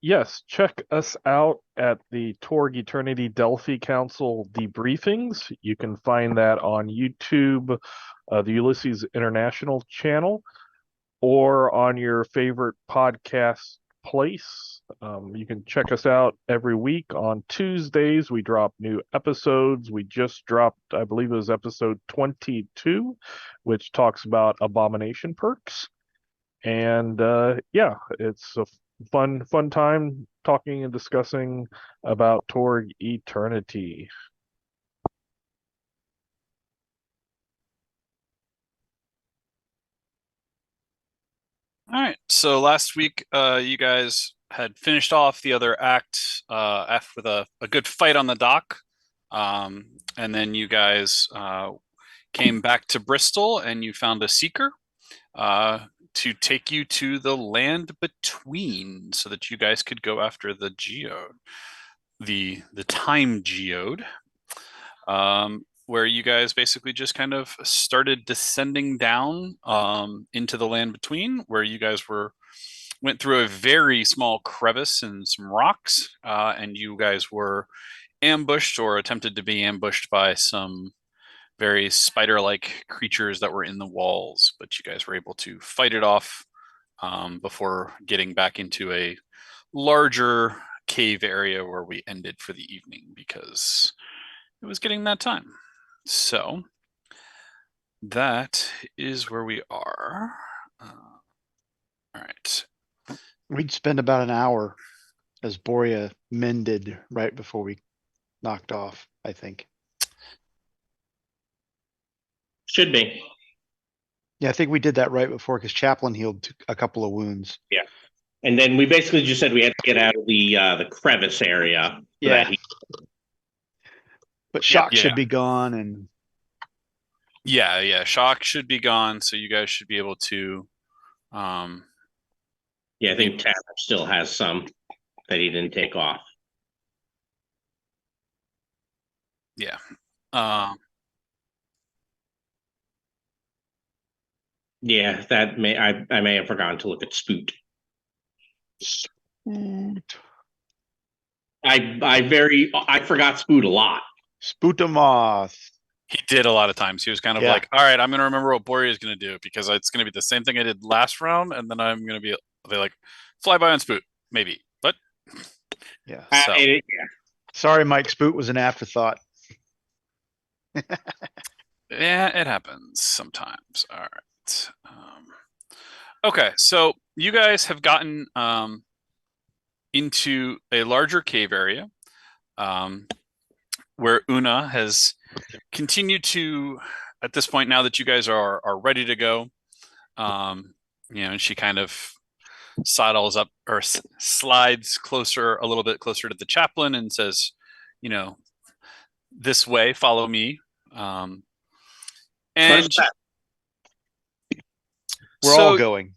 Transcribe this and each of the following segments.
Yes, check us out at the Torg Eternity Delphi Council debriefings. You can find that on YouTube, the Ulysses International channel, or on your favorite podcast place. You can check us out every week on Tuesdays. We drop new episodes. We just dropped, I believe it was episode 22, which talks about abomination perks. And yeah, it's a fun time talking and discussing about Torg Eternity. All right. So last week, you guys had finished off the other act with a good fight on the dock. And then you guys came back to Bristol and you found a seeker uh, to take you to the land between so that you guys could go after the geode, the time geode. Where you guys basically just kind of started descending down into the land between, where you guys went through a very small crevice and some rocks, and you guys were ambushed or attempted to be ambushed by some very spider-like creatures that were in the walls, but you guys were able to fight it off before getting back into a larger cave area where we ended for the evening because it was getting that time. So that is where we are. All right. We'd spend about an hour as Borea mended right before we knocked off, I think. Should be. Yeah, I think we did that right before because Chaplain healed a couple of wounds. Yeah. And then we basically just said we had to get out of the crevice area. Yeah. But shock Yeah. should be gone and Yeah. Shock should be gone, so you guys should be able to yeah, I think Tanner still has some that he didn't take off. Yeah. Yeah, that I may have forgotten to look at Spoot. I forgot Spoot a lot. Spootamoth. He did a lot of times. He was kind of like, all right, I'm going to remember what Boria is going to do because it's going to be the same thing I did last round, and then I'm going to be like, fly by on Spoot, maybe. But yeah. So. Yeah. Sorry, Mike. Spoot was an afterthought. Yeah, it happens sometimes. All right. Okay, so you guys have gotten into a larger cave area where Una has continued to, at this point, now that you guys are ready to go, she kind of sidles up or slides a little bit closer to the chaplain and says, this way, follow me. And we're all going.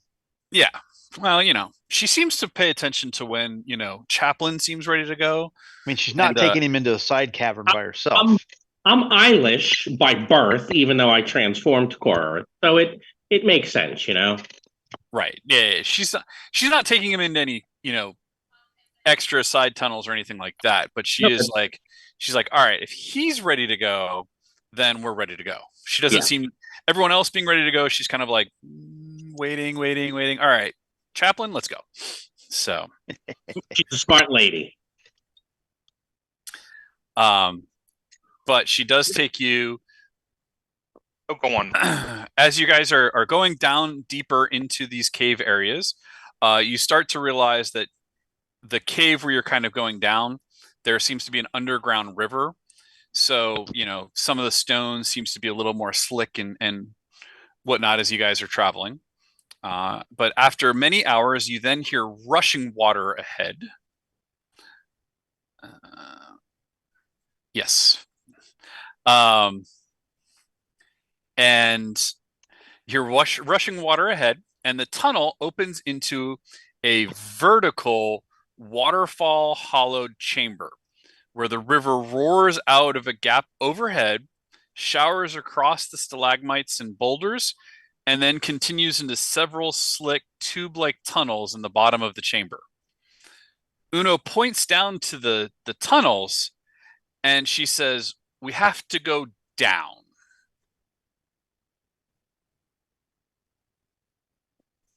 Yeah. Well, she seems to pay attention to when, Chaplain seems ready to go. I mean, she's not taking him into a side cavern by herself. I'm Eilish by birth, even though I transformed to Korra. So it makes sense, Right. Yeah. She's not taking him into any, extra side tunnels or anything like that. But she's like, all right, if he's ready to go, then we're ready to go. She doesn't seem everyone else being ready to go. She's kind of like waiting. All right, Chaplain, let's go. So she's a smart lady. But she does take you. Oh, go on. As you guys are going down deeper into these cave areas, you start to realize that the cave where you're kind of going down, there seems to be an underground river. So, some of the stone seems to be a little more slick and whatnot as you guys are traveling. But after many hours, you then hear rushing water ahead. Yes. And you're rushing water ahead, and the tunnel opens into a vertical waterfall hollowed chamber where the river roars out of a gap overhead, showers across the stalagmites and boulders, and then continues into several slick tube-like tunnels in the bottom of the chamber. Uno points down to the tunnels and she says, "We have to go down."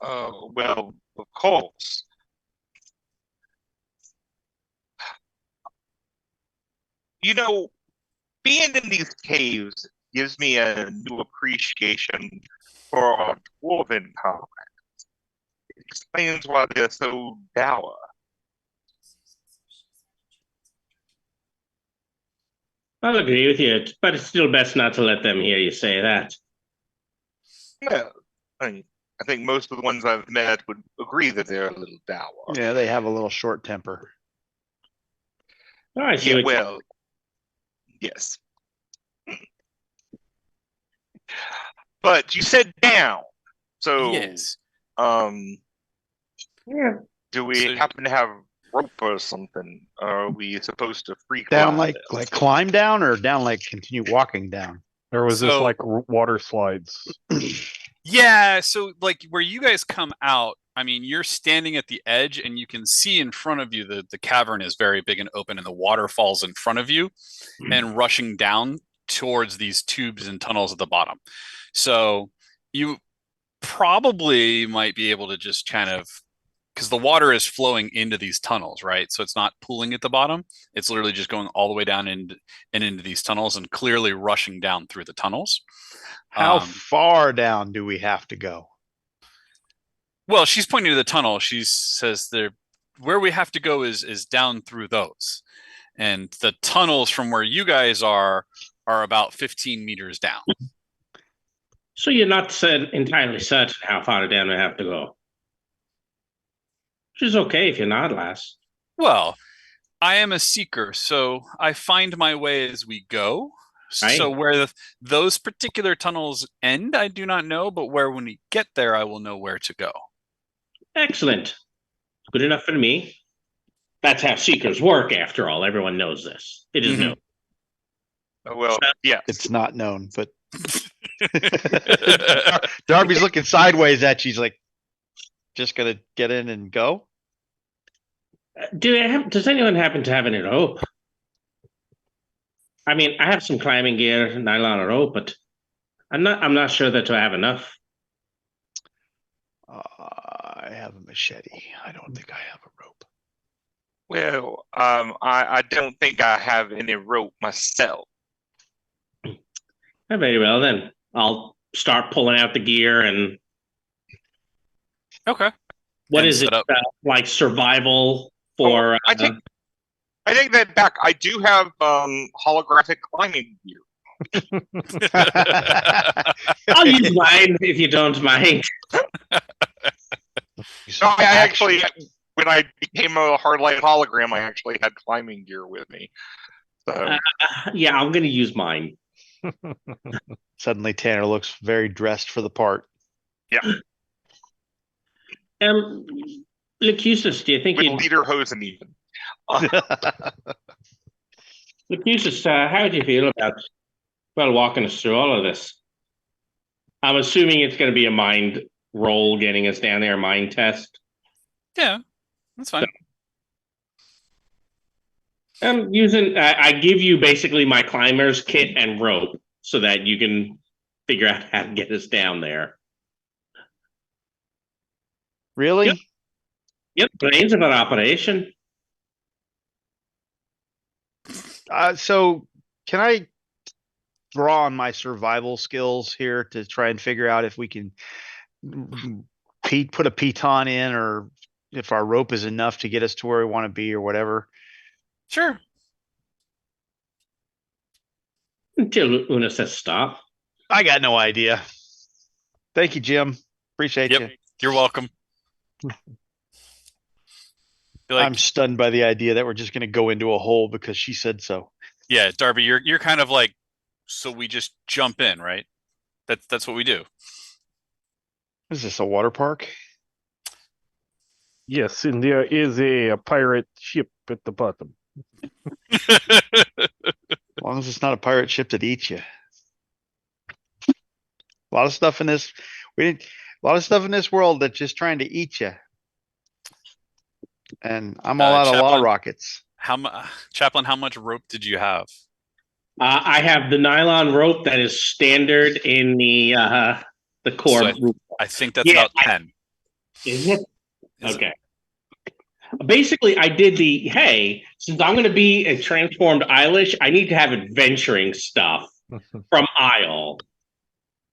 Well, of course. You know, being in these caves gives me a new appreciation for our dwarven comrades. It explains why they're so dour. I'll agree with you, but it's still best not to let them hear you say that. Yeah, I think most of the ones I've met would agree that they're a little dour. Yeah, they have a little short temper. Oh, I see Yeah, what you- well, yes. But you said down, so Yes. Yeah. do we So- happen to have rope or something? Are we supposed to free Down climb like this? climb down or down like continue walking down? Or was this So- like water slides? Yeah, so like where you guys come out, I mean, you're standing at the edge and you can see in front of you the cavern is very big and open and the water falls in front of you and rushing down towards these tubes and tunnels at the bottom. So you probably might be able to just kind of because the water is flowing into these tunnels, right? So it's not pooling at the bottom. It's literally just going all the way down and into these tunnels and clearly rushing down through the tunnels. How Um, far down do we have to go? Well, she's pointing to the tunnel. She says there where we have to go is down through those. And the tunnels from where you guys are about 15 meters down. So you're not entirely certain how far down we have to go. Which is okay if you're not, lass. Well, I am a seeker, so I find my way as we go. So Aye. where those particular tunnels end, I do not know, but where when we get there, I will know where to go. Excellent. Good enough for me. That's how seekers work, after all. Everyone knows this. It is Mhm. known. Well, yes. It's not known, but Darby's looking sideways at you. He's like, just gonna get in and go. Does anyone happen to have any rope? I mean, I have some climbing gear, nylon rope, but I'm not sure that I have enough. I have a machete. I don't think I have a rope. Well, I don't think I have any rope myself. Very well, then. I'll start pulling out the gear and Okay. what And is it? set up. Like survival for I take that back. I do have holographic climbing gear. I'll use mine if you don't mind. No, I actually, when I became a hardline hologram, I actually had climbing gear with me. So Yeah, I'm gonna use mine. Suddenly Tanner looks very dressed for the part. Lucusus, do you think with you'd leader hosen even. Lucusus, how would you feel about walking us through all of this? I'm assuming it's gonna be a mind roll getting us down there, mind test. Yeah, that's fine. I'm using I give you basically my climber's kit and rope so that you can figure out how to get us down there. Really? Yep. Yep, brains of an operation. So can I draw on my survival skills here to try and figure out if we can put a piton in or if our rope is enough to get us to where we want to be or whatever? Sure. Until Una says stop. I got no idea. Thank you, Jim. Appreciate Yep. you. You're welcome. Be like, I'm stunned by the idea that we're just going to go into a hole because she said so. yeah, Darby, you're kind of like, so we just jump in, right? That's what we do. Is this a water park? Yes, and there is a pirate ship at the bottom. As long as it's not a pirate ship that eats you. A lot of stuff in this, a lot of stuff in this world that's just trying to eat you. And I'm all out of law Chaplain, rockets. Chaplain, how much rope did you have? I have the nylon rope that is standard in the core. So I think that's Yeah, about 10. Is it? Is it? Okay. Basically, I did hey, since I'm going to be a transformed Eilish, I need to have adventuring stuff from Isle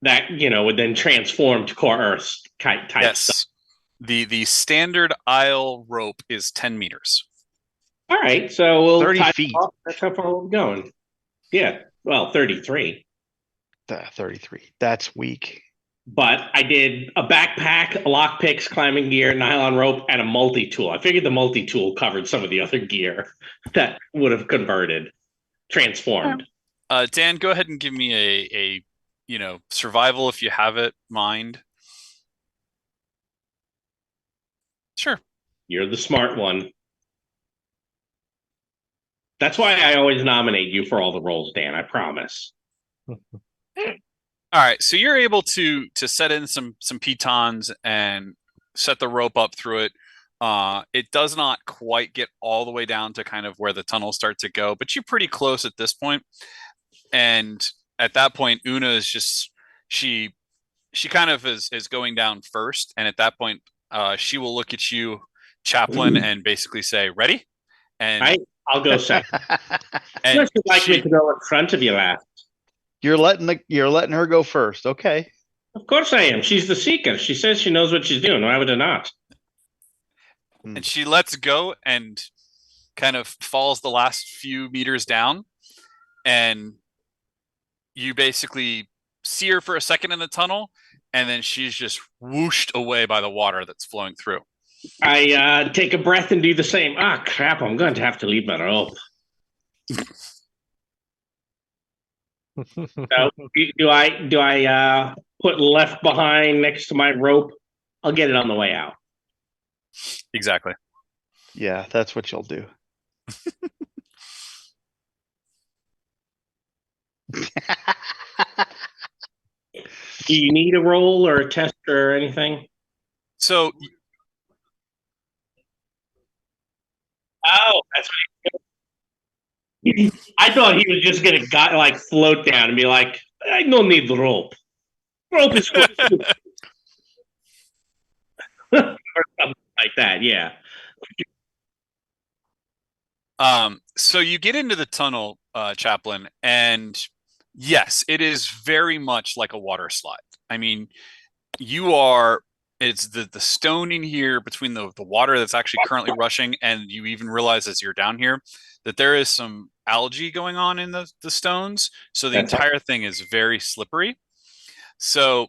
that, would then transform to core Earth type stuff. Yes. The standard aisle rope is 10 meters. All right, so we'll 30 tie it feet. off. That's how far we're going. Yeah, well, 33. 33. That's weak. But I did a backpack, lockpicks, climbing gear, nylon rope, and a multi-tool. I figured the multi-tool covered some of the other gear that would have transformed. Dan, go ahead and give me a survival if you have it, mind. Sure. You're the smart one. That's why I always nominate you for all the roles, Dan. I promise. All right, so you're able to set in some pitons and set the rope up through it. It does not quite get all the way down to kind of where the tunnels start to go, but you're pretty close at this point. And at that point, Una is just she kind of is going down first, and at that point, she will look at you, Chaplain, and basically say, "Ready?" And I'll go second. and Unless you'd like me to go in front of you last. You're letting her go first. Okay. Of course I am. She's the seeker. She says she knows what she's doing. Why would I not? and she lets go and kind of falls the last few meters down, and you basically see her for a second in the tunnel, and then she's just whooshed away by the water that's flowing through. I take a breath and do the same. Ah, crap! I'm going to have to leave my rope. So, do I put left behind next to my rope? I'll get it on the way out. Exactly. Yeah, that's what you'll do. Do you need a roll or a test or anything? So, that's what I thought he was just going to float down and be like, I don't need the rope. Rope is good. Or something like that, yeah. So you get into the tunnel, Chaplain, and yes, it is very much like a water slide. I mean, it's the stone in here between the water that's actually currently rushing, and you even realize as you're down here that there is some algae going on in the stones. So the entire thing is very slippery. So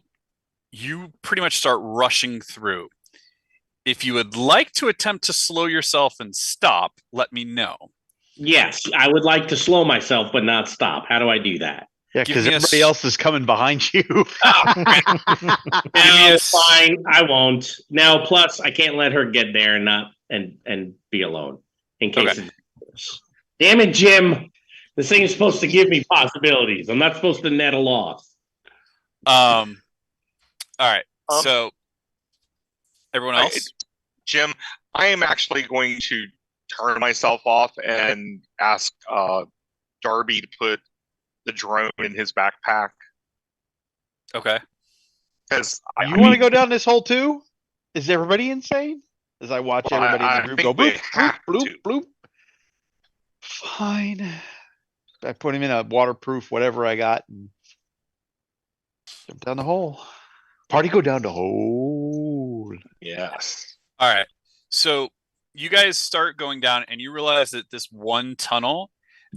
you pretty much start rushing through. If you would like to attempt to slow yourself and stop, let me know. Yes, I would like to slow myself but not stop. How do I do that? Yeah, because everybody else is coming behind you. No, fine. I won't. Now, plus, I can't let her get there and be alone in case. Okay. Damn it, Jim! This thing is supposed to give me possibilities. I'm not supposed to net a loss. All right. So, everyone else, Jim, I am actually going to turn myself off and ask Darby to put the drone in his backpack. Okay. Because you want to go down this hole too? Is everybody insane? As I watch everybody in the group go bloop, bloop, bloop, bloop. Fine. I put him in a waterproof whatever I got and jump down the hole. Party go down the hole. Yes. All right. So you guys start going down, and you realize that this one tunnel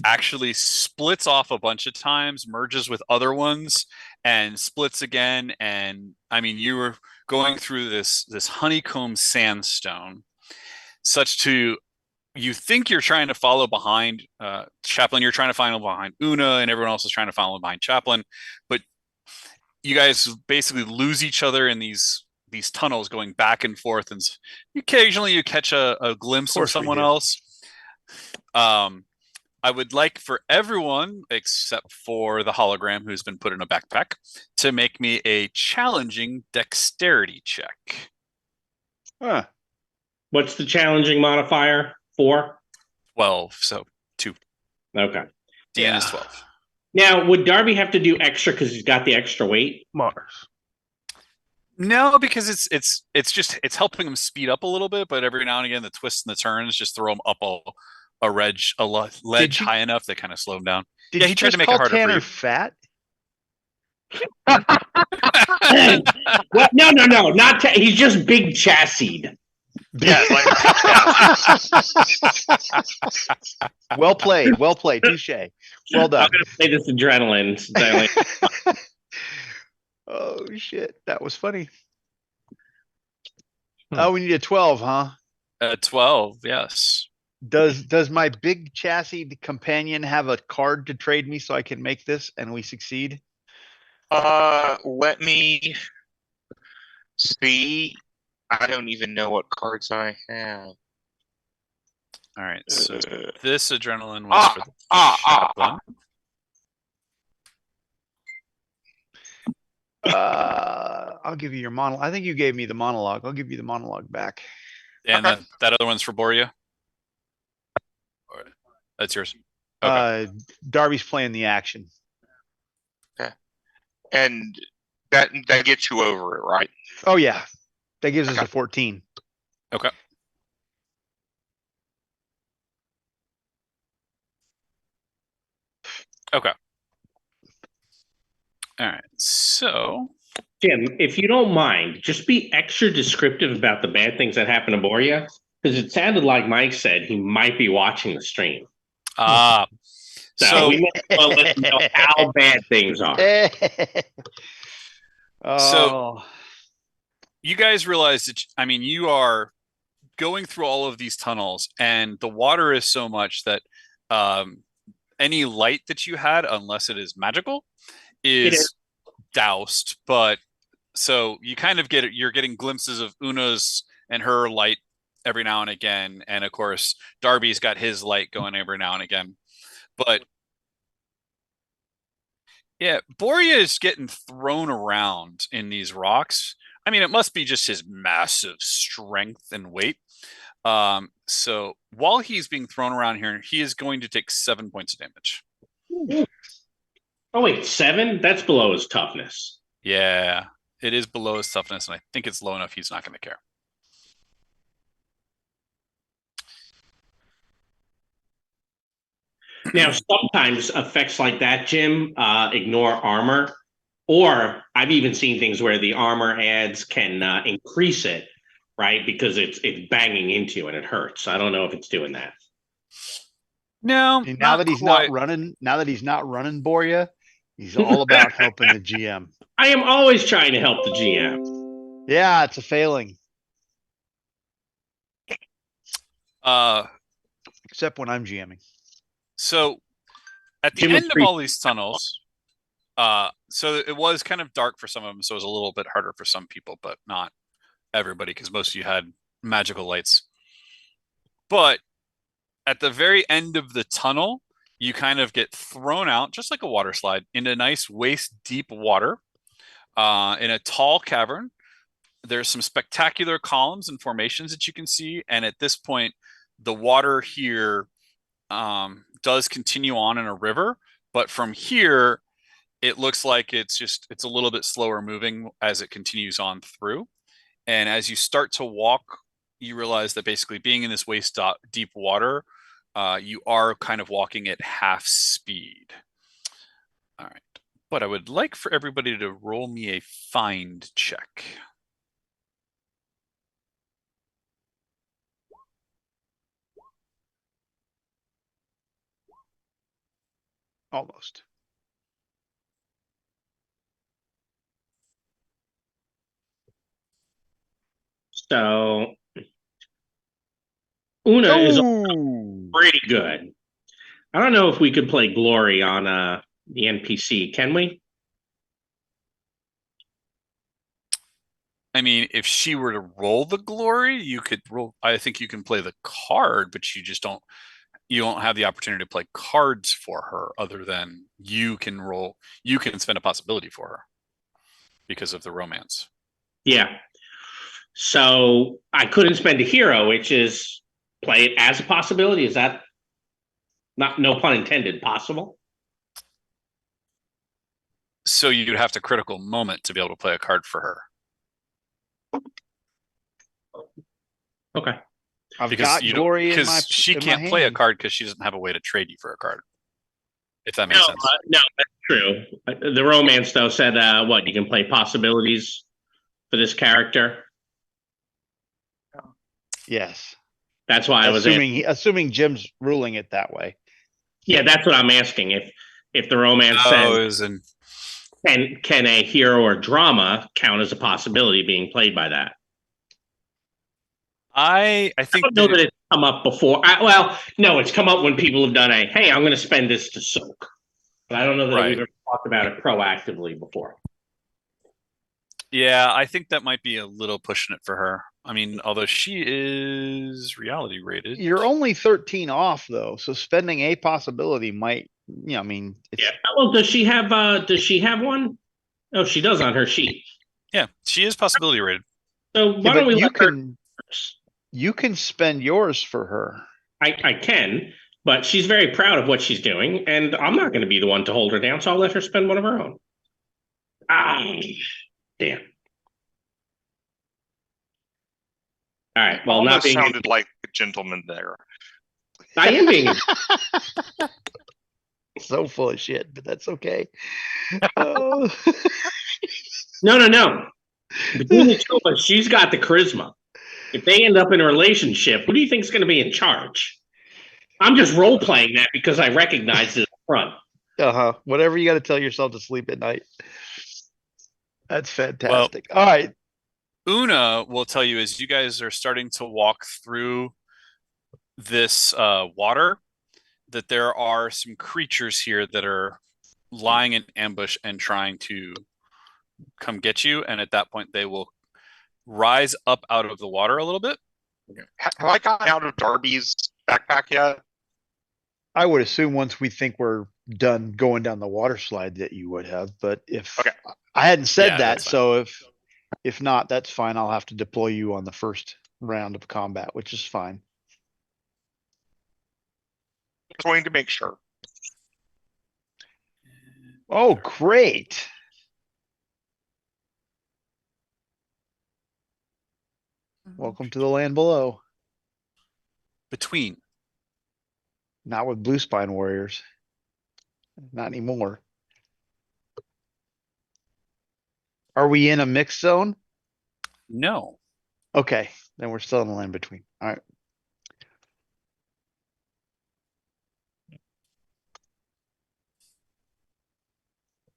actually splits off a bunch of times, merges with other ones, and splits again. And I mean, you were going through this honeycomb sandstone, such to you think you're trying to follow behind Chaplain. You're trying to follow behind Una, and everyone else is trying to follow behind Chaplain, but you guys basically lose each other in these tunnels going back and forth, and occasionally you catch a glimpse of someone else. I would like for everyone except for the hologram who's been put in a backpack to make me a challenging dexterity check. Huh. What's the challenging modifier? 4? 12, so 2. Okay. Dean is Yeah. 12. Now, would Darby have to do extra because he's got the extra weight? Mars. No, because it's helping him speed up a little bit, but every now and again the twists and the turns just throw him up ledge you- high enough that kind of slow him down. Did Yeah, you he tried to just make it call harder for Tanner you. fat? Well, no, not he's just big chassied. Yeah, Well played. Touche. Well I'm done. gonna play this adrenaline since I only Oh shit, that was funny. Hmm. Oh, we need a 12, huh? 12, yes. Does my big chassis companion have a card to trade me so I can make this and we succeed? let me see. I don't even know what cards I have. All right, so Uh, this adrenaline was for the chaplain. I'll give you your monologue. I think you gave me the monologue. I'll give you the monologue back. And Okay. that other one's for Boria? That's yours. Okay. Darby's playing the action. and that gets you over it, right? Oh yeah. That gives us Okay. a 14. Okay. Okay. All right. So Jim, if you don't mind, just be extra descriptive about the bad things that happened to Boria, because it sounded like Mike said he might be watching the stream. so So we may as well let him know how bad things are. Oh, you guys realize that, I mean, you are going through all of these tunnels and the water is so much that any light that you had, unless it is magical, is doused. But so you kind of you're getting glimpses of Una's and her light every now and again. And of course, Darby's got his light going every now and again. But yeah, Boria is getting thrown around in these rocks. I mean, it must be just his massive strength and weight. So while he's being thrown around here, he is going to take 7 points of damage. Oh wait, 7? That's below his toughness. Yeah, it is below his toughness, and I think it's low enough he's not going to care. Now, sometimes effects like that, Jim, ignore armor. Or I've even seen things where the armor adds can increase it, right? Because it's banging into you and it hurts. I don't know if it's doing that. No, now not that he's quite. not running Boria, he's all about helping the GM. I am always trying to help the GM. Yeah, it's a failing. Except when I'm GMing. So at the Jim end of all these tunnels, so it was kind of dark for some of them, so it was a little bit harder for some people, but not everybody, because most of you had magical lights. But at the very end of the tunnel, you kind of get thrown out, just like a water slide, into nice waist deep water in a tall cavern. There's some spectacular columns and formations that you can see. And at this point, the water here does continue on in a river. But from here, it looks like it's a little bit slower moving as it continues on through. And as you start to walk, you realize that basically being in this waist deep water, you are kind of walking at half speed. All right. But I would like for everybody to roll me a find check. Almost. So Una is Ooh. pretty good. I don't know if we could play Glory on the NPC. Can we? I mean, if she were to roll the glory, you could roll. I think you can play the card, but you just don't. You don't have the opportunity to play cards for her, other than you can roll. You can spend a possibility for her because of the romance. Yeah. So I couldn't spend a hero, which is play it as a possibility. Is that not, no pun intended, possible? So you'd have to critical moment to be able to play a card for her. Okay. I've Because got you don't, glory in my because she in my can't play a hand. card because she doesn't have a way to trade you for a card. If that No, makes sense. no, that's true. The romance though said, what you can play possibilities for this character. Yes, That's why I was asking. assuming Jim's ruling it that way. Yeah, that's what I'm asking. If the romance Oh, says it was in. can a hero or drama count as a possibility being played by that? I I think don't know that it's come up before. Well, no, it's come up when people have done a hey, I'm going to spend this to soak. But I don't know that Right. we've ever talked about it proactively before. Yeah, I think that might be a little pushing it for her. I mean, although she is reality rated. You're only 13 off though, so spending a possibility might, I mean, it's, Yeah. Well, does she have one? Oh, she does on her sheet. Yeah, she is possibility rated. So why don't we you let her can first? you can spend yours for her. I can, but she's very proud of what she's doing, and I'm not going to be the one to hold her down, so I'll let her spend one of her own. Ah, damn. All right. Well, not Almost being, sounded like a gentleman there. I am being. So full of shit, but that's okay. Oh. No. Between the two of us, she's got the charisma. If they end up in a relationship, who do you think is going to be in charge? I'm just role playing that because I recognize it up front. Whatever you got to tell yourself to sleep at night. That's fantastic. All right. Una will tell you as you guys are starting to walk through this water that there are some creatures here that are lying in ambush and trying to come get you. And at that point, they will rise up out of the water a little bit. Have I gotten out of Darby's backpack yet? I would assume once we think we're done going down the water slide that you would have, but if Okay. I hadn't said Yeah, that, that's fine. so if not, that's fine. I'll have to deploy you on the first round of combat, which is fine. Just wanting to make sure. Oh, great. Welcome to the land below. Between. Not with blue spine warriors. Not anymore. Are we in a mixed zone? No. Okay, then we're still in the land between. All right.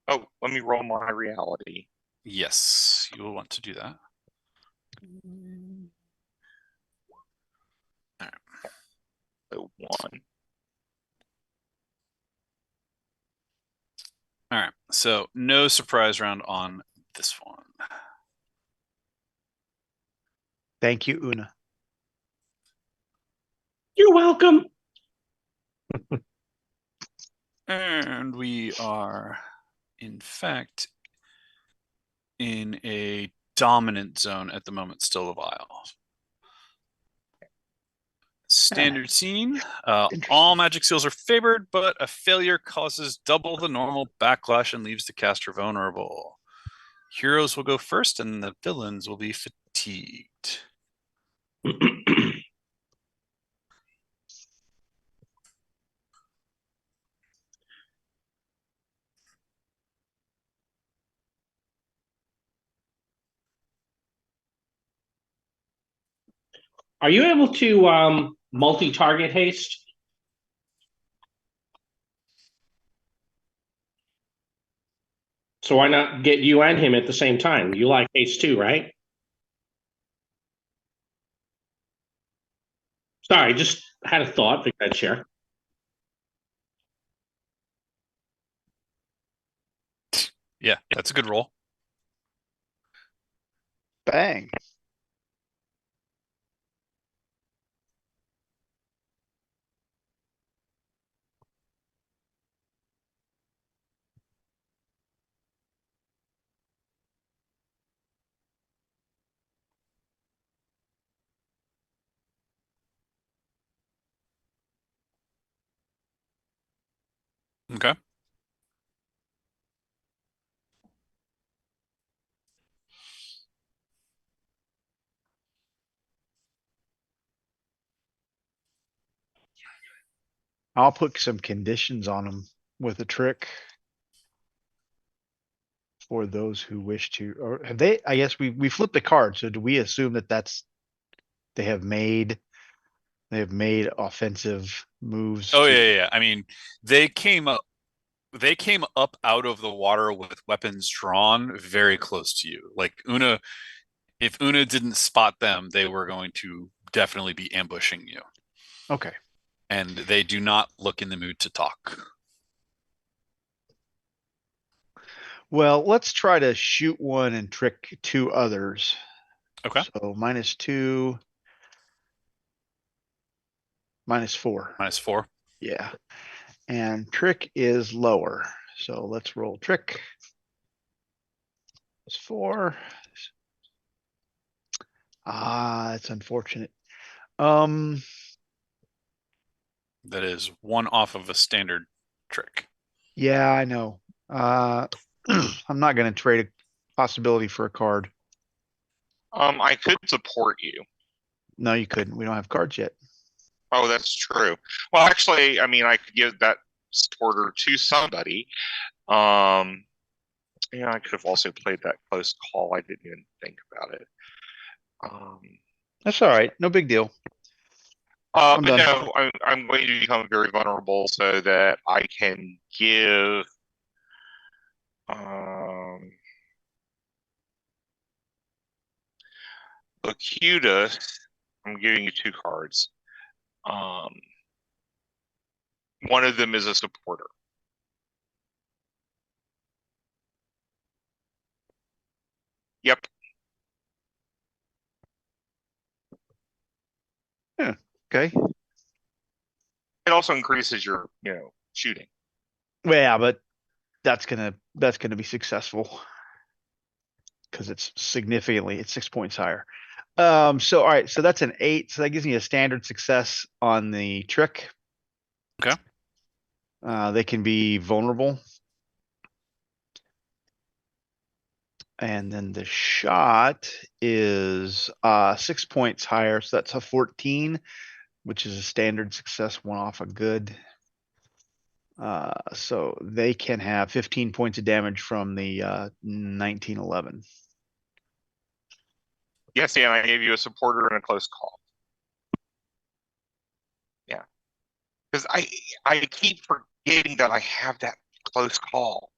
Oh, let me roll my reality. Yes, you will want to do that. So 1. All right. So no surprise round on this one. Thank you, Una. You're welcome. And we are, in fact, in a dominant zone at the moment, still of Isle. Standard scene. All magic seals are favored, but a failure causes double the normal backlash and leaves the caster vulnerable. Heroes will go first, and the villains will be fatigued. Are you able to multi-target haste? So why not get you and him at the same time? You like haste too, right? Sorry, just had a thought. Think I'd share. Yeah, that's a good roll. Bang. Okay. I'll put some conditions on them with a trick. For those who wish to, or have they, I guess we flipped the card, so do we assume that they have made offensive moves? Oh to- yeah. I mean, they came up out of the water with weapons drawn very close to you. Like if Una didn't spot them, they were going to definitely be ambushing you. Okay. And they do not look in the mood to talk. Well, let's try to shoot one and trick two others. Okay. So -2, -4. -4. Yeah. And trick is lower. So let's roll trick. It's 4. Ah, it's unfortunate. That is one off of a standard trick. Yeah, I know. I'm not gonna trade a possibility for a card. I could support you. No, you couldn't. We don't have cards yet. Oh, that's true. Well, actually, I mean, I could give that supporter to somebody. Yeah, I could have also played that close call. I didn't even think about it. That's all right. No big deal. I'm But done. no, I'm going to become very vulnerable so that I can give Locutus. I'm giving you 2 cards. One of them is a supporter. Yep. Okay. It also increases your, shooting. Well, yeah, but that's gonna be successful because it's 6 points higher. So all right, so that's an 8. So that gives me a standard success on the trick. Okay. They can be vulnerable. And then the shot is 6 points higher, so that's a 14, which is a standard success, one off a good. So they can have 15 points of damage from the 1911. Yes, and I gave you a supporter and a close call. Yeah. Because I keep forgetting that I have that close call.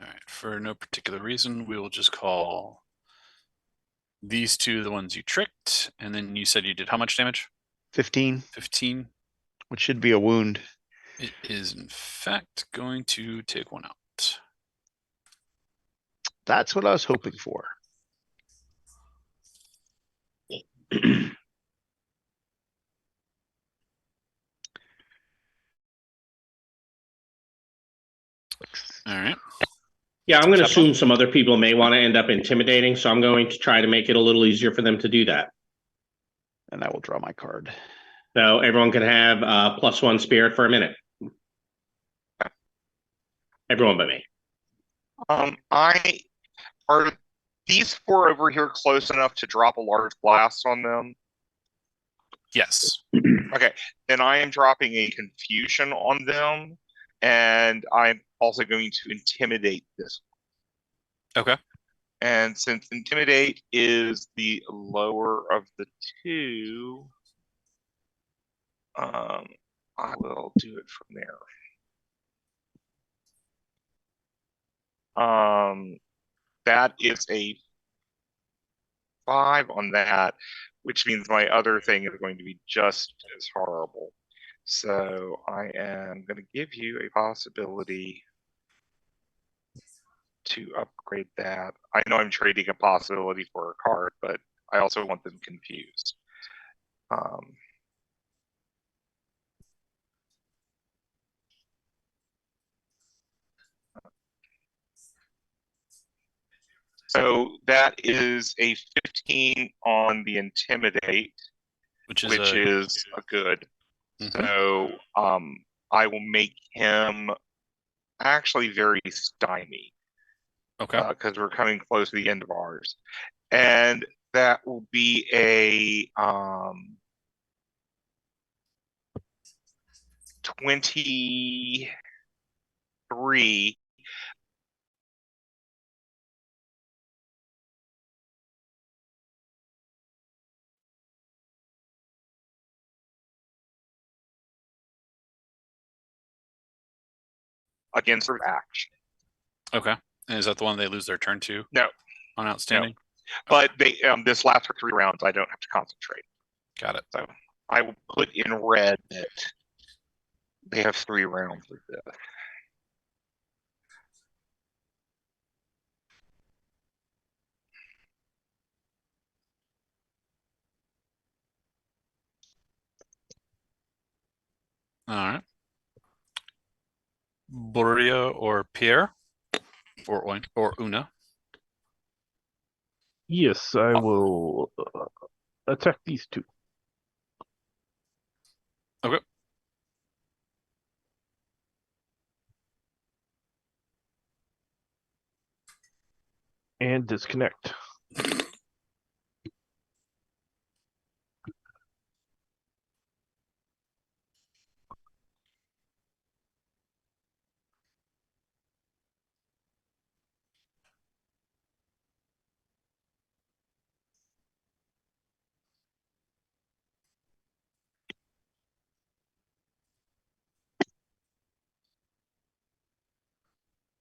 All right. For no particular reason, we will just call these 2 the ones you tricked. And then you said you did how much damage? 15, 15. which should be a wound. It is in fact going to take one out. That's what I was hoping for. All right. Yeah, I'm going to Chapel? assume some other people may want to end up intimidating, so I'm going to try to make it a little easier for them to do that. And I will draw my card. So everyone can have +1 spirit for a minute. Everyone but me. Are these 4 over here close enough to drop a large blast on them? Yes. Okay, then I am dropping a confusion on them, and I'm also going to intimidate this. Okay. And since intimidate is the lower of the 2, I will do it from there. That is a 5 on that, which means my other thing is going to be just as horrible. So I am going to give you a possibility to upgrade that. I know I'm trading a possibility for a card, but I also want them confused. So that is a 15 on the intimidate, Which is which is a good. Mhm. So I will make him actually very stymied Okay. because we're coming close to the end of ours, and that will be a 23 against action. Okay. And is that the one they lose their turn to No, on outstanding? but they this lasts for 3 rounds. I don't have to concentrate. Got it. So I will put in red that they have 3 rounds of this. All right. Boria or Pierre or Una. Yes, I will attack these two. Okay. And disconnect.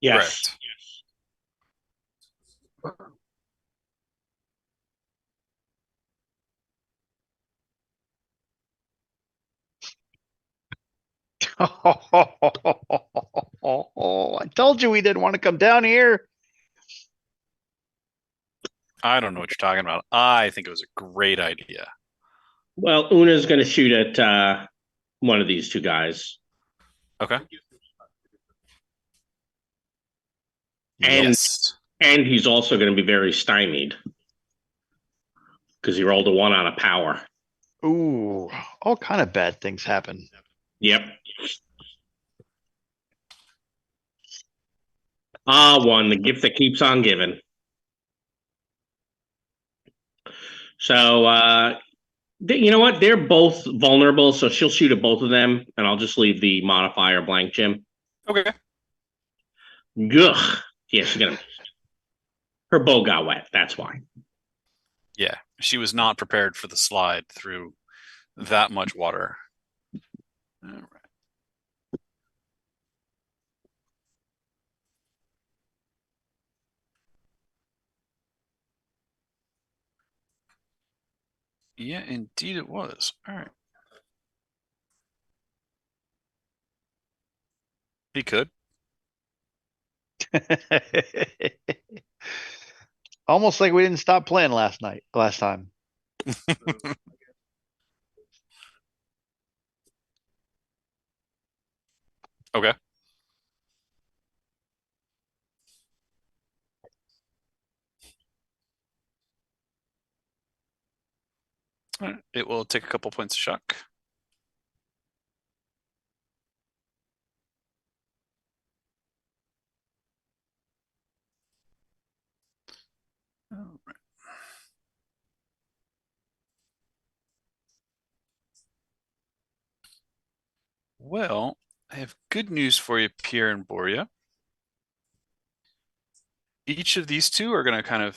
Yes. Correct. I told you we didn't want to come down here. I don't know what you're talking about. I think it was a great idea. Well, Una's going to shoot at one of these two guys. Okay. And Yes. and he's also going to be very stymied because he rolled a 1 on a power. Ooh, all kind of bad things happen. Yep. One, the gift that keeps on giving. So, you know what? They're both vulnerable, so she'll shoot at both of them, and I'll just leave the modifier blank, Jim. Okay. Ugh. Yeah, she's gonna. Her bow got wet. That's why. Yeah. She was not prepared for the slide through that much water. All right. Yeah, indeed it was. All right. He could. Almost like we didn't stop playing last time. Okay. All right. It will take a couple points of shock. All right. Well, I have good news for you, Pierre and Boria. Each of these two are going to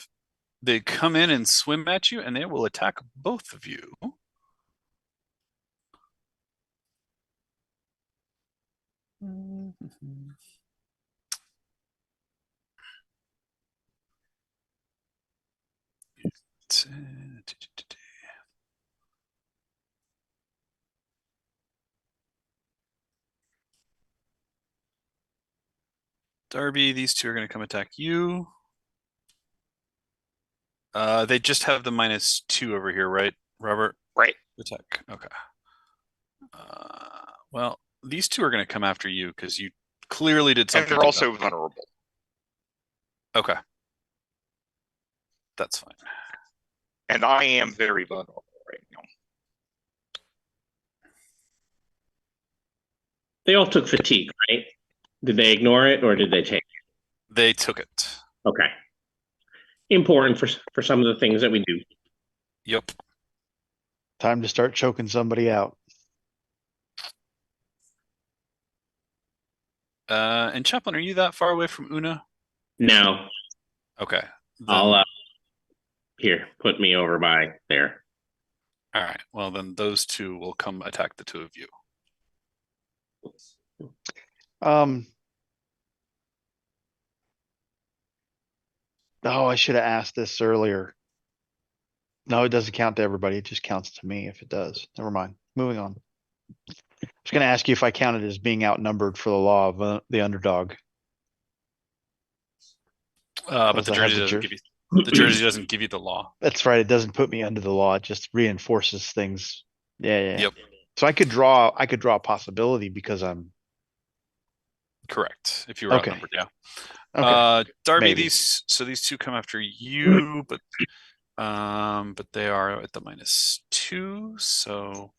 they come in and swim at you, and they will attack both of you. Darby, these two are going to come attack you. They just have the -2 over here, right, Robert? Right. Attack. Okay. Well, these two are going to come after you because you clearly did And something. they're also vulnerable. Okay. That's fine. And I am very vulnerable right now. They all took fatigue, right? Did they ignore it or did they take it? They took it. Okay. Important for some of the things that we do. Yep. Time to start choking somebody out. And Chaplain, are you that far away from Una? Now, Okay. I'll here, put me over by there. All right. Well, then those two will come attack the two of you. Oh, I should have asked this earlier. No, it doesn't count to everybody. It just counts to me if it does. Never mind. Moving on. I was going to ask you if I counted as being outnumbered for the law of the underdog. But Because the I have jersey the doesn't jer- give you the jersey doesn't give you the law. That's right. It doesn't put me under the law. It just reinforces things. Yeah. Yep. So I could draw a possibility because I'm Correct. If you were Okay. outnumbered, yeah. okay. Darby, maybe. these two come after you, but they are at the -2, so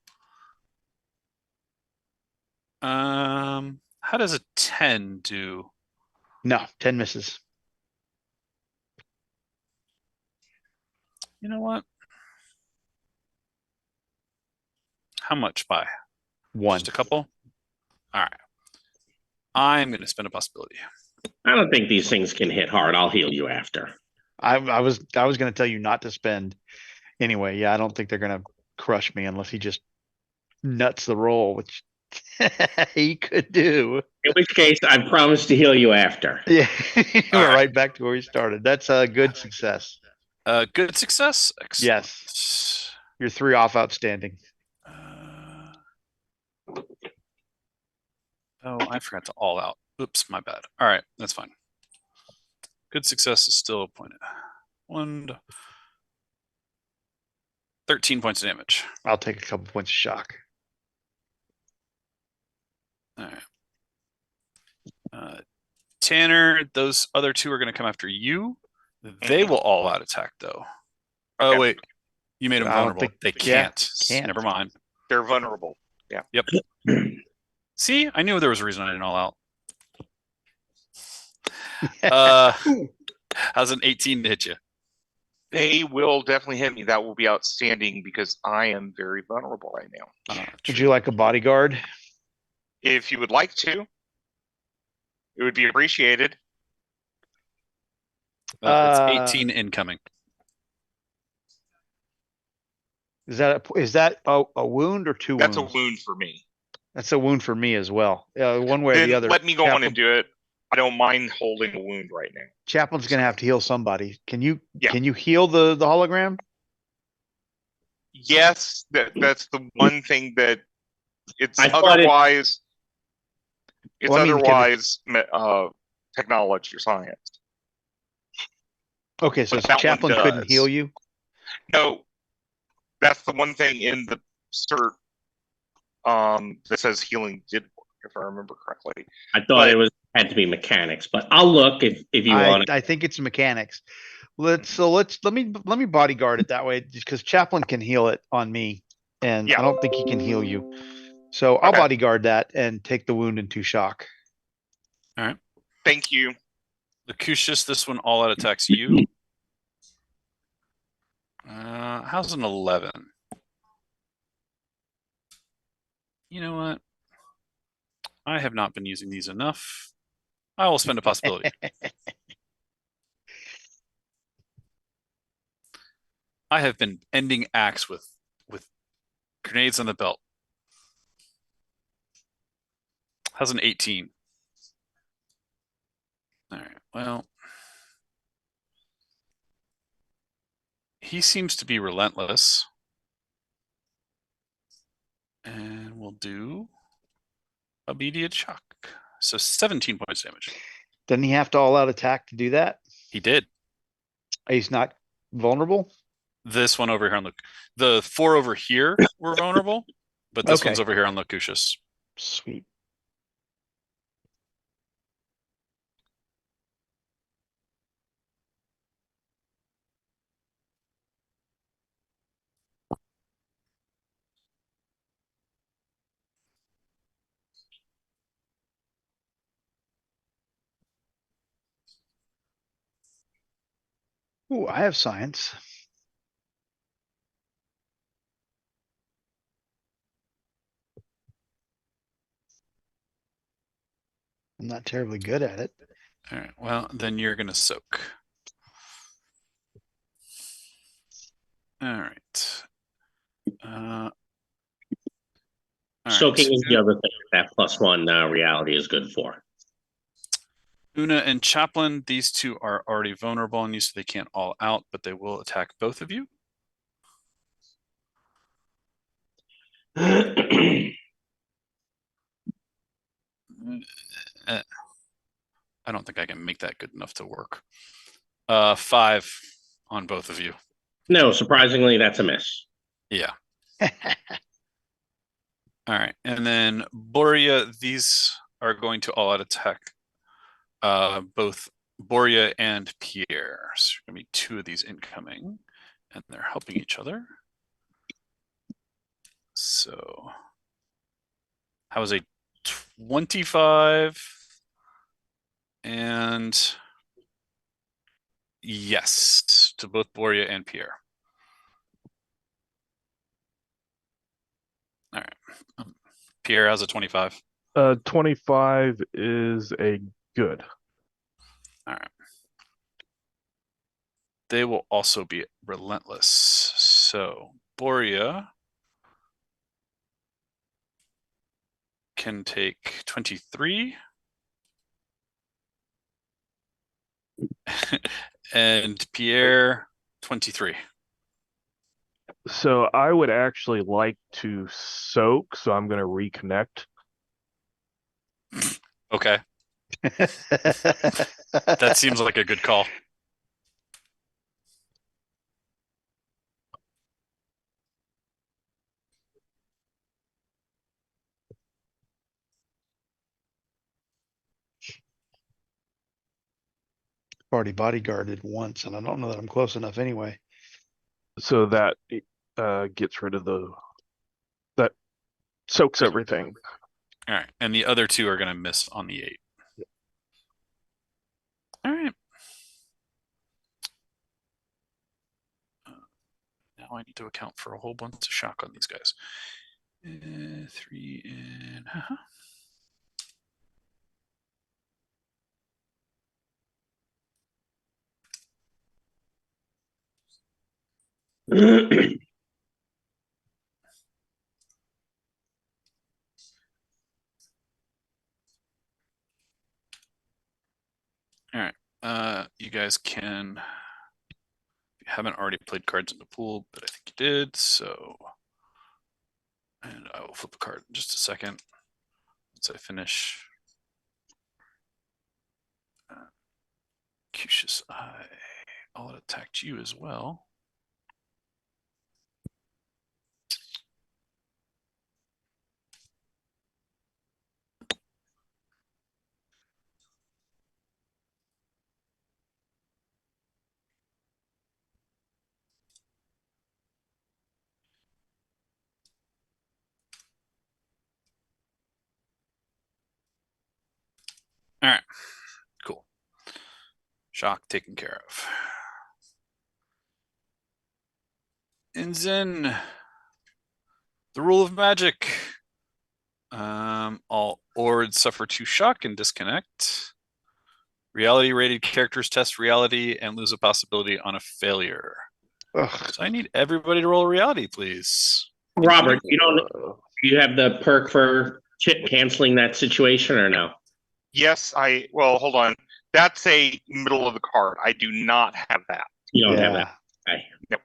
how does a 10 do? No, 10 misses. You know what? How much by? One. Just a couple? All right. I'm going to spend a possibility. I don't think these things can hit hard. I'll heal you after. I was going to tell you not to spend anyway. Yeah, I don't think they're going to crush me unless he just nuts the roll, which he could do. In which case, I promise to heal you after. Yeah, we're right. right back to where we started. That's a good success. Good success. Excellent. Yes. You're 3 off outstanding. Oh, I forgot to all out. Oops, my bad. All right, that's fine. Good success is still appointed. 13 points of damage. I'll take a couple points of shock. All right. Tanner, those other two are going to come after you. They will all out attack though. Oh Okay. wait, you made them I don't vulnerable. think- They yeah, can't. can't. Never mind. They're vulnerable. Yep. See, I knew there was a reason I didn't all out. How's an 18 to hit you? They will definitely hit me. That will be outstanding because I am very vulnerable right now. Would you like a bodyguard? If you would like to, it would be appreciated. It's 18 incoming. Is that a wound or 2 That's wounds? a wound for me. That's a wound for me as well. One way or Then the other. let me go on and do it. I don't mind holding a wound right now. Chaplain's gonna have to heal somebody. Can you Yeah. heal the hologram? Yes, that's the one thing that it's I thought it- otherwise. It's Well, I mean, otherwise technology or science. Okay, so But that one Chaplain couldn't does. heal you? No, that's the one thing in the cert that says healing did work, if I remember correctly. I thought it had to be mechanics, but I'll look if you want. I think it's mechanics. Let me bodyguard it that way because Chaplain can heal it on me, and Yeah. I don't think he can heal you. So I'll Okay. bodyguard that and take the wound into shock. Thank you. Lucucius, this one all out attacks you. How's an 11? You know what? I have not been using these enough. I will spend a possibility. I have been ending acts with grenades on the belt. How's an 18? All right. Well, he seems to be relentless. And we'll do immediate shock. So 17 points damage. Doesn't he have to all out attack to do that? He did. He's not vulnerable? This one over here on the 4 over here were vulnerable, but this Okay. one's over here on Lucucius. Sweet. Ooh, I have science. I'm not terribly good at it. All right. Well, then you're gonna soak. All right. All right. Soaking is the other thing that +1 reality is good for. Una and Chaplain, these two are already vulnerable on you, so they can't all out, but they will attack both of you. Uh, I don't think I can make that good enough to work. 5 on both of you. No, surprisingly, that's a miss. Yeah. All right. And then Boria, these are going to all out attack both Boria and Pierre. So there's going to be 2 of these incoming, and they're helping each other. So, how was a 25? And yes, to both Boria and Pierre. All right. Pierre has a 25. 25 is a good. All right. They will also be relentless. So Boria can take 23. And Pierre 23. So I would actually like to soak, so I'm going to reconnect. Okay. That seems like a good call. Already bodyguarded once, and I don't know that I'm close enough anyway. So that gets rid of that soaks everything. All right. And the other 2 are going to miss on the 8. All right. Now I need to account for a whole bunch of shock on these guys. 3 and all right. You guys can, if you haven't already played cards in the pool, but I think you did, so, and I will flip a card in just a second once I finish. Cutious Eye, I'll attack you as well. All right, cool. Shock taken care of. And then the rule of magic. All Ords suffer 2 shock and disconnect. Reality rated characters test reality and lose a possibility on a failure. Ugh. So I need everybody to roll reality, please. Robert, you have the perk for canceling that situation or no? Yes, well, hold on. That's a middle of the card. I do not have that. You don't have Yeah. that. Okay. Nope.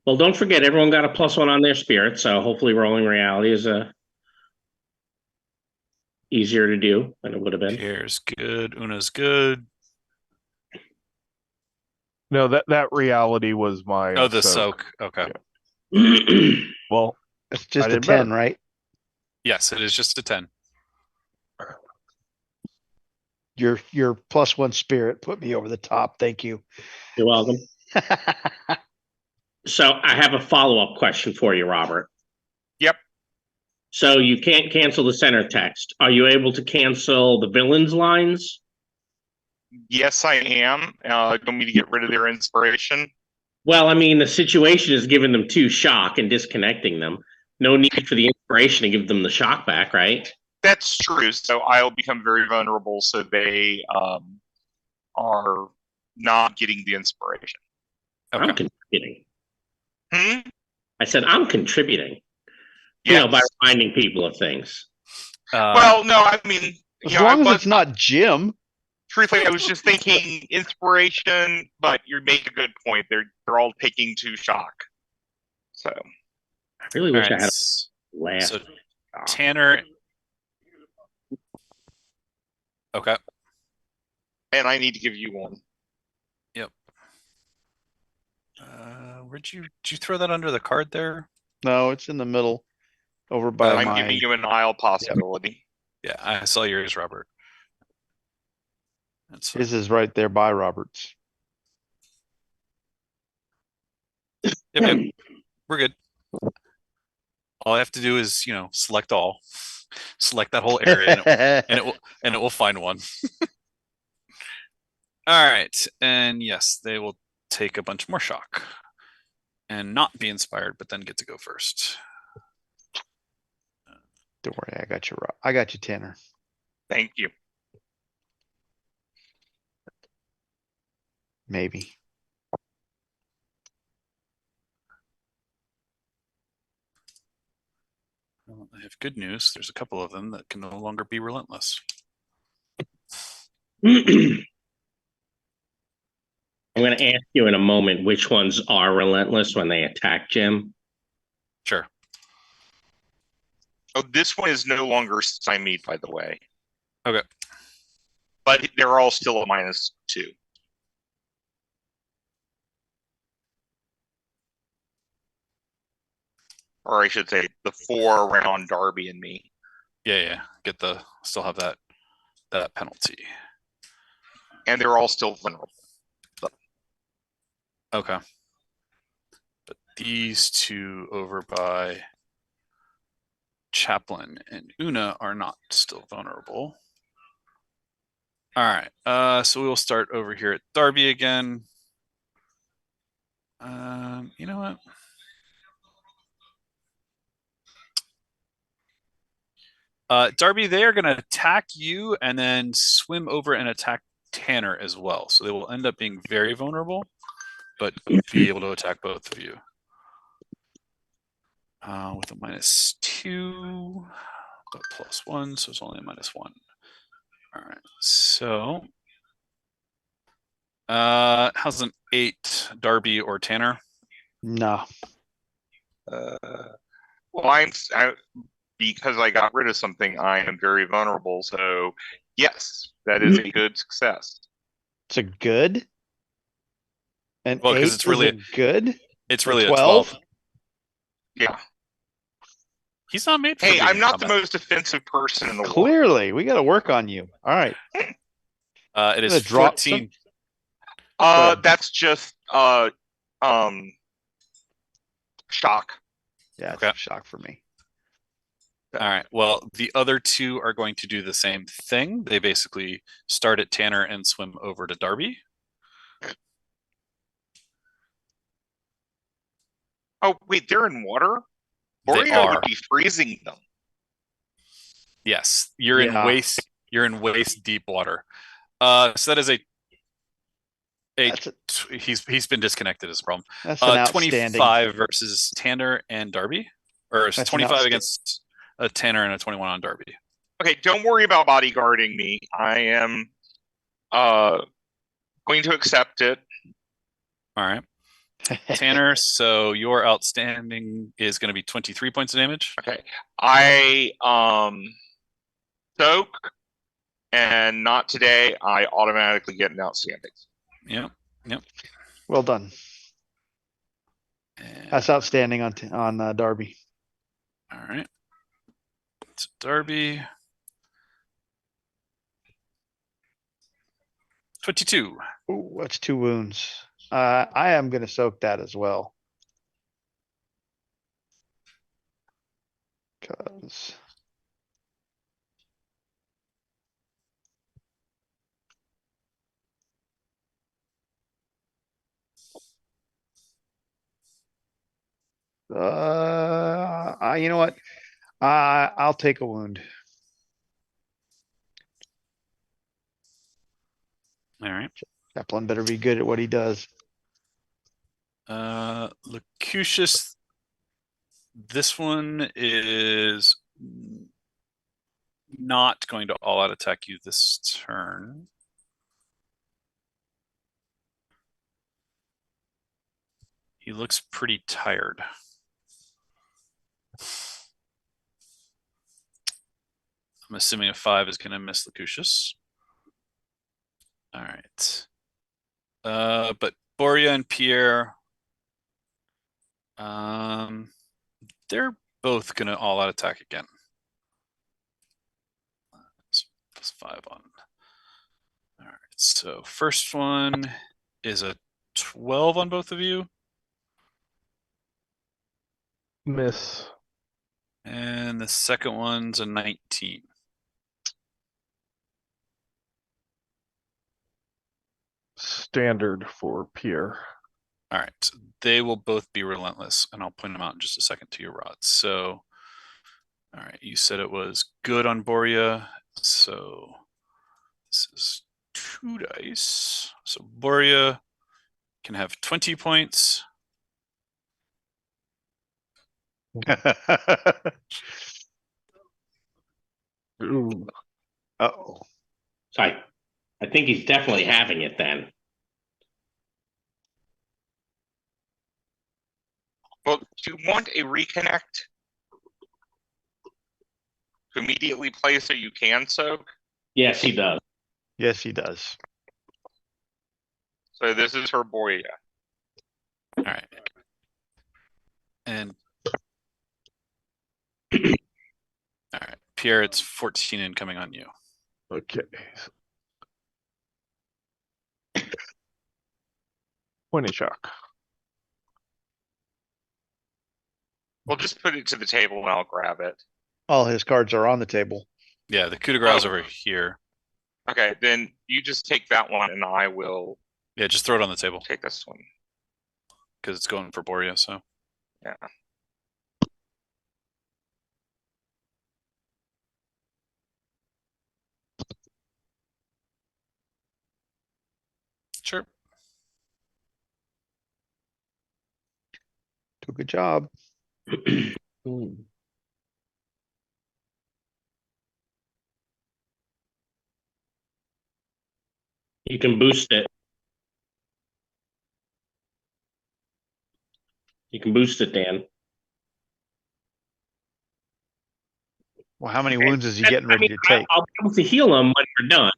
Well, don't forget, everyone got a +1 on their spirit, so hopefully rolling reality is easier to do than it would have been. Pierre's good. Una's good. No, that reality was my Oh, the soak. soak. Okay. Yeah. Well, It's just I a did 10, better. right? Yes, it is just a 10. Your +1 spirit put me over the top. Thank you. You're welcome. So I have a follow-up question for you, Robert. Yep. So you can't cancel the center text. Are you able to cancel the villains lines? Yes, I am. You want me to get rid of their inspiration? Well, I mean, the situation is giving them 2 shock and disconnecting them. No need for the inspiration to give them the shock back, right? That's true. So I'll become very vulnerable, so they are not getting the inspiration. Okay. I'm contributing. Hmm? I said I'm contributing. Yes. By reminding people of things. Well, no, I mean, As long as it's not Jim. Truthfully, I was just thinking inspiration, but you make a good point. They're all taking 2 shock. So I really wish I had a So last. Tanner. Okay. and I need to give you one. Yep. Did you throw that under the card there? No, it's in the middle, over by I'm my. giving you an aisle possibility. Yeah, I saw yours, Robert. That's fine. His is right there by Robert's. Yep. We're good. All I have to do is, select all, select that whole area, and it will find one. All right, and yes, they will take a bunch more shock and not be inspired, but then get to go first. Don't worry, I got you. I got you, Tanner. Thank you. Maybe. Well, I have good news. There's a couple of them that can no longer be relentless. I'm going to ask you in a moment which ones are relentless when they attack Jim. Sure. Oh, this one is no longer stymied, by the way. Okay. But they're all still a -2. Or I should say, the 4 around Darby and me. Yeah. Still have that penalty. And they're all still vulnerable. Okay. But these 2 over by Chaplin and Una are not still vulnerable. All right. So we will start over here at Darby again. You know what? Darby, they are going to attack you and then swim over and attack Tanner as well. So they will end up being very vulnerable, but be able to attack both of you. With a -2, but +1, so it's only a -1. All right. So, how's an 8, Darby or Tanner? No. Well, because I got rid of something, I am very vulnerable. So, yes, that is a good success. It's a good. And Well, 8 because it's really is a good. It's For really 12? a 12. Yeah. He's not made for Hey, being I'm in not the combat. most offensive person in the world. Clearly, we got to work on you. All right. It is Gonna drop 14. ahead. That's just shock. Yeah, it's Okay. a shock for me. All right. Well, the other 2 are going to do the same thing. They basically start at Tanner and swim over to Darby. Oh, wait, they're in water? They Oreo are. would be freezing them. Yes, you're in waist deep water. So that is he's been disconnected is a problem. That's an outstanding. 25 versus Tanner and Darby, or it's That's 25 against a Tanner and a 21 on Darby. Okay, don't worry about bodyguarding me. I am going to accept it. All right. Tanner, so your outstanding is going to be 23 points of damage. Okay. I soak, and not today. I automatically get an outstanding. Yep. Well done. That's outstanding on Darby. All right. So Darby. 22. Ooh, that's 2 wounds. I am going to soak that as well. Because You know what? I'll take a wound. All right. Chaplain better be good at what he does. Locucius, this one is not going to all out attack you this turn. He looks pretty tired. I'm assuming a 5 is going to miss Locucius. All right. But Boria and Pierre, they're both going to all out attack again. Plus 5 on. All right. So first one is a 12 on both of you. Miss. And the second one's a 19. Standard for Pierre. All right. They will both be relentless, and I'll point them out in just a second to your rods. So, all right. You said it was good on Boria. So this is 2 dice. So Boria can have 20 points. Ooh. Uh-oh. So I think he's definitely having it then. Well, do you want a reconnect to immediately place so you can soak? Yes, he does. Yes, he does. So this is her Boria. All right. And all right, Pierre, it's 14 incoming on you. Okay. Point of shock. We'll just put it to the table and I'll grab it. All his cards are on the table. Yeah, the coup de grace over here. Okay, then you just take that one and I will Yeah, just throw it on the table take this one. because it's going for Boria. So Yeah. sure. Do a good job. Ooh. You can boost it. You can boost it, Dan. Well, how many wounds is he I getting ready mean, to take? I'll be able to heal him when we're done.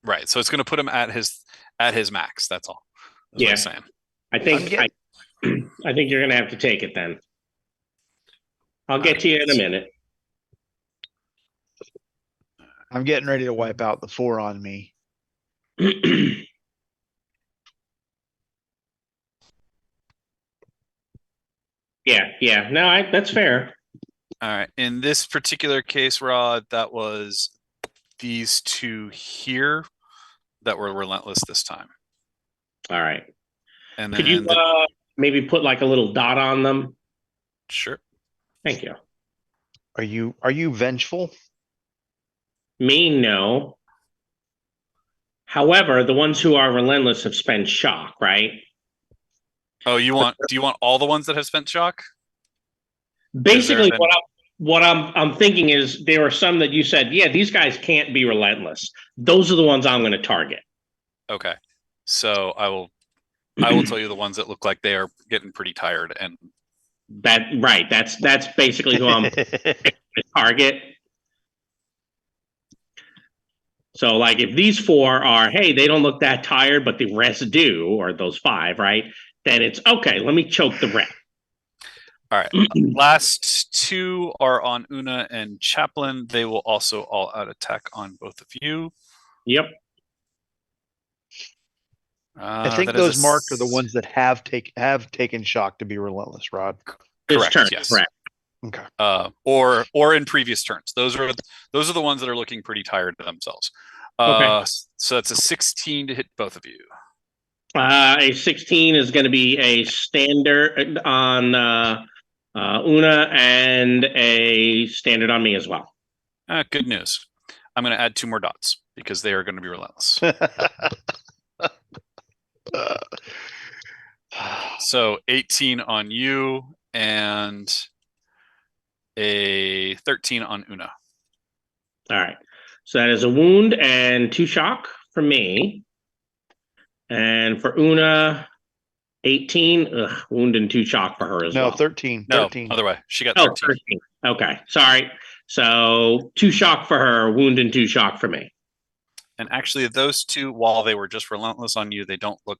Right. So it's going to put him at his max. That's all. That's what Yeah. I'm saying. I think I think you're gonna have to take it then. I'll get to you in a minute. I'm getting ready to wipe out the 4 on me. Yeah. No, that's fair. All right. In this particular case, Rod, that was these 2 here that were relentless this time. All right. And Could then you maybe put like a little dot on them? sure. Thank you. Are you vengeful? Me, no. However, the ones who are relentless have spent shock, right? Oh, do you want all the ones that have spent shock? Basically, what I'm thinking is there are some that you said, yeah, these guys can't be relentless. Those are the ones I'm going to target. Okay. So I will tell you the ones that look like they are getting pretty tired and That's basically who I'm target. So like if these 4 are, hey, they don't look that tired, but the rest do, or those 5, right? Then it's okay, let me choke the rest. all right. Last 2 are on Una and Chaplin. They will also all out attack on both of you. Yep. I think those marked are the ones that have taken shock to be relentless, Rod. Correct. Turn, yes. correct. Okay. Or in previous turns. Those are the ones that are looking pretty tired themselves. Okay. So that's a 16 to hit both of you. A 16 is going to be a standard on Una and a standard on me as well. Good news. I'm going to add 2 more dots because they are going to be relentless. So 18 on you and a 13 on Una. All right. So that is a wound and 2 shock for me. And for Una, 18. Wound and 2 shock for her as No, well. 13. No, 13. other way. She got Oh, 13. 13. Okay. Sorry. So 2 shock for her, wound and 2 shock for me. And actually, those 2, while they were just relentless on you, they don't look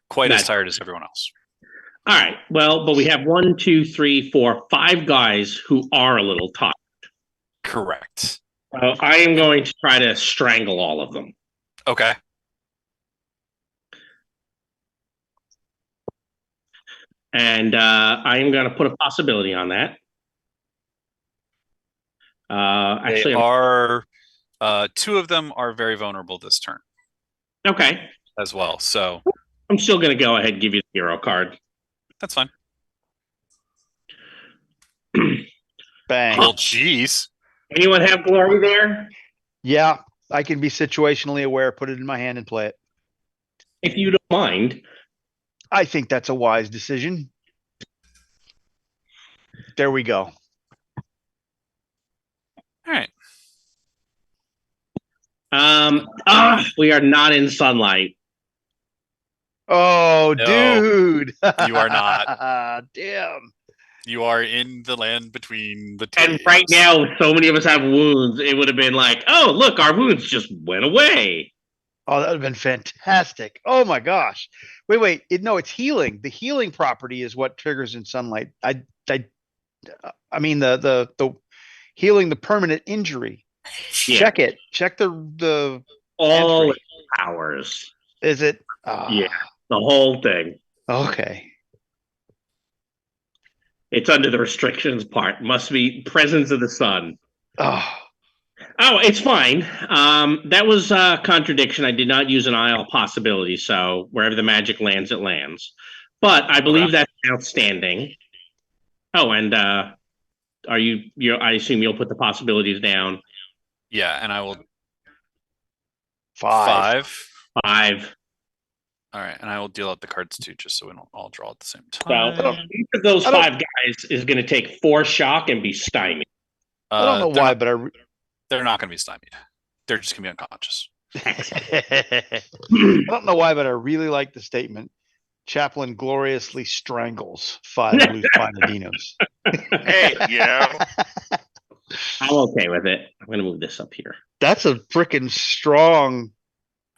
quite as tired as everyone else. All right. Well, but we have 1, 2, 3, 4, 5 guys who are a little tired. Correct. I am going to try to strangle all of them. Okay. And I am going to put a possibility on that. Actually, They are 2 of them are very vulnerable this turn okay. as well. So I'm still going to go ahead and give you the hero card. that's fine. Bang. Well, geez. Anyone have glory there? Yeah, I can be situationally aware, put it in my hand and play it. If you don't mind. I think that's a wise decision. There we go. All right. We are not in sunlight. Oh, No, dude. you are not. Damn. You are in the land between the two. And right now, so many of us have wounds. It would have been like, oh, look, our wounds just went away. Oh, that would have been fantastic. Oh my gosh. Wait. No, it's healing. The healing property is what triggers in sunlight. I mean the healing the permanent injury. Yeah. Check it. Check the All entry. powers. Is it? Yeah, the whole thing. Okay. It's under the restrictions part. Must be presence of the sun. Oh, it's fine. That was a contradiction. I did not use an IL possibility, so wherever the magic lands, it lands. But I believe that's outstanding. Oh, and are you? I assume you'll put the possibilities down. Yeah, and I will 5. 5. All right, and I will deal out the cards too, just so we don't all draw at the same So time. each of those 5 guys is going to take 4 shock and be stymied. I don't know why, but they're not going to be stymied. They're just going to be unconscious. I don't know why, but I really like the statement. Chaplain gloriously strangles 5 loose Pinadinos. Hey, you know, I'm okay with it. I'm going to move this up here. That's a freaking strong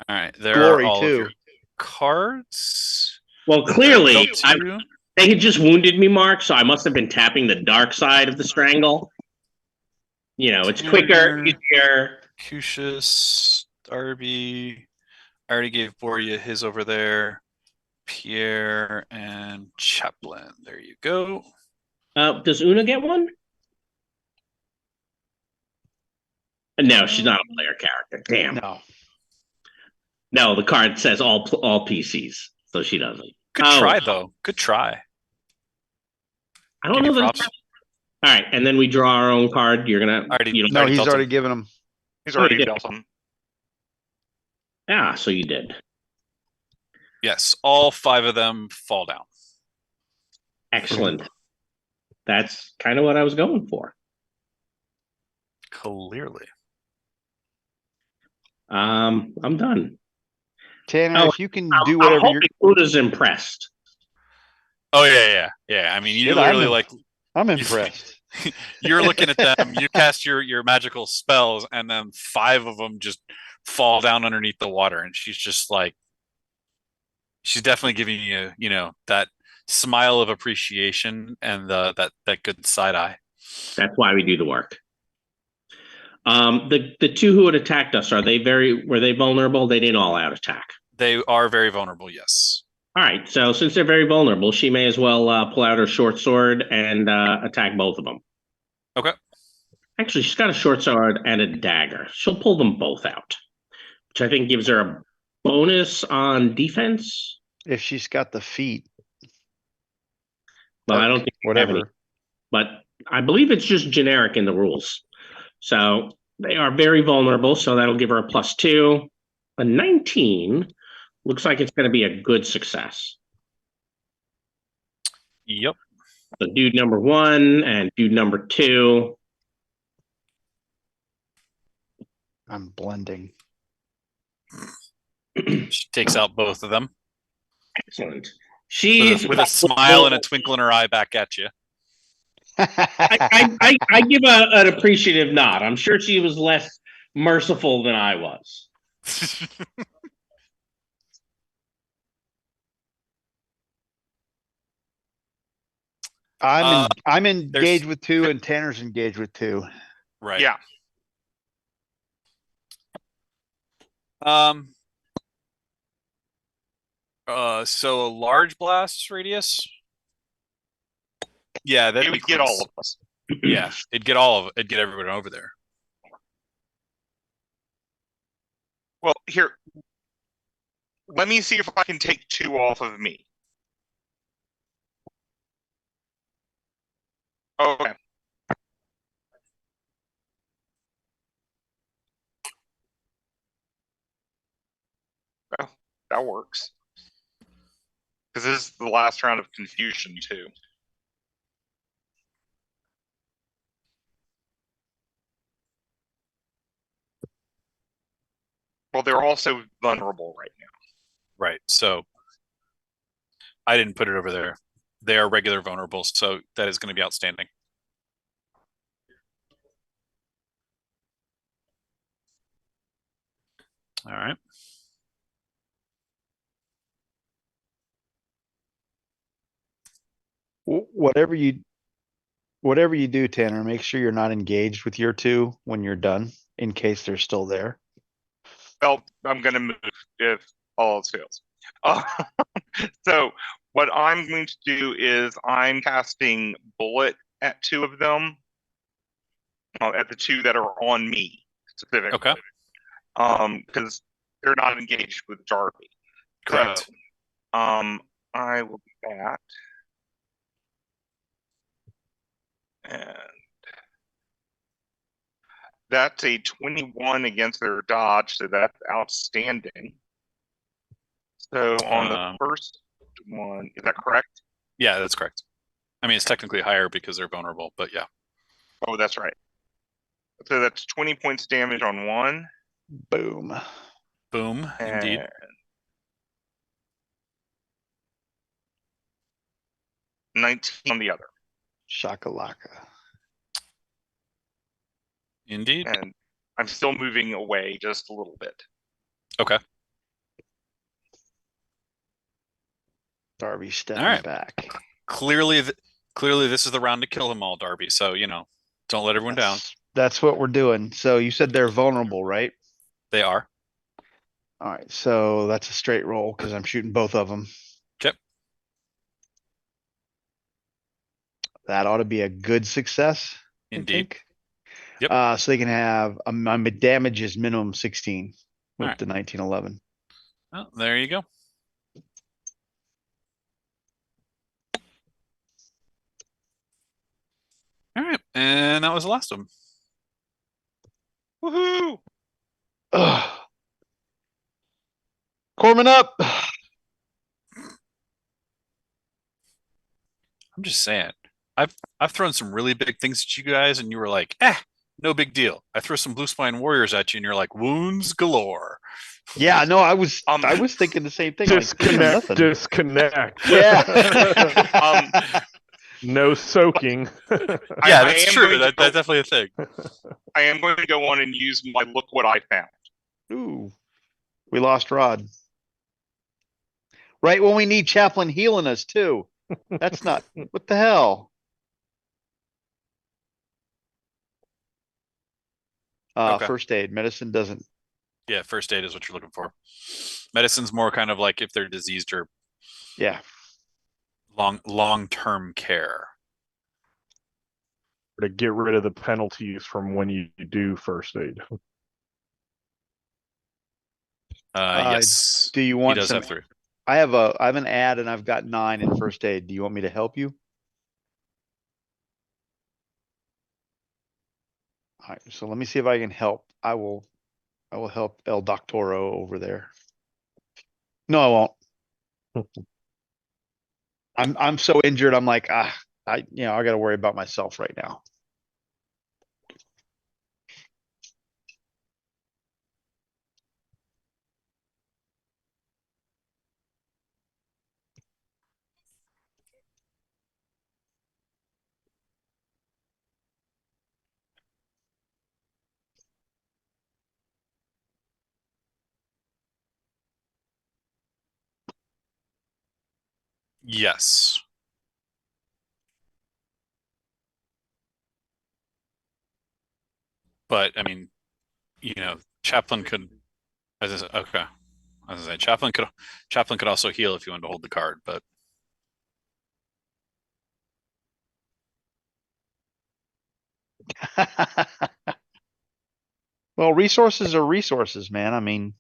All right, there glory are all too. of your cards. Well, clearly, Dealt to you. they had just wounded me, Mark, so I must have been tapping the dark side of the strangle. You know, it's quicker, easier. Cucius, Darby. I already gave Boria his over there. Pierre and Chaplin. There you go. Does Una get one? No, she's not a player character. Damn. No. No, the card says all PCs, so she doesn't. Good try, though. Good try. I don't know that. All right, and then we draw our own card. You're gonna. No, he's already given them. he's already dealt them. Yeah, so you did. Yes, all 5 of them fall down. Excellent. That's kind of what I was going for. Clearly. I'm done. Tanner, if you can do I'm whatever you're. Una's impressed. Oh yeah. I mean, you Shit, literally I'm impressed. You're looking at them. You cast your magical spells, and then 5 of them just fall down underneath the water, and she's just like, she's definitely giving you, that smile of appreciation and that good side eye. That's why we do the work. The 2 who had attacked us, were they vulnerable? They didn't all out attack. They are very vulnerable, yes. All right, so since they're very vulnerable, she may as well pull out her short sword and attack both of them. Okay. Actually, she's got a short sword and a dagger. She'll pull them both out, which I think gives her a bonus on defense. If she's got the feet, But I don't arc, think we have any. whatever. But I believe it's just generic in the rules. So they are very vulnerable. So that'll give her a +2. A 19 looks like it's going to be a good success. Yep. So dude number 1 and dude number 2. I'm blending. She takes out both of them Excellent. She's with a smile and a twinkle in her eye back at you. I give an appreciative nod. I'm sure she was less merciful than I was. I'm engaged with 2 and Tanner's engaged with 2. Right. Yeah. So a large blast radius. Yeah, It would get all of us. Yeah, it'd get all of it'd get everyone over there. Well, here. Let me see if I can take 2 off of me. Okay. Well, that works. Because this is the last round of confusion, too. Well, they're also vulnerable right now. Right. So I didn't put it over there. They are regular vulnerables, so that is going to be outstanding. All right. Whatever you do, Tanner, make sure you're not engaged with your 2 when you're done, in case they're still there. Well, I'm going to move if all else fails. So what I'm going to do is I'm casting Bullet at 2 of them. At the 2 that are on me specifically. Okay. Because they're not engaged with Darby. Correct. So, I will do that. And that's a 21 against their dodge, so that's outstanding. So on the first one, is that correct? Yeah, that's correct. I mean, it's technically higher because they're vulnerable, but yeah. Oh, that's right. So that's 20 points damage on one. Boom. Boom, indeed. And 19 on the other. Shakalaka. Indeed. And I'm still moving away just a little bit. Okay. Darby stepping All right. back. Clearly, this is the round to kill them all, Darby. So, don't let everyone down. That's what we're doing. So you said they're vulnerable, right? They are. All right. So that's a straight roll because I'm shooting both of them. Okay. That ought to be a good success. Indeed. I think. Yep. So they can have my damage is minimum 16 with right. the 1911. Oh, there you go. All right, and that was the last of them. Woohoo! Corman up. I'm just saying. I've thrown some really big things at you guys, and you were like, no big deal. I throw some blue spine warriors at you, and you're like, wounds galore. Yeah, no, I was thinking the same thing. Disconnect. Yeah. No soaking. Yeah, that's true. That's definitely a thing. I am going to go on and use my look what I found. Ooh, we lost Rod. Right when we need Chaplain healing us too. That's not what the hell. Okay. First aid medicine doesn't. Yeah, first aid is what you're looking for. Medicine's more kind of like if they're diseased or long-term care. To get rid of the penalties from when you do first aid. Yes. Do you want he does some? have 3. I have an ad and I've got 9 in first aid. Do you want me to help you? All right, so let me see if I can help. I will help El Doctoro over there. No, I won't. I'm so injured. I'm like, I got to worry about myself right now. Yes. But I mean, Chaplain could, okay. As I say, Chaplain could also heal if you wanted to hold the card, but Well, resources are resources, man. I mean,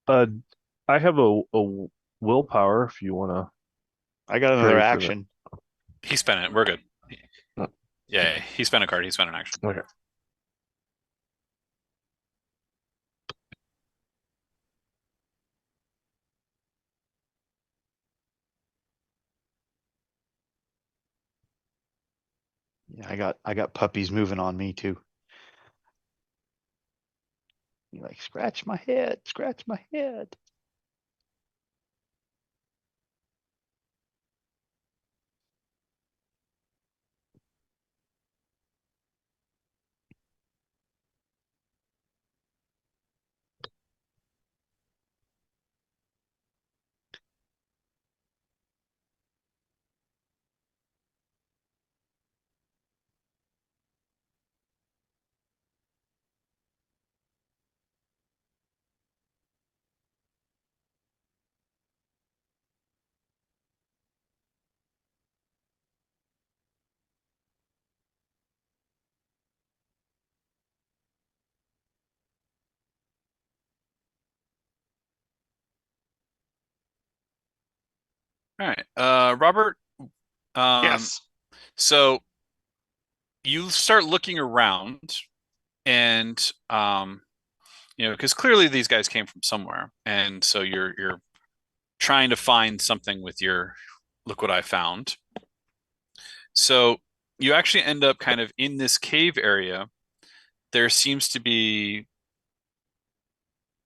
Uh, I have a willpower if you want to I got another trade for that. action. he spent it. We're good. Oh. Yeah, he spent a card. He spent an action. Okay. Yeah, I got puppies moving on me too. You like scratch my head, scratch my head. All right. Robert, um, Yes. so you start looking around and because clearly these guys came from somewhere, and so you're trying to find something with your look what I found. So you actually end up kind of in this cave area. There seems to be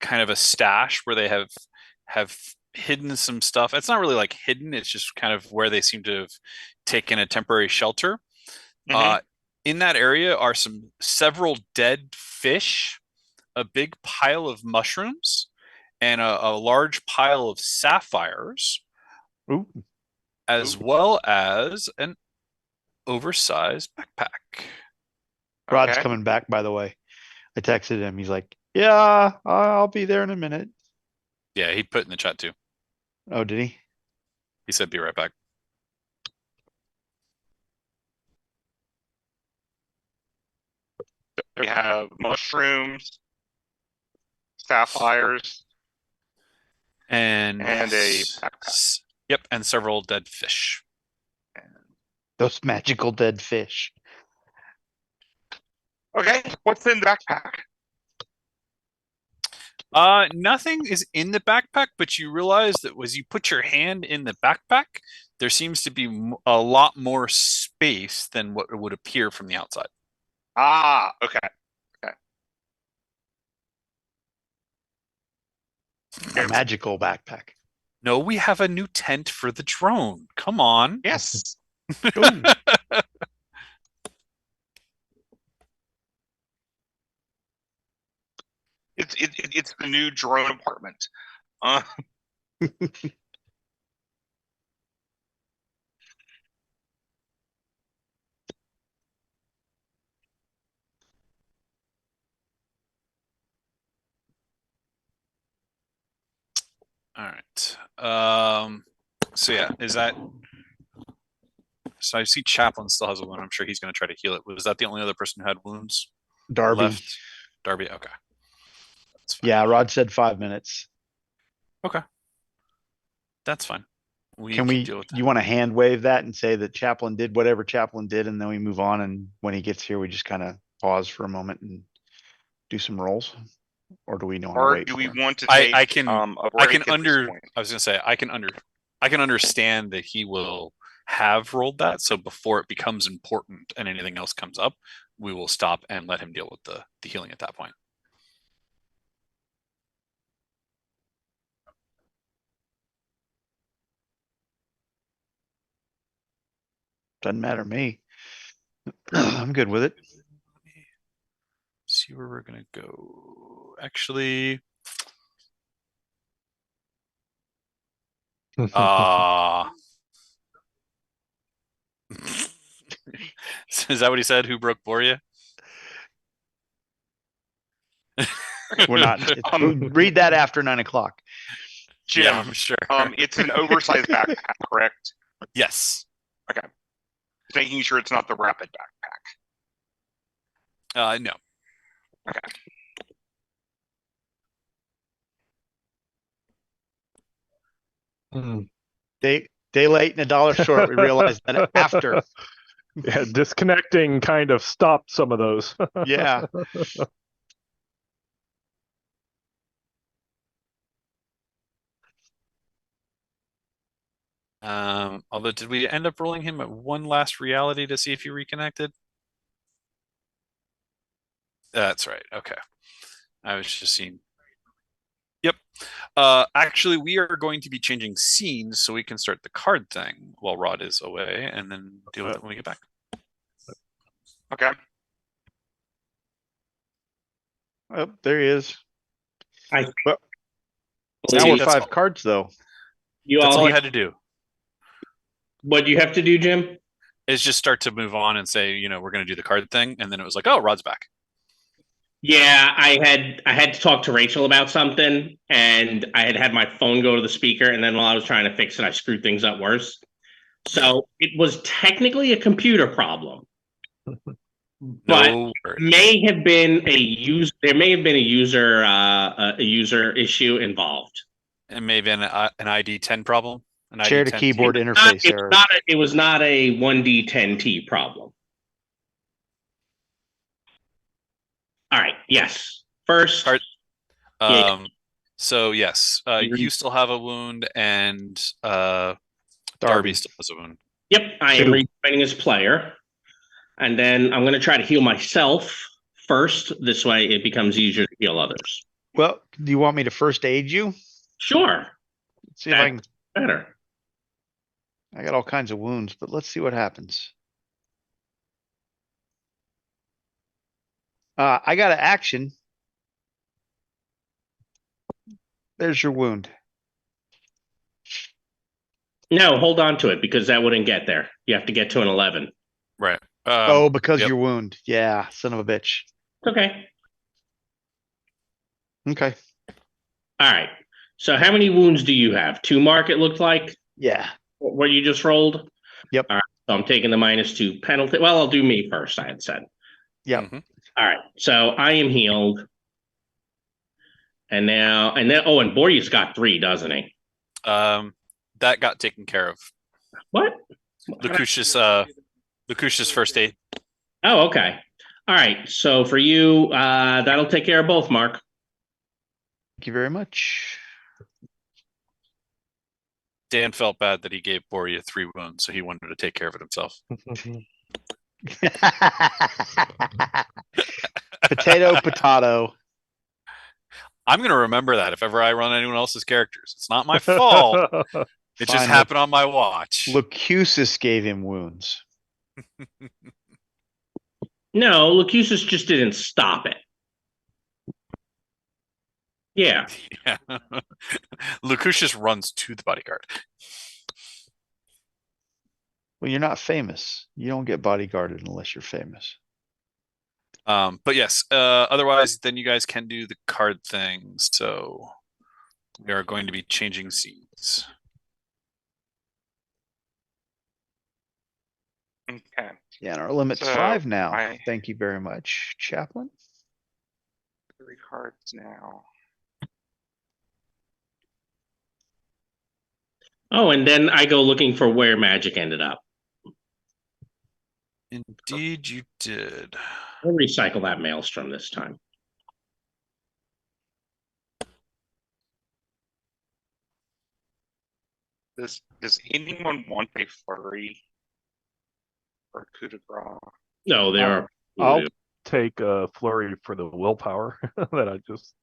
kind of a stash where they have hidden some stuff. It's not really like hidden, it's just kind of where they seem to have taken a temporary shelter. Hmm. Uh, in that area are several dead fish, a big pile of mushrooms, and a large pile of sapphires, Ooh, as well as an oversized backpack. Rod's Okay. coming back, by the way. I texted him. He's like, yeah, I'll be there in a minute. Yeah, he put in the chat too. Oh, did he? He said, "Be right back." We have mushrooms, sapphires, And and a backpack. yep, and several dead fish. Those magical dead fish. Okay, what's in the backpack? Nothing is in the backpack, but you realize that as you put your hand in the backpack, there seems to be a lot more space than what would appear from the outside. Ah, okay. A magical backpack. No, we have a new tent for the drone. Come on. Yes. Ooh. It's the new drone apartment. Uh, All right. So yeah, is that? So I see Chaplin still has a wound. I'm sure he's going to try to heal it. Was that the only other person who had wounds Darby. left? Darby. Okay. That's fine. Yeah, Rod said 5 minutes. Okay. That's fine. We Can we? deal with that. You want to hand wave that and say that Chaplin did whatever Chaplin did, and then we move on. And when he gets here, we just kind of pause for a moment and do some rolls, or do we want to Or wait? do we for him? want to I take can- a I break can at this under. point? I was going to say I can understand that he will have rolled that. So before it becomes important and anything else comes up, we will stop and let him deal with the healing at that point. Doesn't matter to me. I'm good with it. Let me see where we're gonna go. Actually, is that what he said? Who broke Boria? We're not. Read that after 9 o'clock. Jim, Yeah, I'm sure. it's an oversized backpack, correct? Yes. Making sure it's not the rapid backpack. No. Okay. Day late and a dollar short. We realized that after. Yeah, disconnecting kind of stopped some of those. Yeah. Although, did we end up rolling him at one last reality to see if he reconnected? That's right. Okay. I was just seeing. Yep. Actually, we are going to be changing scenes so we can start the card thing while Rod is away, and then deal with it when we get back. Okay. Oh, there he is. I- Well, now we're That's 5 all. cards though. You That's all I hear had to do. what you have to do, Jim? Is just start to move on and say, we're going to do the card thing, and then it was like, oh, Rod's back. Yeah, I had to talk to Rachel about something, and I had my phone go to the speaker, and then while I was trying to fix it, I screwed things up worse. So it was technically a computer problem, but No worries. may have been a user. There may have been a user issue involved. It may have been an ID 10 problem. An Chair ID to 10 keyboard T. interface error. It was not a 1D10T problem. All right. Yes. First. Card- Yeah. So yes, you still have a wound, and Darby still has a wound. Yep. I am 2. rejoining as player, and then I'm going to try to heal myself first. This way, it becomes easier to heal others. Well, do you want me to first aid you? Sure. Let's see if I can. Better. I got all kinds of wounds, but let's see what happens. I got an action. There's your wound. No, hold on to it because that wouldn't get there. You have to get to an 11. Right. Because yep. your wound. Yeah, son of a bitch. Okay. Okay. All right. So how many wounds do you have? 2, Mark, it looked like? Yeah. What you just rolled? Yep. All right. So I'm taking the -2 penalty. Well, I'll do me first, I had said. Yep. Mm-hmm. All right. So I am healed. And then, and Borya's got 3, doesn't he? That got taken care of. What? Lucush's first aid. Oh, okay. All right. So for you, that'll take care of both, Mark. Thank you very much. Dan felt bad that he gave Boria 3 wounds, so he wanted to take care of it himself. Potato. I'm going to remember that if ever I run anyone else's characters. It's not my fault. It just Fine, happened on my watch. Lucusus gave him wounds. No, Lucusus just didn't stop it. Yeah. Yeah. Lucushus runs to the bodyguard. Well, you're not famous. You don't get bodyguarded unless you're famous. But yes, otherwise, then you guys can do the card thing. So We are going to be changing scenes. Okay. Yeah, and our limit's So, 5 now. I- Thank you very much, Chaplain. 3 cards now. Oh, and then I go looking for where magic ended up. Indeed, you did. I'll recycle that maelstrom this time. Does anyone want a flurry or coup de grace? No, there are. I'll take a flurry for the willpower that I just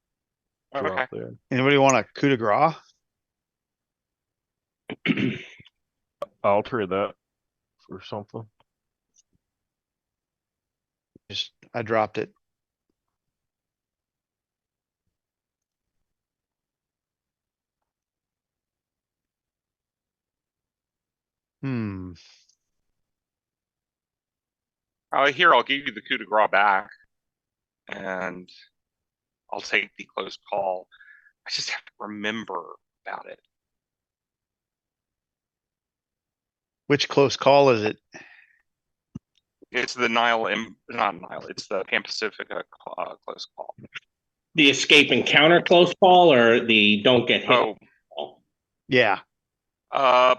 Okay. dropped there. Anybody want a coup de grace? I'll trade that for something. I dropped it. Hmm. Here, I'll give you the coup de grace back, and I'll take the close call. I just have to remember about it. Which close call is it? It's the not Nile. It's the Pan Pacifica close call. The escape and counter close call, or the don't get hit Oh, call? Yeah.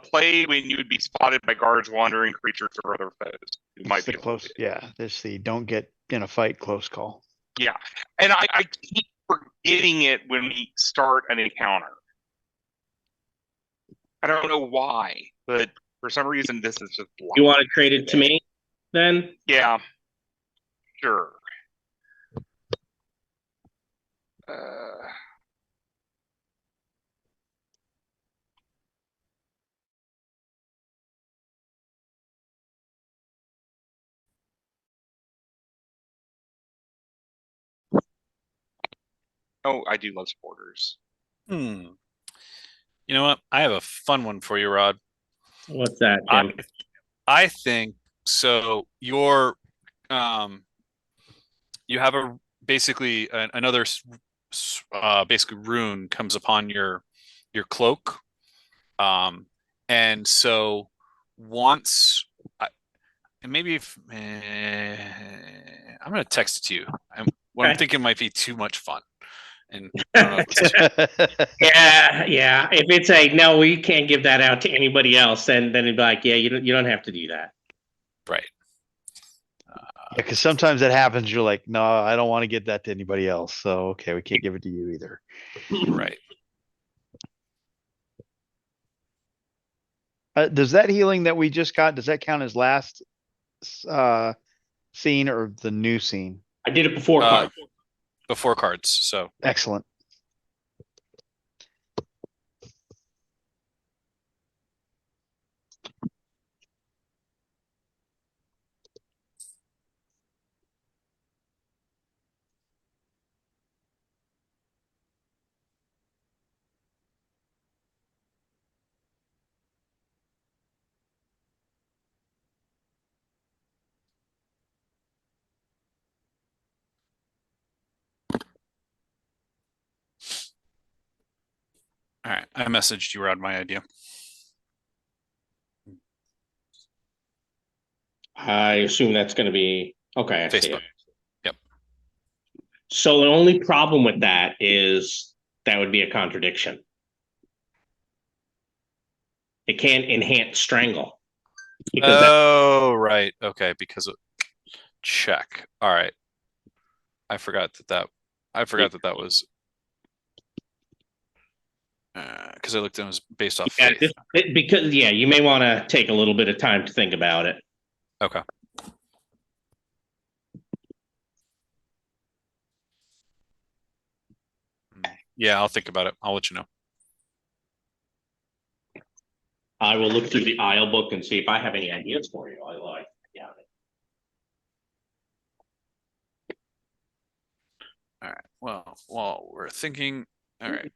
play when you would be spotted by guards, wandering creatures, or other foes who might It's the be close. avoided. Yeah. This the don't get in a fight close call. Yeah, and I keep forgetting it when we start an encounter. I don't know why, but for some reason this is just You want to trade it to me then? Yeah, sure. Oh, I do love supporters. You know what? I have a fun one for you, Rod. What's that, Jim? I think so. You have basically another basically rune comes upon your cloak, and so once and maybe if I'm gonna text it to you. What I'm Okay. thinking might be too much fun, and I don't know if this is Yeah. If it's a no, we can't give that out to anybody else, then it'd be like, yeah, you don't have to do that. right. Because sometimes that happens. You're like, no, I don't want to get that to anybody else. So okay, we can't give it to you either. Right. Does that healing that we just got, does that count as last scene or the new scene? I did it before. Before cards. So Excellent. all right, I messaged you, Rod, my idea. I assume that's going to be okay. I see Facebook. it. Yep. So the only problem with that is that would be a contradiction. It can't enhance strangle. Oh, right. Okay, because of check. All right. I forgot that was because I looked at it was based off faith. Because you may want to take a little bit of time to think about it. Okay. Yeah, I'll think about it. I'll let you know. I will look through the aisle book and see if I have any ideas for you. I like, yeah. All right. Well, while we're thinking, all right.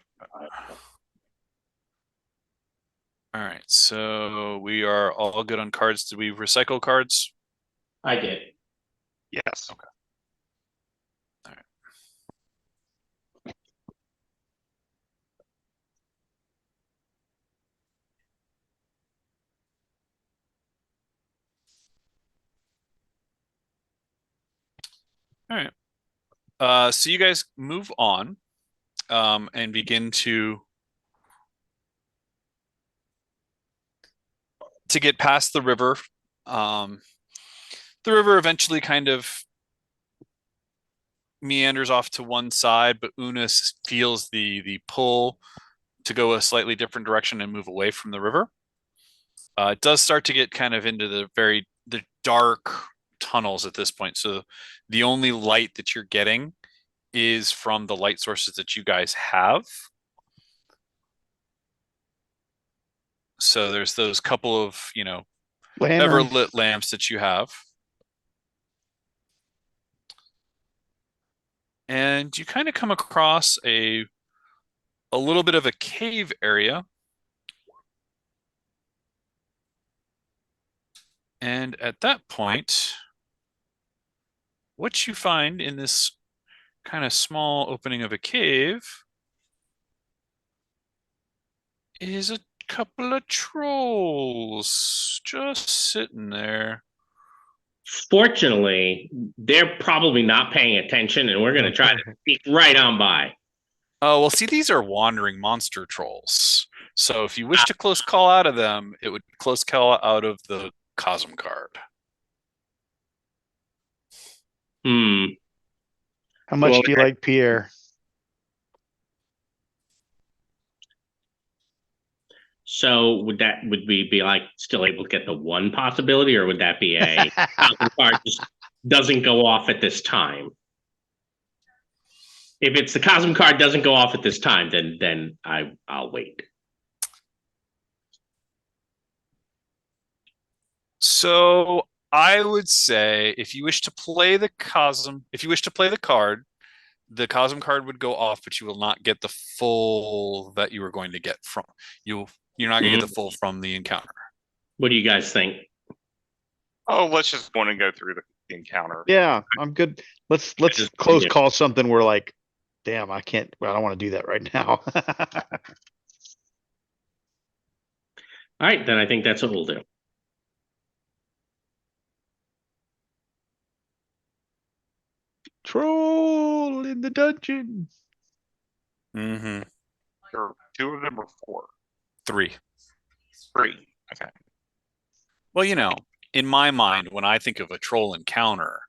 All right. So we are all good on cards. Did we recycle cards? I did. Yes. Okay. All right. All right. So you guys move on, and begin to get past the river. The river eventually kind of meanders off to one side, but Una feels the pull to go a slightly different direction and move away from the river. It does start to get kind of into the dark tunnels at this point. So the only light that you're getting is from the light sources that you guys have. So there's those couple of, Lantern. Everlit lamps that you have. And you kind of come across a little bit of a cave area. And at that point, what you find in this kind of small opening of a cave is a couple of trolls just sitting there. Fortunately, they're probably not paying attention, and we're going to try to sneak right on by. Oh, well, see, these are wandering monster trolls. So if you wish to close call out of them, it would close call out of the Cosm card. How much Well, do you like Pierre? So would we be like still able to get the one possibility, or would that be a Cosm card just doesn't go off at this time? If it's the Cosm card doesn't go off at this time, then I'll wait. So I would say if you wish to play the Cosm, if you wish to play the card, the Cosm card would go off, but you will not get the full that you were going to get from you're not going to get the full from the encounter. What do you guys think? Oh, let's just want to go through the encounter. Yeah, I'm good. Let's Just- close yeah. call something where like, damn, I don't want to do that right now. All right, then I think that's what we'll do. Troll in the dungeon. Mm-hmm. Two of them or four? 3. 3. Okay. Well, in my mind, when I think of a troll encounter,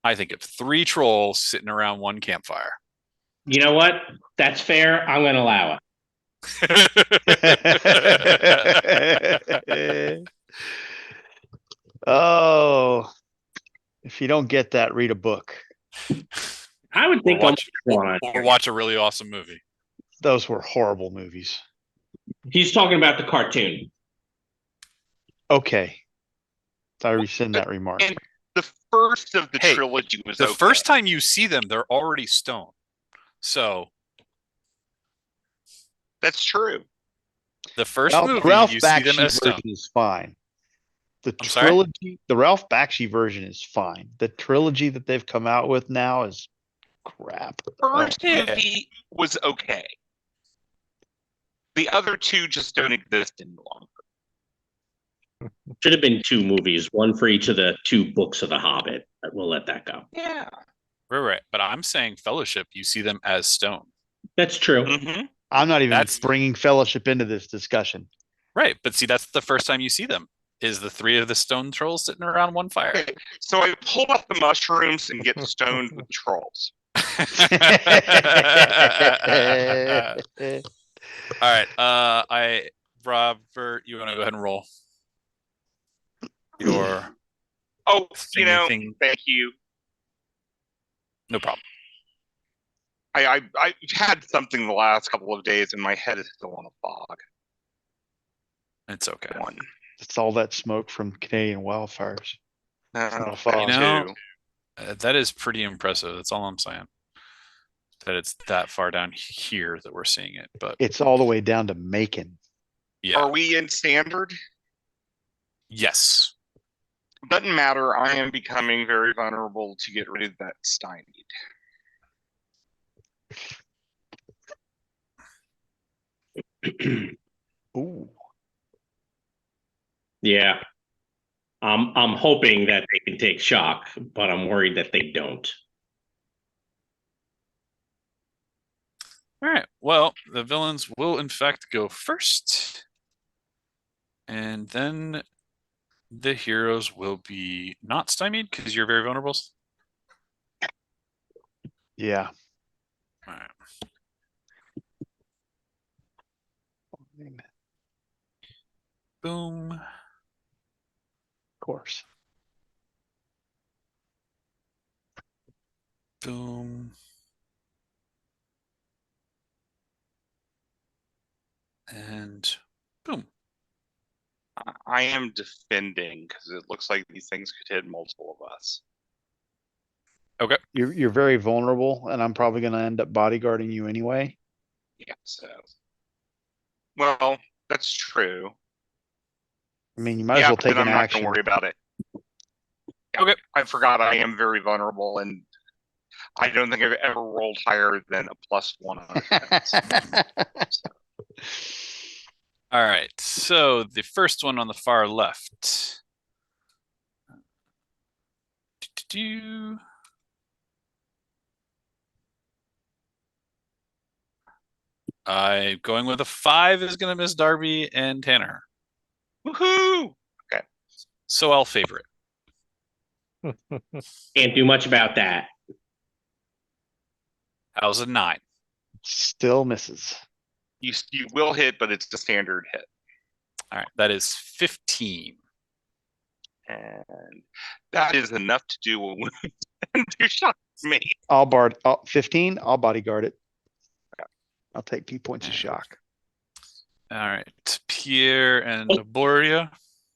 I think of 3 trolls sitting around one campfire. You know what? That's fair. I'm going to allow it. Oh, if you don't get that, read a book. I would think or watch a really awesome movie. Those were horrible movies. He's talking about the cartoon. Okay. I rescind that remark. And the first of the Hey, trilogy was The okay. first time you see them, they're already stone. So That's true. the first movie, Ralph you see them Bakshi as stone. version is fine. The I'm sorry? trilogy, the Ralph Bakshi version is fine. The trilogy that they've come out with now is crap. First yeah. movie was okay. The other 2 just don't exist any longer. Should have been 2 movies, one for each of the 2 books of The Hobbit. But we'll let that go. Yeah. Right. But I'm saying Fellowship, you see them as stone. That's true. Mm-hmm. I'm not even That's- bringing Fellowship into this discussion. Right. But see, that's the first time you see them, is the 3 of the stone trolls sitting around one fire. Okay. So I pull out the mushrooms and get stoned with trolls. All right. Robert, you want to go ahead and roll your Oh, thing? thank you. No problem. I had something the last couple of days and my head is still on a fog. It's okay. One. It's all that smoke from Canadian wildfires. not a fog. That is pretty impressive. That's all I'm saying. That it's that far down here that we're seeing it, but It's all the way down to Macon. yeah. Are we in standard? Yes. Doesn't matter. I am becoming very vulnerable to get rid of that stymied. Ooh. Yeah. I'm hoping that they can take shock, but I'm worried that they don't. All right. Well, the villains will in fact go first. And then the heroes will be not stymied because you're very vulnerable. Yeah. All right. Of Boom. course. Boom. And boom. I am defending because it looks like these things could hit multiple of us. Okay. You're very vulnerable, and I'm probably going to end up bodyguarding you anyway. Yeah, so. Well, that's true. I mean, you might as Yeah, well but take then an I'm not action. going to worry about it. Yeah, Okay. I forgot I am very vulnerable, and I don't think I've ever rolled higher than a +1 on defense. All right. So the first one on the far left. Do-do-do. I'm going with a 5 is going to miss Darby and Tanner. Woohoo! So I'll favor it. Can't do much about that. How's a 9? Still misses. You will hit, but it's the standard hit. All right. That is 15. And that is enough to do a wound and 2 shots me. 15. I'll bodyguard it. I'll take 2 points of shock. All right. Pierre and Boria.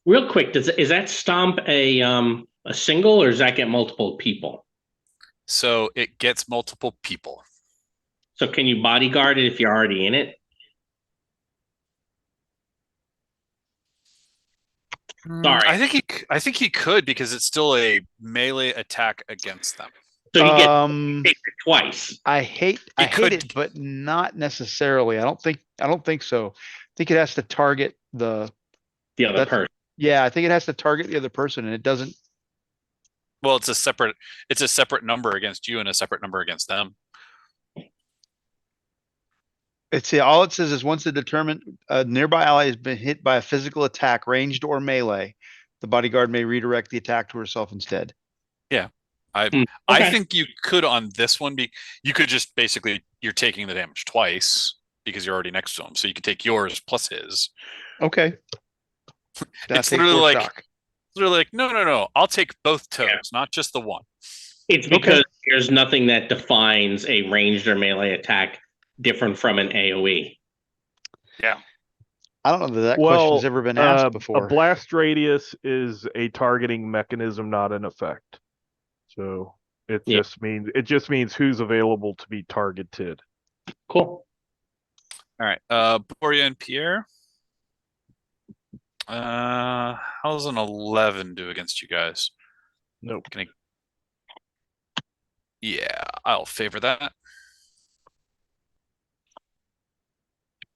Real quick, is that stomp a single, or does that get multiple people? So it gets multiple people. So can you bodyguard it if you're already in it? Sorry. I think he could because it's still a melee attack against them. So he gets it twice. I hate it, but not necessarily. I don't think so. I think it has to target the other person. Yeah, I think it has to target the other person, and it doesn't. Well, it's a separate number against you and a separate number against them. All it says is once a nearby ally has been hit by a physical attack, ranged or melee, the bodyguard may redirect the attack to herself instead. Yeah. Okay. I think you could on this one you could just basically you're taking the damage twice because you're already next to him. So you could take yours plus his. Okay. It's literally like no. I'll take both toes, not just the one. It's because there's nothing that defines a ranged or melee attack different from an AoE. Yeah. I don't know that question's ever been asked before. A blast radius is a targeting mechanism, not an effect. So it just means who's available to be targeted. Cool. All right. Boria and Pierre. How's an 11 do against you guys? Nope. Yeah, I'll favor that.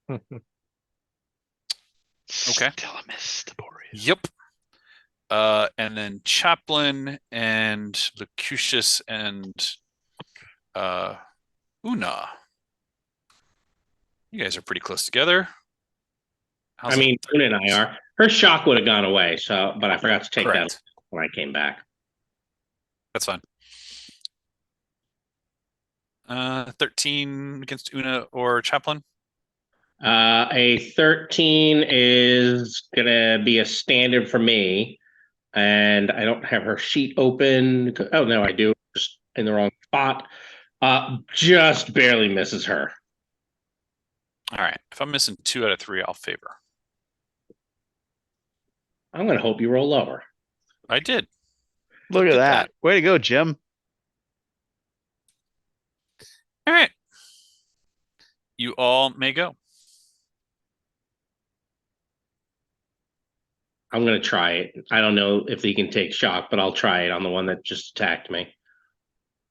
Okay. Still a miss, Boria. Yep. And then Chaplain and Lucucius and Una. You guys are pretty close together. Una and I are. Her shock would have gone away, but I forgot to take that when I came back. That's fine. 13 against Una or Chaplain. A 13 is gonna be a standard for me, and I don't have her sheet open. Oh no, I do. Just in the wrong spot. Just barely misses her. All right. If I'm missing 2 out of 3, I'll favor. I'm gonna hope you roll lower. I did. Look at that. Way to go, Jim. All right. You all may go. I'm gonna try it. I don't know if he can take shock, but I'll try it on the one that just attacked me.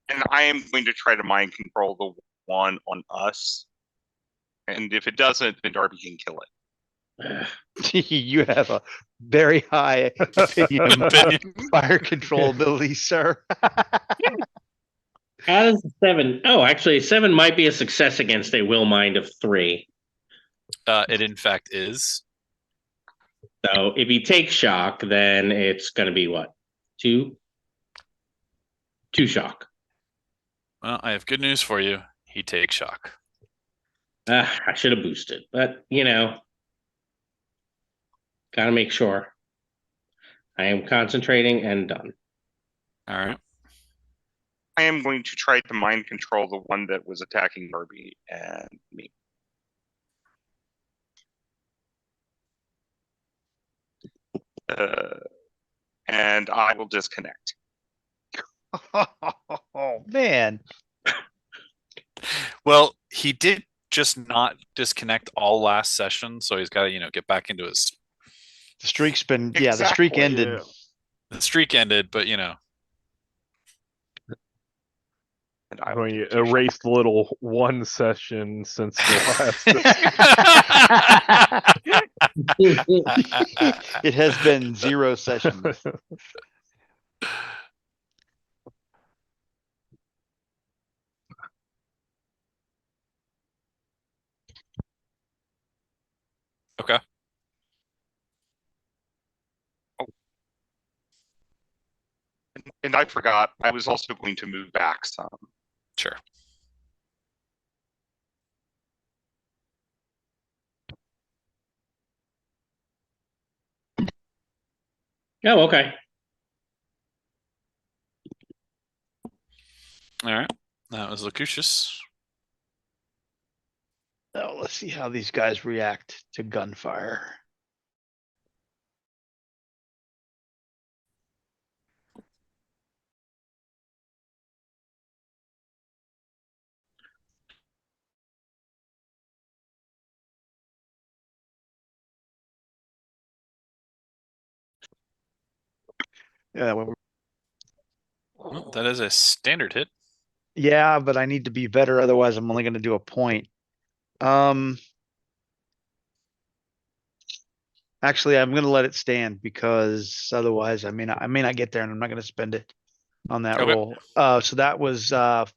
And I am going to try to mind control the one on us. And if it doesn't, then Darby can kill it. You have a very high opinion of fire control ability, sir. How does a 7? Oh, actually, a 7 might be a success against a will mind of 3. It in fact is. So if he takes shock, then it's going to be what? 2? 2 shock. Well, I have good news for you. He takes shock. I should have boosted, but gotta make sure. I am concentrating and done. All right. I am going to try to mind control the one that was attacking Herbie and me. And I will disconnect. Oh man. Well, he did just not disconnect all last session, so he's got to, get back into his. The streak's been the streak Exactly. ended. Yeah. The streak ended, but And I I will mean, you do two shots. erased the little one session since the last. It has been 0 sessions. Okay. And I forgot, I was also going to move back some. Sure. Oh, okay. All right. That was Locucius. Now let's see how these guys react to gunfire. Yeah, Well, that is a standard hit. yeah, but I need to be better. Otherwise, I'm only going to do a point. Actually, I'm going to let it stand because otherwise, I may not get there, and I'm not going to spend it on that Okay. roll. So that was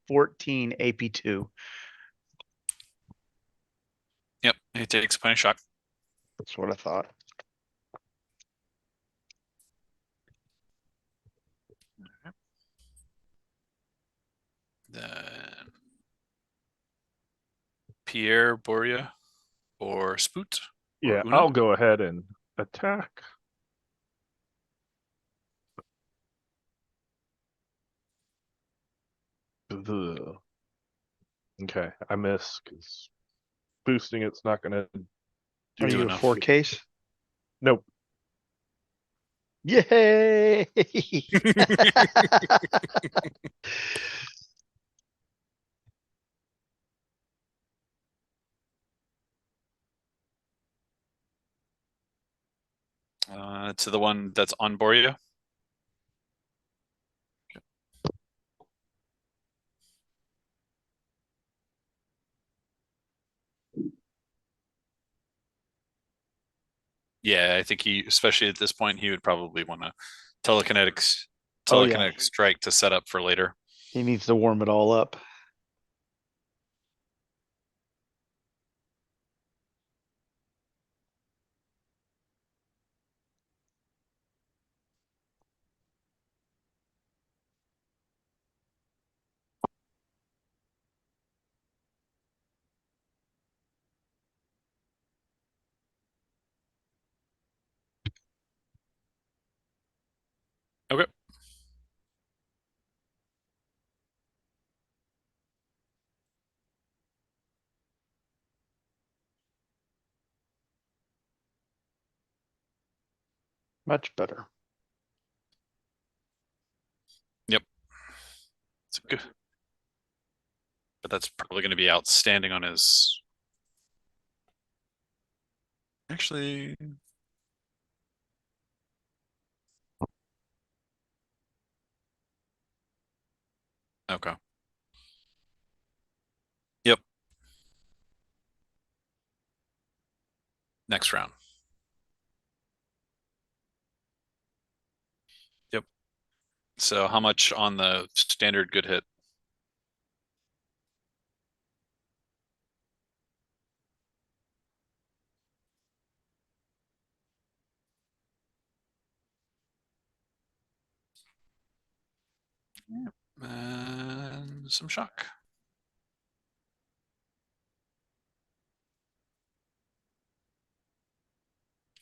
14 AP2. Yep. He takes a point of shock. That's what I thought. Then Pierre, Boria, or Spoot. Yeah, Una? I'll go ahead and attack. Ugh. Okay, I miss because boosting it's not going to Are Do you a enough. 4 case? Nope. Yay! To the one that's on Boria. Yeah, I think especially at this point, he would probably want to telekinetic Oh, yeah. strike to set up for later. He needs to warm it all up. Okay. Much better. It's good. But that's probably going to be outstanding on his. Actually. Okay. Yep. Next round. Yep. So how much on the standard good hit? And some shock.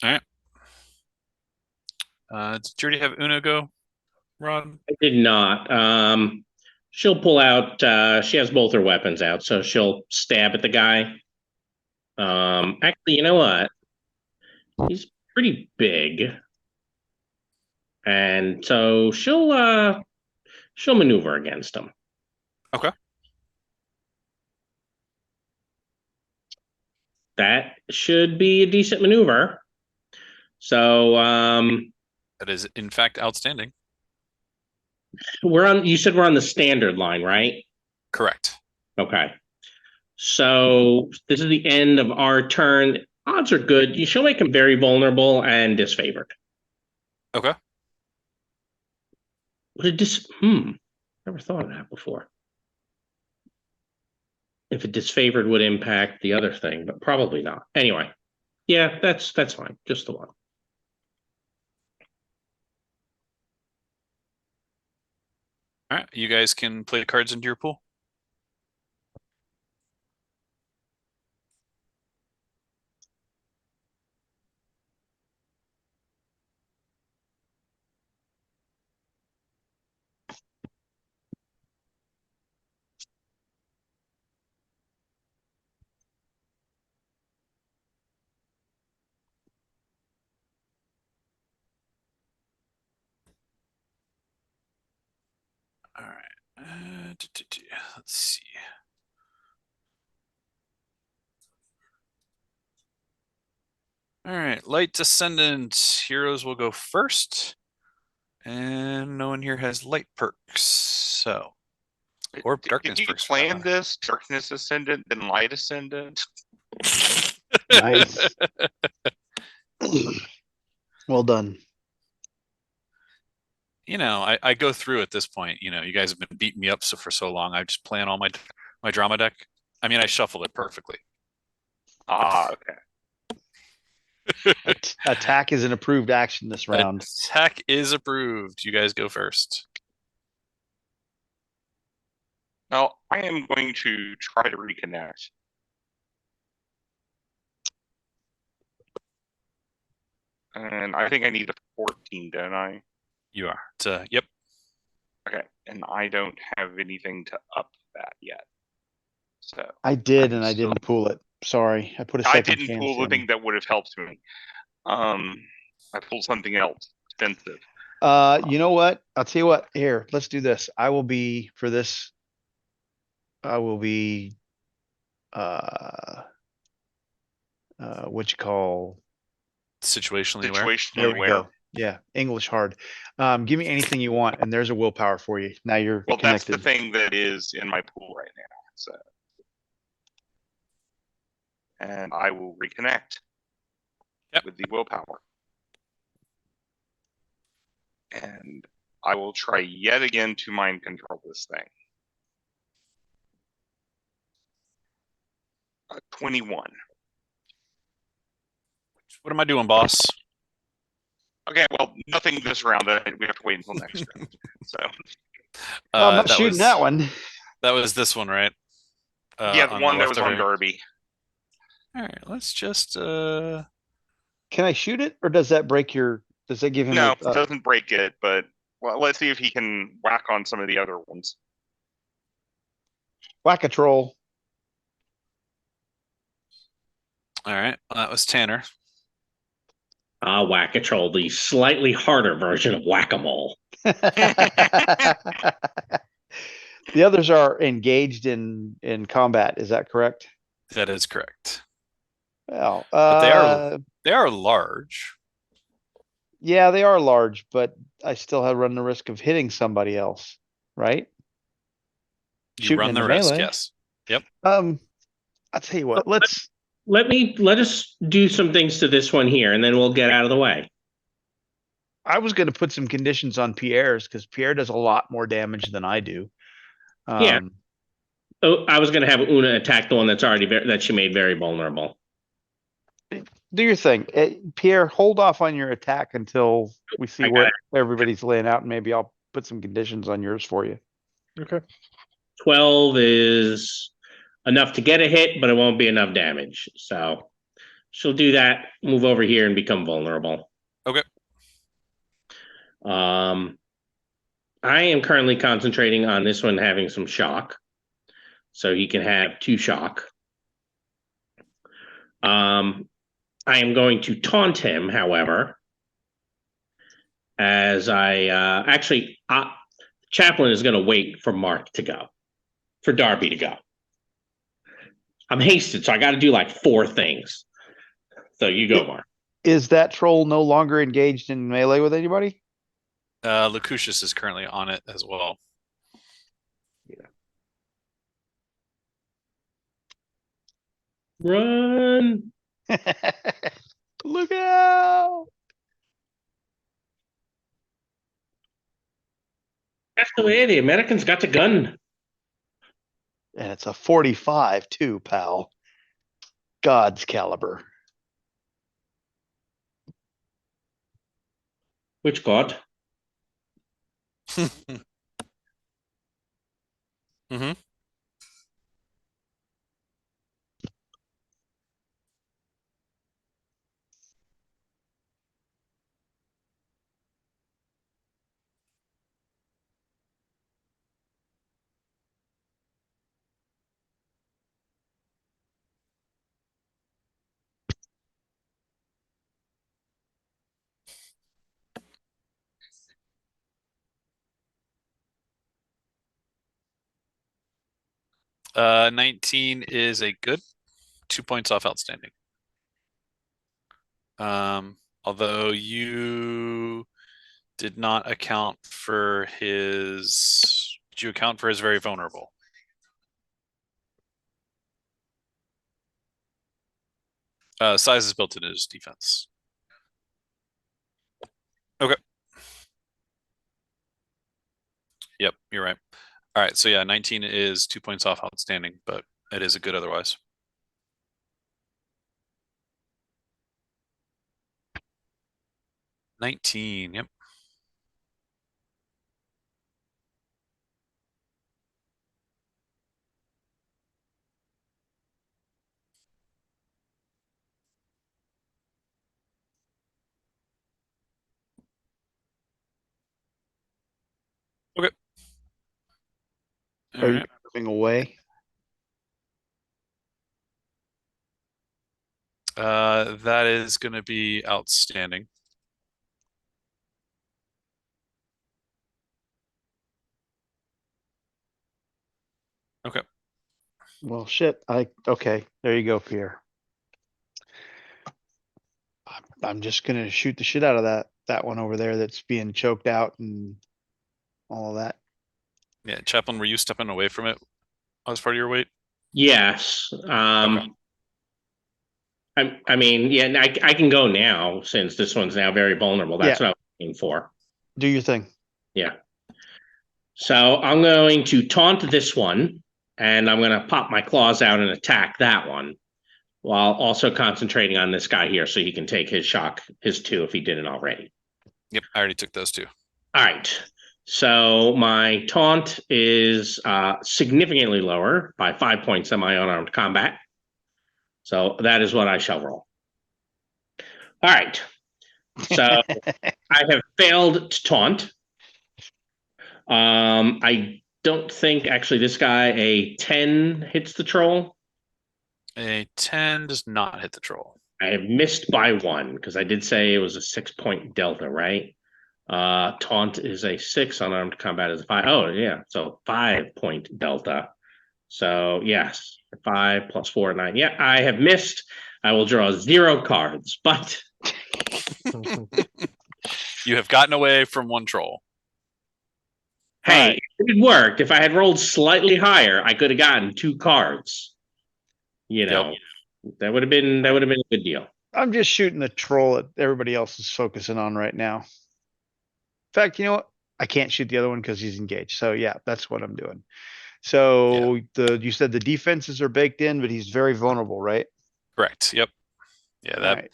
All right. Did you already have Uno go, Ron? I did not. She'll pull out. She has both her weapons out, so she'll stab at the guy. Actually, you know what? He's pretty big, and so she'll maneuver against him. Okay. That should be a decent maneuver. So That is, in fact, outstanding. we're on. You said we're on the standard line, right? Correct. Okay. So this is the end of our turn. Odds are good. You shall make him very vulnerable and disfavored. Okay. Would it never thought of that before. If it disfavored would impact the other thing, but probably not. Anyway, yeah, that's fine. Just the one. All right. You guys can play cards into your pool. All right. Let's see. All right. Light Descendant heroes will go first. And no one here has light perks. So, or darkness Did you perks. for that plan matter. this? Darkness Ascendant, then Light Ascendant? Nice. Well done. You know, I go through at this point. You know, you guys have been beating me up for so long. I just plan all my drama deck. I mean, I shuffled it perfectly. Ah, okay. Attack is an approved action this round. Attack is approved. You guys go first. Now, I am going to try to reconnect. And I think I need a 14, don't I? You are. Yep. Okay, and I don't have anything to up that yet. So I did, I'm and I still- didn't pull it. Sorry, I put a I second didn't chance pull the in. thing that would have helped me. I pulled something else expensive. You know what? I'll tell you what. Here, let's do this. I will be for this. I will be. What you call? Situationally aware. There Situationally we aware. go. Yeah, English hard. Give me anything you want, and there's a willpower for you. Now you're Well, that's connected. the thing that is in my pool right now. So, and I will reconnect with the willpower, and I will try yet again to mind control this thing. 21. What am I doing, boss? Okay, well, nothing this round. We have to wait until next round. So, I'm not that shooting was, that one. That was this one, right? yeah, the one that was on leftover. Derby. All right, let's just. Can I shoot it, or does that break your? Does that give him? No, it doesn't break it, but well, let's see if he can whack on some of the other ones. Whack a troll. All right, that was Tanner. Whack-a-troll, the slightly harder version of whack-a-mole. The others are engaged in combat. Is that correct? That is correct. Well, But they are large. Yeah, they are large, but I still have run the risk of hitting somebody else, right? You Shooting run in the the risk, melee. yes. Yep. I'll tell you what. Let us do some things to this one here, and then we'll get out of the way. I was going to put some conditions on Pierre's because Pierre does a lot more damage than I do. Yeah. Oh, I was going to have Una attack the one that's already that she made very vulnerable. Do your thing, Pierre. Hold off on your attack until we see I got where everybody's laying out, and maybe I'll put some conditions on yours for you. Okay. 12 is enough to get a hit, but it won't be enough damage. So she'll do that, move over here, and become vulnerable. Okay. I am currently concentrating on this one having some shock. So he can have 2 shock. I am going to taunt him, however, as Chaplain is going to wait for Mark to go, for Darby to go. I'm hasted, so I got to do like 4 things. So you go, Mark. Is that troll no longer engaged in melee with anybody? Lucucius is currently on it as well. Run! Look out! That's the way the Americans got the gun. And it's a 45 too, pal. God's caliber. Which god? Mm-hmm. Uh, 19 is a good. 2 points off outstanding. Although you did not account for his. Did you account for his very vulnerable? Size is built into his defense. Okay. Yep, you're right. All right, so yeah, 19 is 2 points off outstanding, but it is a good otherwise. $19, yep. Okay. All Are you right. moving away? That is going to be outstanding. Okay. Well, shit. Okay. There you go, Pierre. I'm just gonna shoot the shit out of that one over there that's being choked out and all of that. Yeah, Chaplain, were you stepping away from it as part of your weight? Yes. Okay. I mean, yeah, I can go now since this one's now very vulnerable. That's what I was looking for. Do your thing. Yeah. So I'm going to taunt this one, and I'm going to pop my claws out and attack that one, while also concentrating on this guy here so he can take his shock, his 2 if he didn't already. Yep, I already took those 2. All right. So my taunt is significantly lower by 5 points than my unarmed combat. So that is what I shall roll. All right. So I have failed to taunt. I don't think actually this guy a 10 hits the troll. A 10 does not hit the troll. I have missed by 1 because I did say it was a 6-point delta, right? Taunt is a 6, unarmed combat is a 5. Oh yeah, so 5-point delta. So yes, 5 plus 4, 9. Yeah, I have missed. I will draw 0 cards, but You have gotten away from 1 troll. hey, it worked. If I had rolled slightly higher, I could have gotten 2 cards. You know, that would have been a good deal. I'm just shooting the troll that everybody else is focusing on right now. In fact, you know what? I can't shoot the other one because he's engaged. So yeah, that's what I'm doing. So you said the defenses are baked in, but he's very vulnerable, right? Correct. Yep. Yeah, that Right.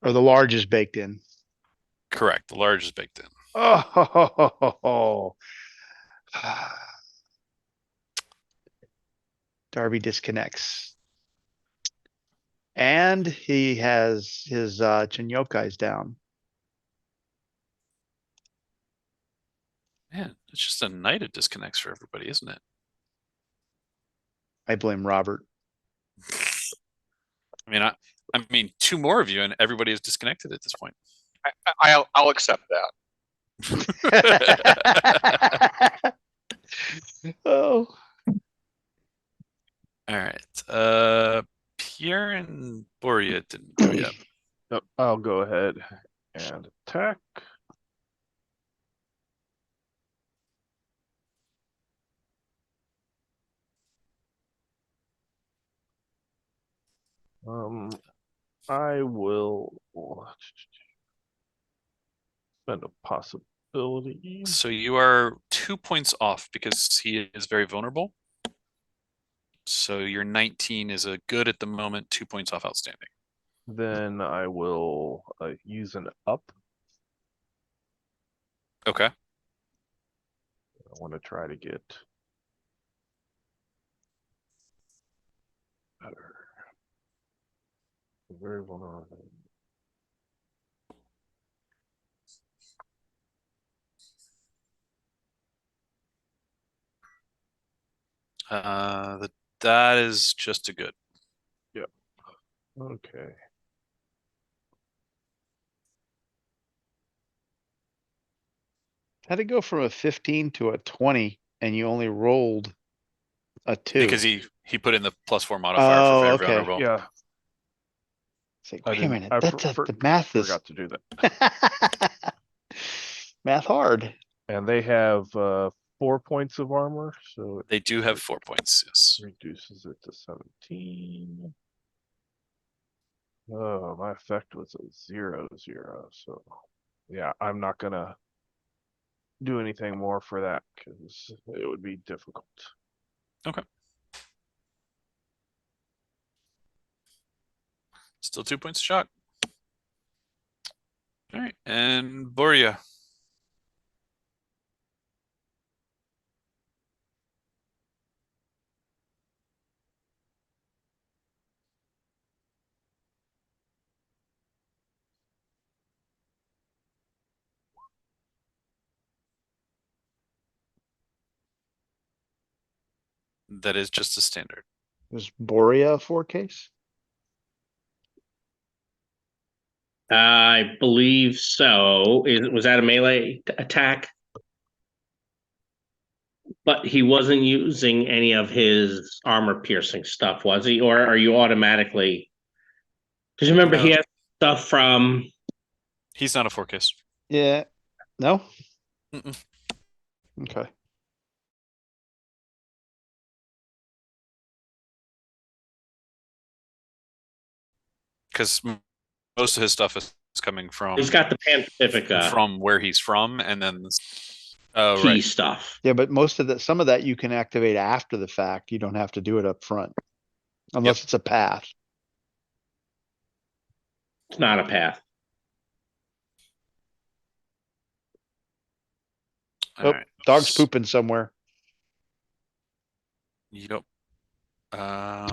Or the large is baked in. correct. The large is baked in. Oh, Darby disconnects. And he has his Chinyokais down. Man, it's just a night of disconnects for everybody, isn't it? I blame Robert. I mean, two more of you, and everybody is disconnected at this point. I'll accept that. Oh, All right. Pierre and Boria didn't go yet. Yep, I'll go ahead and attack. I will spend a possibility. So you are 2 points off because he is very vulnerable. So your 19 is a good at the moment, 2 points off outstanding. Then I will use an up. Okay. I want to try to get better. Very vulnerable. That is just a good. Yep. Okay. how'd it go from a 15 to a 20 and you only rolled a 2? Because he put in the +4 modifier for Oh, very okay. vulnerable. Yeah, It's like, I wait a didn't. minute, I that's the math is forgot to do that. math hard. And they have 4 points of armor, so They do have 4 points, yes. it reduces it to 17. Oh, my effect was a 0/0, so yeah, I'm not gonna do anything more for that because it would be difficult. Okay. Still 2 points of shock. All right, and Boria. That is just a standard. Is Borea a 4 case? I believe so. Was that a melee attack? But he wasn't using any of his armor piercing stuff, was he? Or are you automatically? Because remember, No. he has stuff from. He's not a 4 case. Yeah. No? Mm-mm. Okay. Because most of his stuff is coming from He's got the Pan Pacifica from where he's from, and then oh key right, stuff. Yeah, but some of that you can activate after the fact. You don't have to do it up front. Unless it's a path. It's not a path. all Oh, right. dog's pooping somewhere. Yep. That's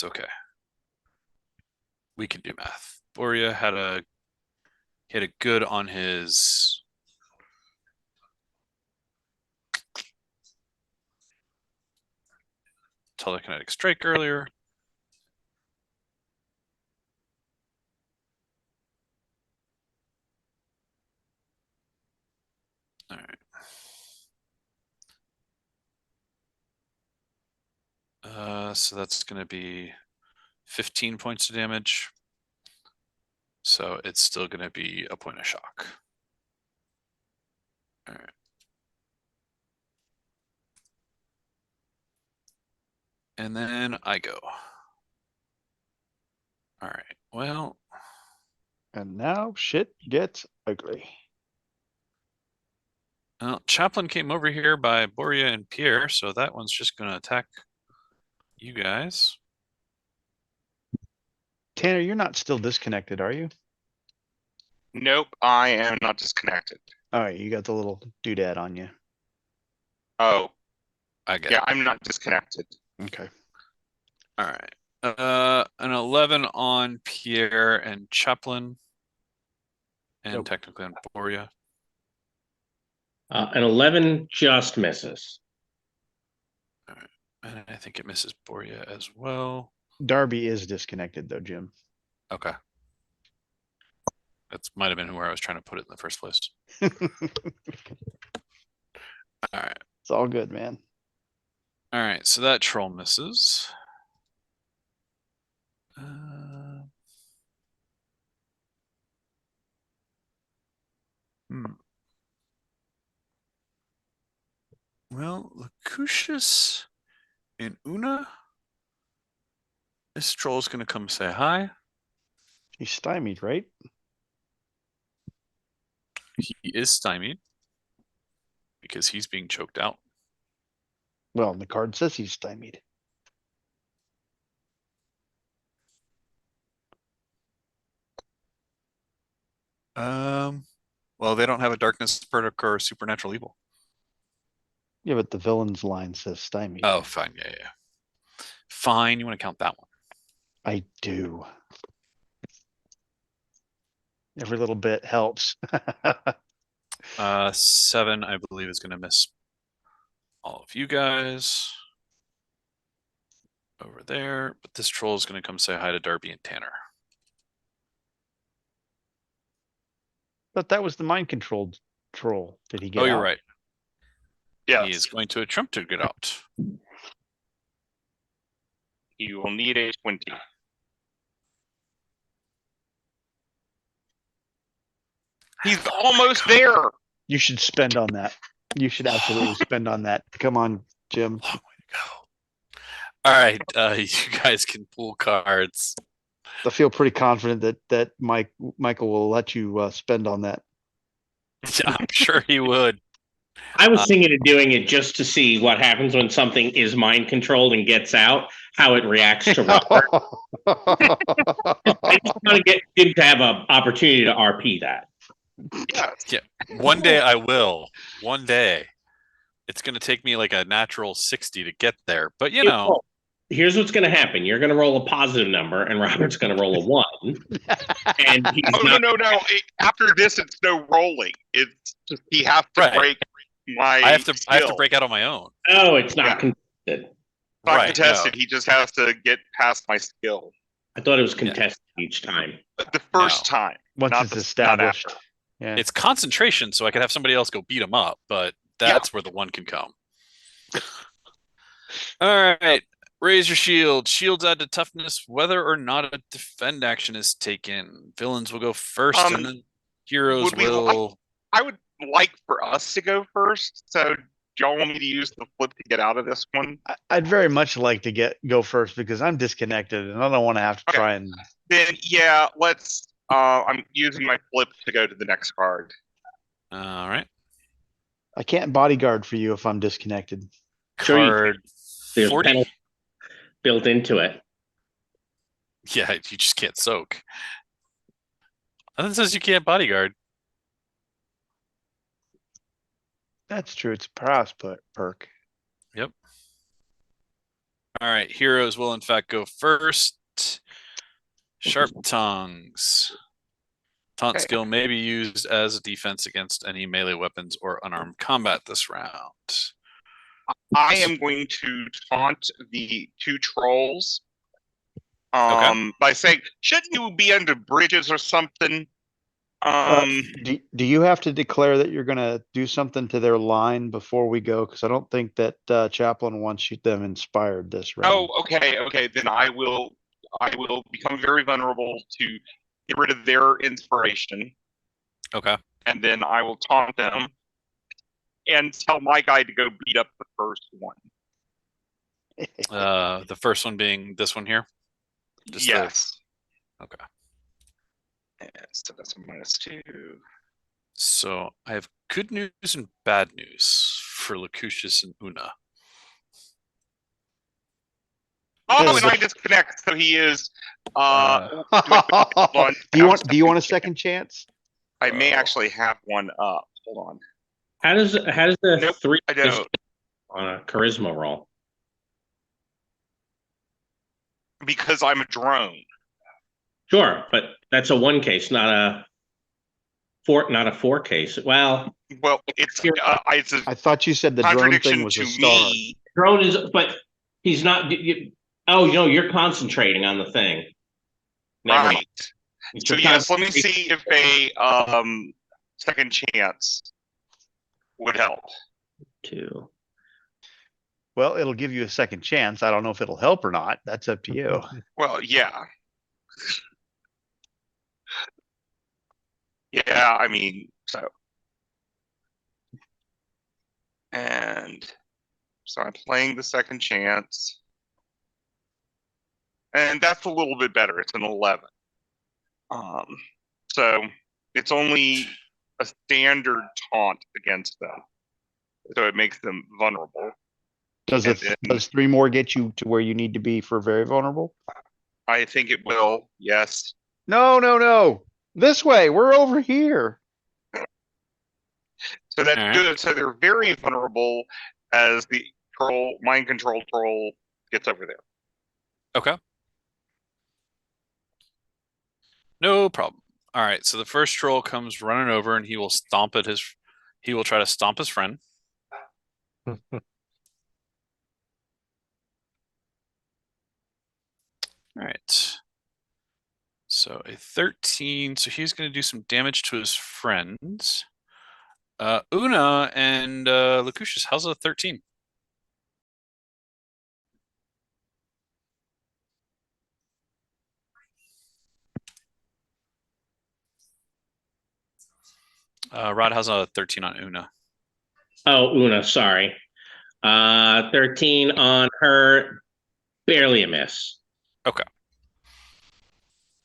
okay. We can do math. Boria had a good on his telekinetic strike earlier. All right. So that's going to be 15 points of damage. So it's still going to be a point of shock. All right. And then I go. All right. Well, And now shit gets ugly. Chaplain came over here by Boria and Pierre, so that one's just going to attack you guys. Tanner, you're not still disconnected, are you? Nope, I am not disconnected. All right, you got the little doodad on you. Oh, I get yeah, it. I'm not disconnected. Okay. All right. An 11 on Pierre and Chaplin. And Nope. technically on Boria. An 11 just misses. And I think it misses Boria as well. Darby is disconnected though, Jim. Okay. That might have been where I was trying to put it in the first place. It's All right. all good, man. All right. So that troll misses. Uh, Well, Lucucius and Una. This troll's gonna come say hi. He's stymied, right? He is stymied because he's being choked out. Well, the card says he's stymied. Well, they don't have a darkness perk or supernatural evil. Yeah, but the villain's line says stymied. Oh, fine. Yeah. Fine. You want to count that one? I do. Every little bit helps. 7, I believe, is going to miss all of you guys over there. But this troll is going to come say hi to Darby and Tanner. But that was the mind controlled troll. Did he get Oh, you're out? right. Yes, He is going to attempt to get out. you will need a 20. He's almost there. You should spend on that. You should absolutely spend on that. Come on, Jim. Long way to go. All right, you guys can pull cards. I feel pretty confident that Michael will let you spend on that. Yeah, I'm sure he would. I was thinking of doing it just to see what happens when something is mind controlled and gets out, how it reacts to Robert. I just want to get him to have an opportunity to RP that. Yeah, one day I will. One day. It's going to take me like a natural 60 to get there, but you know. Here's what's going to happen. You're going to roll a positive number, and Robert's going to roll a 1. And he's No. After this, it's no rolling. It's just he has to Right. break my. I have to skill. break out on my own. Oh, it's not Yeah. contested. Not Right, contested. no. He just has to get past my skill. I thought it was contested each time. But the first time. Once Not it's the- not established. after. Yeah. It's concentration, so I could have somebody else go beat him up, but that's where the 1 can come. All right. Raise your shield. Shields add to toughness whether or not a defend action is taken. Villains will go first, and then heroes would we will. I would like for us to go first. So do y'all want me to use the flip to get out of this one? I'd very much like to go first because I'm disconnected and I don't want to have to Okay. try and. Then yeah, let's. I'm using my flip to go to the next card. All right. I can't bodyguard for you if I'm disconnected. Sure you Card There's 40. penalty built into it. Yeah, you just can't soak. Nothing says you can't bodyguard. That's true. It's a prowess perk. All right, heroes will in fact go first. Sharp tongues. Taunt Okay. skill may be used as a defense against any melee weapons or unarmed combat this round. I am going to taunt the 2 trolls. By saying, shouldn't you be under bridges or something? Do you have to declare that you're going to do something to their line before we go? Because I don't think that Chaplain wants them inspired this round. Oh, okay. Then I will become very vulnerable to get rid of their inspiration, Okay. and then I will taunt them and tell my guy to go beat up the first one. The first one being this one here. Just the- Yes. Okay. And so that's a -2. So I have good news and bad news for Lucucius and Una. Oh, and I disconnect, so he is. Do you want a second chance? I may Oh. actually have one up. Hold on. How does the Nope, 3 I don't. on a charisma roll? Because I'm a drone. Sure, but that's a 1 case, not a 4 case. Well, Well, it's a I thought you said the drone contradiction thing was to a star. me. drone is, but he's not. Oh, no, you're concentrating on the thing. Never mind. Right. It's So your yes, let me concentration. see if a second chance would help. 2. Well, it'll give you a second chance. I don't know if it'll help or not. That's up to you. Well, yeah. Yeah, I mean, so. And so I'm playing the second chance. And that's a little bit better. It's an 11. So it's only a standard taunt against them. So it makes them vulnerable. Does And it then- does 3 more get you to where you need to be for very vulnerable? I think it will, yes. No, no, no. This way. We're over here. So that's Alright. good. So they're very vulnerable as the mind control troll gets over there. Okay. No problem. All right, so the first troll comes running over and he will try to stomp his friend. All right. So a 13, so he's going to do some damage to his friends. Una and Lucucius, how's a 13? Rod, how's a 13 on Una? Oh, Una, sorry. 13 on her, barely a miss. Okay.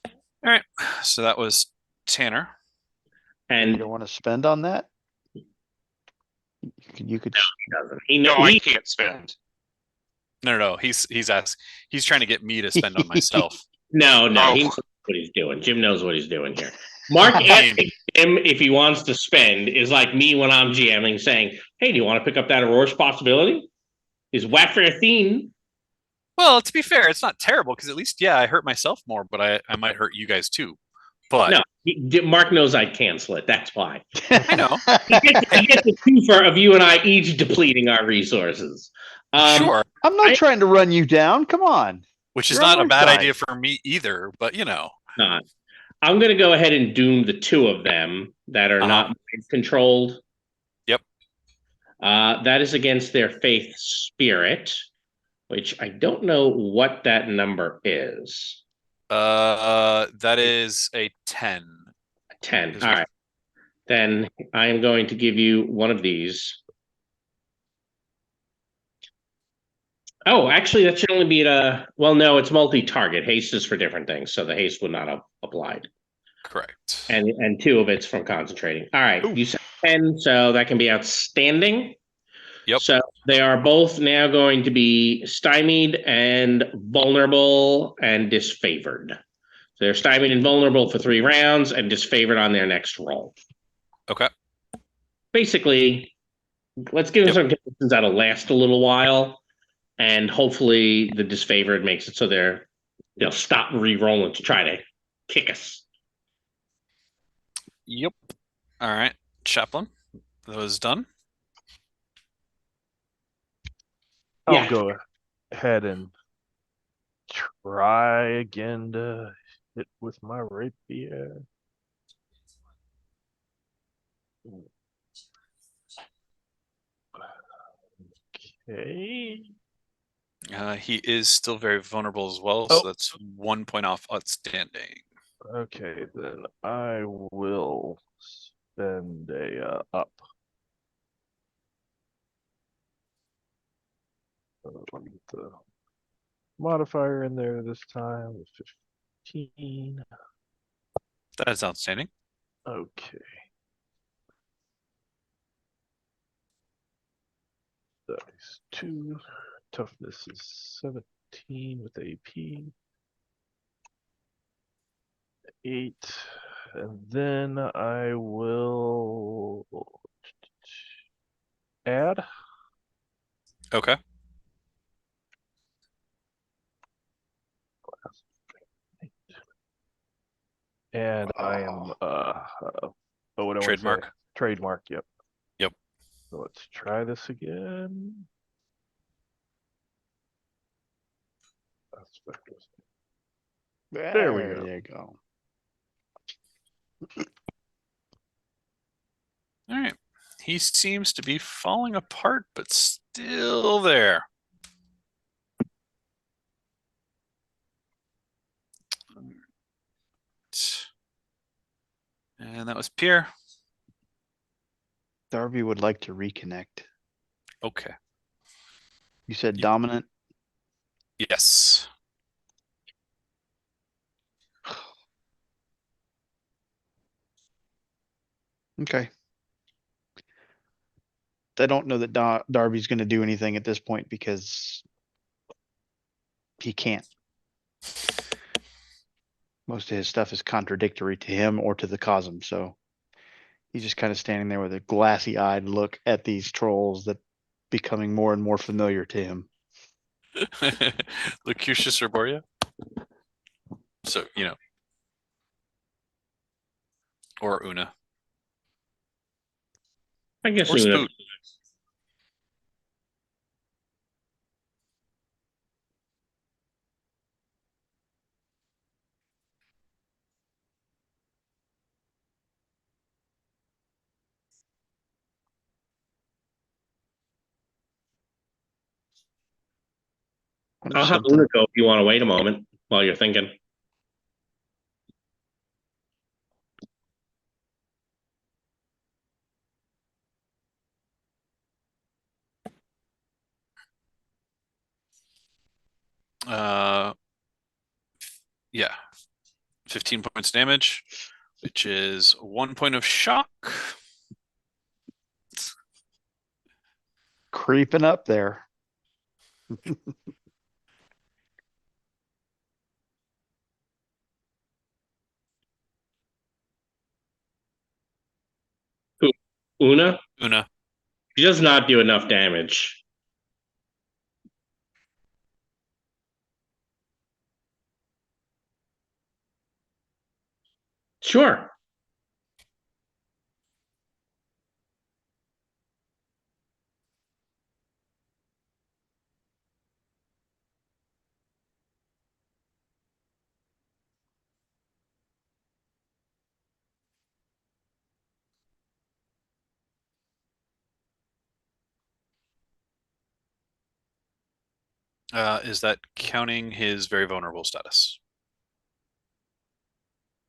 All right, so that was Tanner. You And don't want to spend on that? You could he doesn't. He No, know I he, can't spend. No, he's trying to get me to spend on myself. no, Oh. he knows what he's doing. Jim knows what he's doing here. Mark asking him if he wants to spend is like me when I'm GMing saying, "Hey, do you want to pick up that Aurora's possibility?" Is Wafrathine. Well, to be fair, it's not terrible because at least, yeah, I hurt myself more, but I might hurt you guys too. But No, Mark knows I'd cancel it. That's why. I know. He gets a twofer of you and I each depleting our resources. Sure, I'm not trying to run you down. Come on. which is You're on not a my bad side. idea for me either, but you know. Not. I'm going to go ahead and doom the 2 of them that are not mind controlled. Yep. That is against their faith spirit, which I don't know what that number is. That is a 10. 10. Is All what- right. Then I am going to give you one of these. Oh, actually, that should only be well, no, it's multi-target. Haste is for different things, so the haste would not have applied. Correct. And 2 of it's from concentrating. All right, Oof. you said 10, so that can be outstanding. Yep. So they are both now going to be stymied and vulnerable and disfavored. So they're stymied and vulnerable for 3 rounds and disfavored on their next roll. Okay. Basically, let's give them some conditions that'll last a little while, and hopefully the disfavored makes it so they'll stop re-rolling to try to kick us. Yep. All right, Chaplain, that was done. I'll Yeah. go ahead and try again to hit with my rapier. Okay. He is still very vulnerable as well, Oh. so that's 1 point off outstanding. Okay, then I will spend a up. Let me get the modifier in there this time. 15. That is outstanding. Okay. Dice 2. Toughness is 17 with AP. 8. and then I will add. Okay. And I am what do I want to say? Trademark. Trademark, yep. Yep. So let's try this again. There we go. There you go. All right. He seems to be falling apart, but still there. And that was Pierre. Darby would like to reconnect. Okay. You said You- dominant? Yes. Okay. I don't know that Darby's going to do anything at this point because he can't. Most of his stuff is contradictory to him or to the Cosm, so he's just kind of standing there with a glassy-eyed look at these trolls that becoming more and more familiar to him. Lucucius Herboria. So, or Una. I guess Or Una. Spoot. I'll have Una go if you want to wait a moment while you're thinking. Yeah. 15 points damage, which is 1 point of shock. Creeping up there. Una? Una. She does not do enough damage. Sure. Is that counting his very vulnerable status?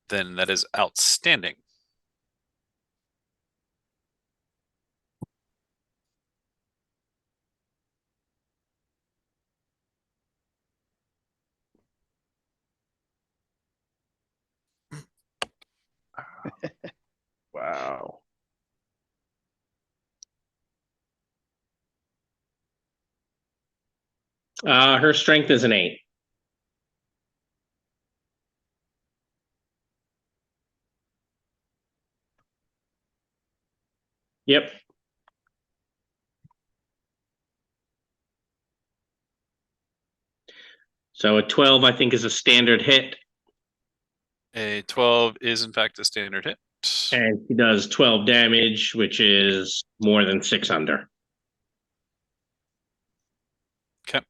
Then that is outstanding. Wow. Her strength is an 8. Yep. So a 12, I think, is a standard hit. A 12 is in fact a standard hit. And he does 12 damage, which is more than 6 under. Okay.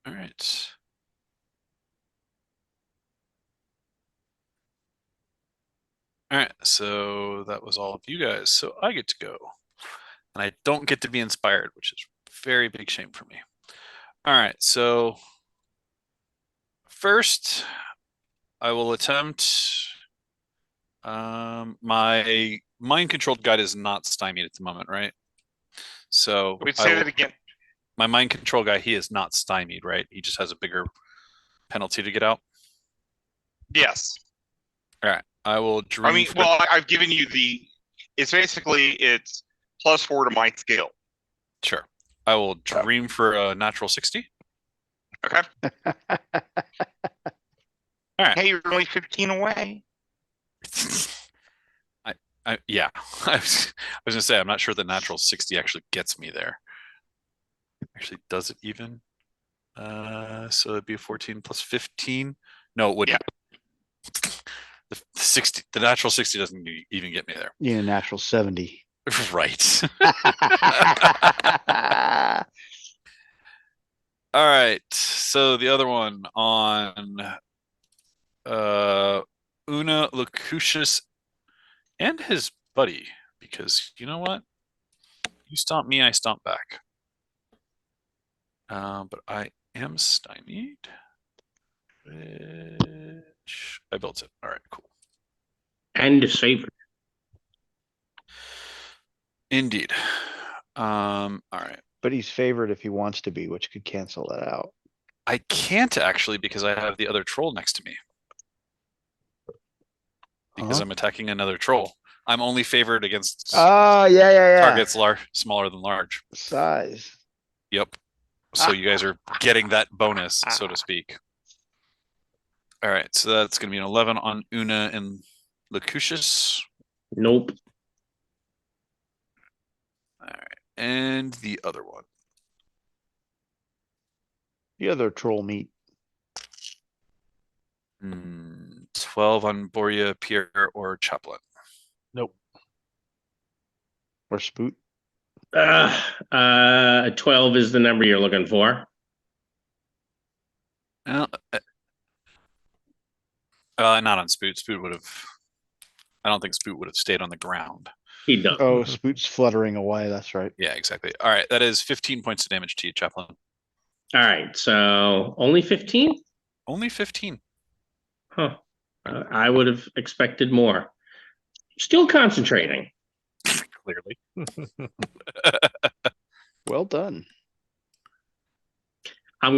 All right. All right, so that was all of you guys. So I get to go. And I don't get to be inspired, which is a very big shame for me. All right, so first I will attempt my mind controlled guide is not stymied at the moment, right? So Wait, say that again. my mind control guy, he is not stymied, right? He just has a bigger penalty to get out. Yes. All right, I will dream. I mean, well, I've given you the. It's basically it's +4 to my skill. Sure. I will dream for a natural 60. Okay. All right. Hey, you're only 15 away. Yeah, I was gonna say I'm not sure the natural 60 actually gets me there. Actually, does it even? So it'd be 14 plus 15. No, it wouldn't. The natural 60 doesn't even get me there. You need a natural 70. Right. All right. So the other one on Una Locucius and his buddy, because you know what? You stomp me, I stomp back. But I am stymied. Which I built it. All right, cool. And disfavored. Indeed. All right. But he's favored if he wants to be, which could cancel that out. I can't actually because I have the other troll next to me. Because I'm attacking another troll. I'm only favored against yeah. targets smaller than large. Size. Yep. So you guys are getting that bonus, so to speak. All right, so that's going to be an 11 on Una and Locucius. Nope. All right, and the other one. The other troll meat. 12 on Boria, Pierre, or Chaplain. Nope. Or Spoot. 12 is the number you're looking for. Not on Spoot. Spoot would have. I don't think Spoot would have stayed on the ground. He does. Oh, Spoot's fluttering away. That's right. Yeah, exactly. All right, that is 15 points of damage to you, Chaplain. All right, so only 15? Only 15. Huh. I would have expected more. Still concentrating. Clearly. Well done. I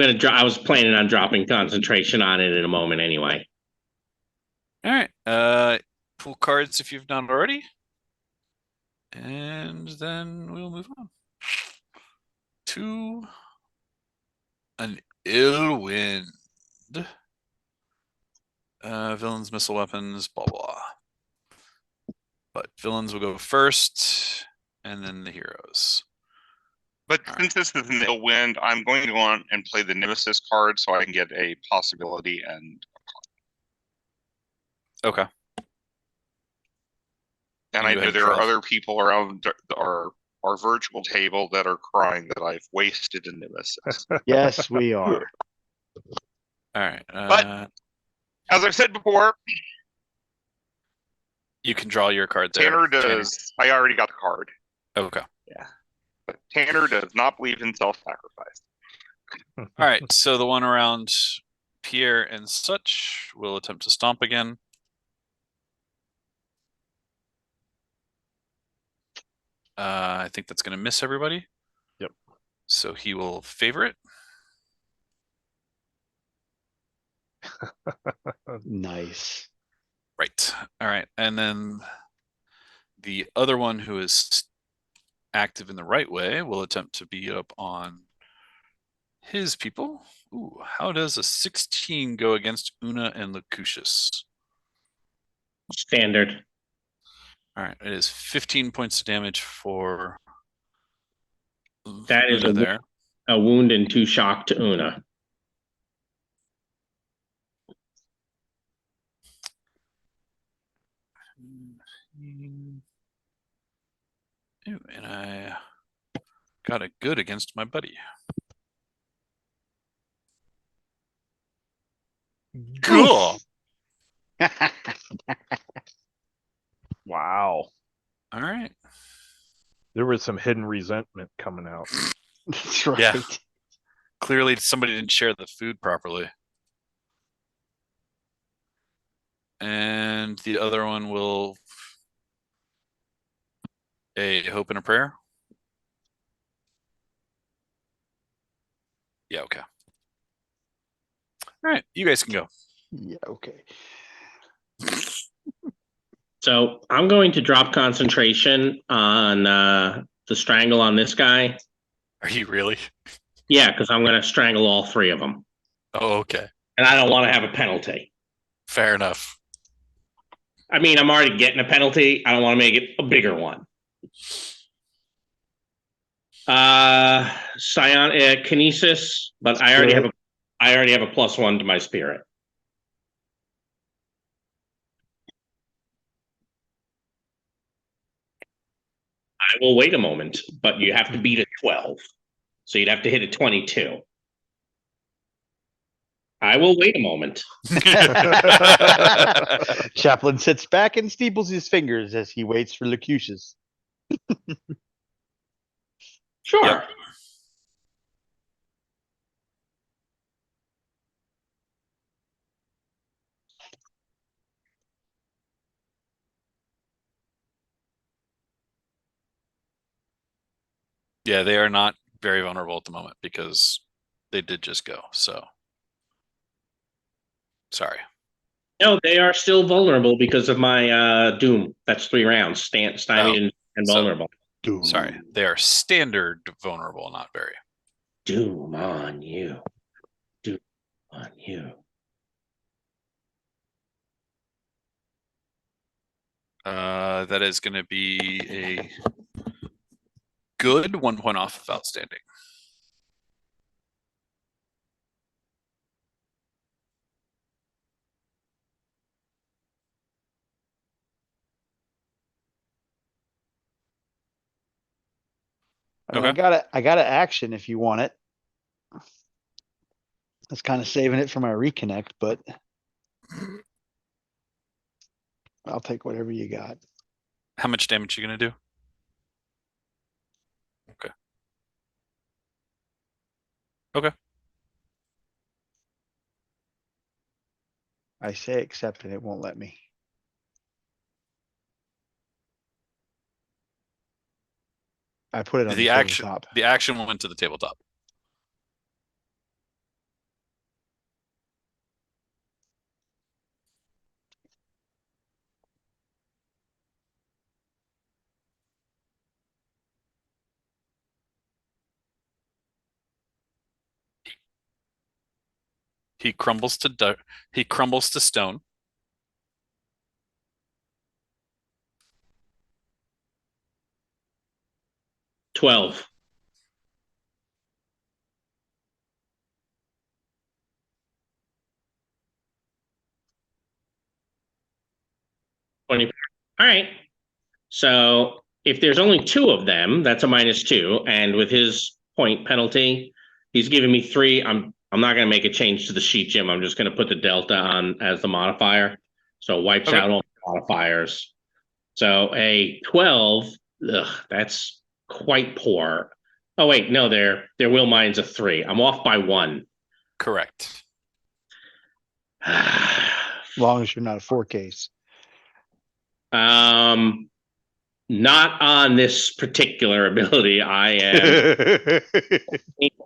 was planning on dropping concentration on it in a moment anyway. All right. Pull cards if you've not already. And then we'll move on to an ill wind. Villains, missile weapons, blah blah. But villains will go first, and then the heroes. But since this is an ill wind, I'm going to go on and play the Nemesis card so I can get a possibility and. Okay. And I know there are other people around our virtual table that are crying that I've wasted a Nemesis. Yes, we are. All right. But as I've said before, you can draw your card there. Tanner does. I already got the card. Okay. Yeah. But Tanner does not believe in self-sacrifice. All right. So the one around Pierre and such will attempt to stomp again. I think that's going to miss everybody. Yep. So he will favor it. Nice. Right. All right. And then the other one who is active in the right way will attempt to beat up on his people. Ooh, how does a 16 go against Una and Locucius? Standard. All right. It is 15 points of damage for That is Una there. A wound and 2 shock to Una. Ooh, and I got a good against my buddy. Cool. Wow. All right. There was some hidden resentment coming out. That's right. Yeah. Clearly somebody didn't share the food properly. And the other one will a hope and a prayer. Yeah, okay. All right, you guys can go. Yeah, okay. So I'm going to drop concentration on the strangle on this guy. Are you really? Yeah, because I'm going to strangle all 3 of them. Oh, okay. And I don't want to have a penalty. Fair enough. I mean, I'm already getting a penalty. I don't want to make it a bigger one. Kinesis, but I already have a +1 to my spirit. I will wait a moment, but you have to beat a 12. So you'd have to hit a 22. I will wait a moment. Chaplain sits back and steeples his fingers as he waits for Lucucius. Sure. Yep. Yeah, they are not very vulnerable at the moment because they did just go. So sorry. No, they are still vulnerable because of my doom. That's 3 rounds. Stymied and so- vulnerable. Doom. Sorry. They are standard vulnerable, not very. Doom on you. Doom on you. That is going to be a good 1 point off of outstanding. I mean, Okay. I got an action if you want it. I was kind of saving it for my reconnect, but I'll take whatever you got. How much damage are you going to do? Okay. Okay. I say accept and it won't let me. I put it on the tabletop. The action went to the tabletop. He crumbles to stone. $12. $24. All right. So if there's only 2 of them, that's a -2. And with his point penalty, he's giving me 3. I'm not going to make a change to the sheet, Jim. I'm just going to put the delta on as the modifier. So it wipes Okay. out all the modifiers. So a 12, that's quite poor. Oh wait, no, their will mine's a 3. I'm off by 1. Correct. As long as you're not a 4 case. Not on this particular ability. I am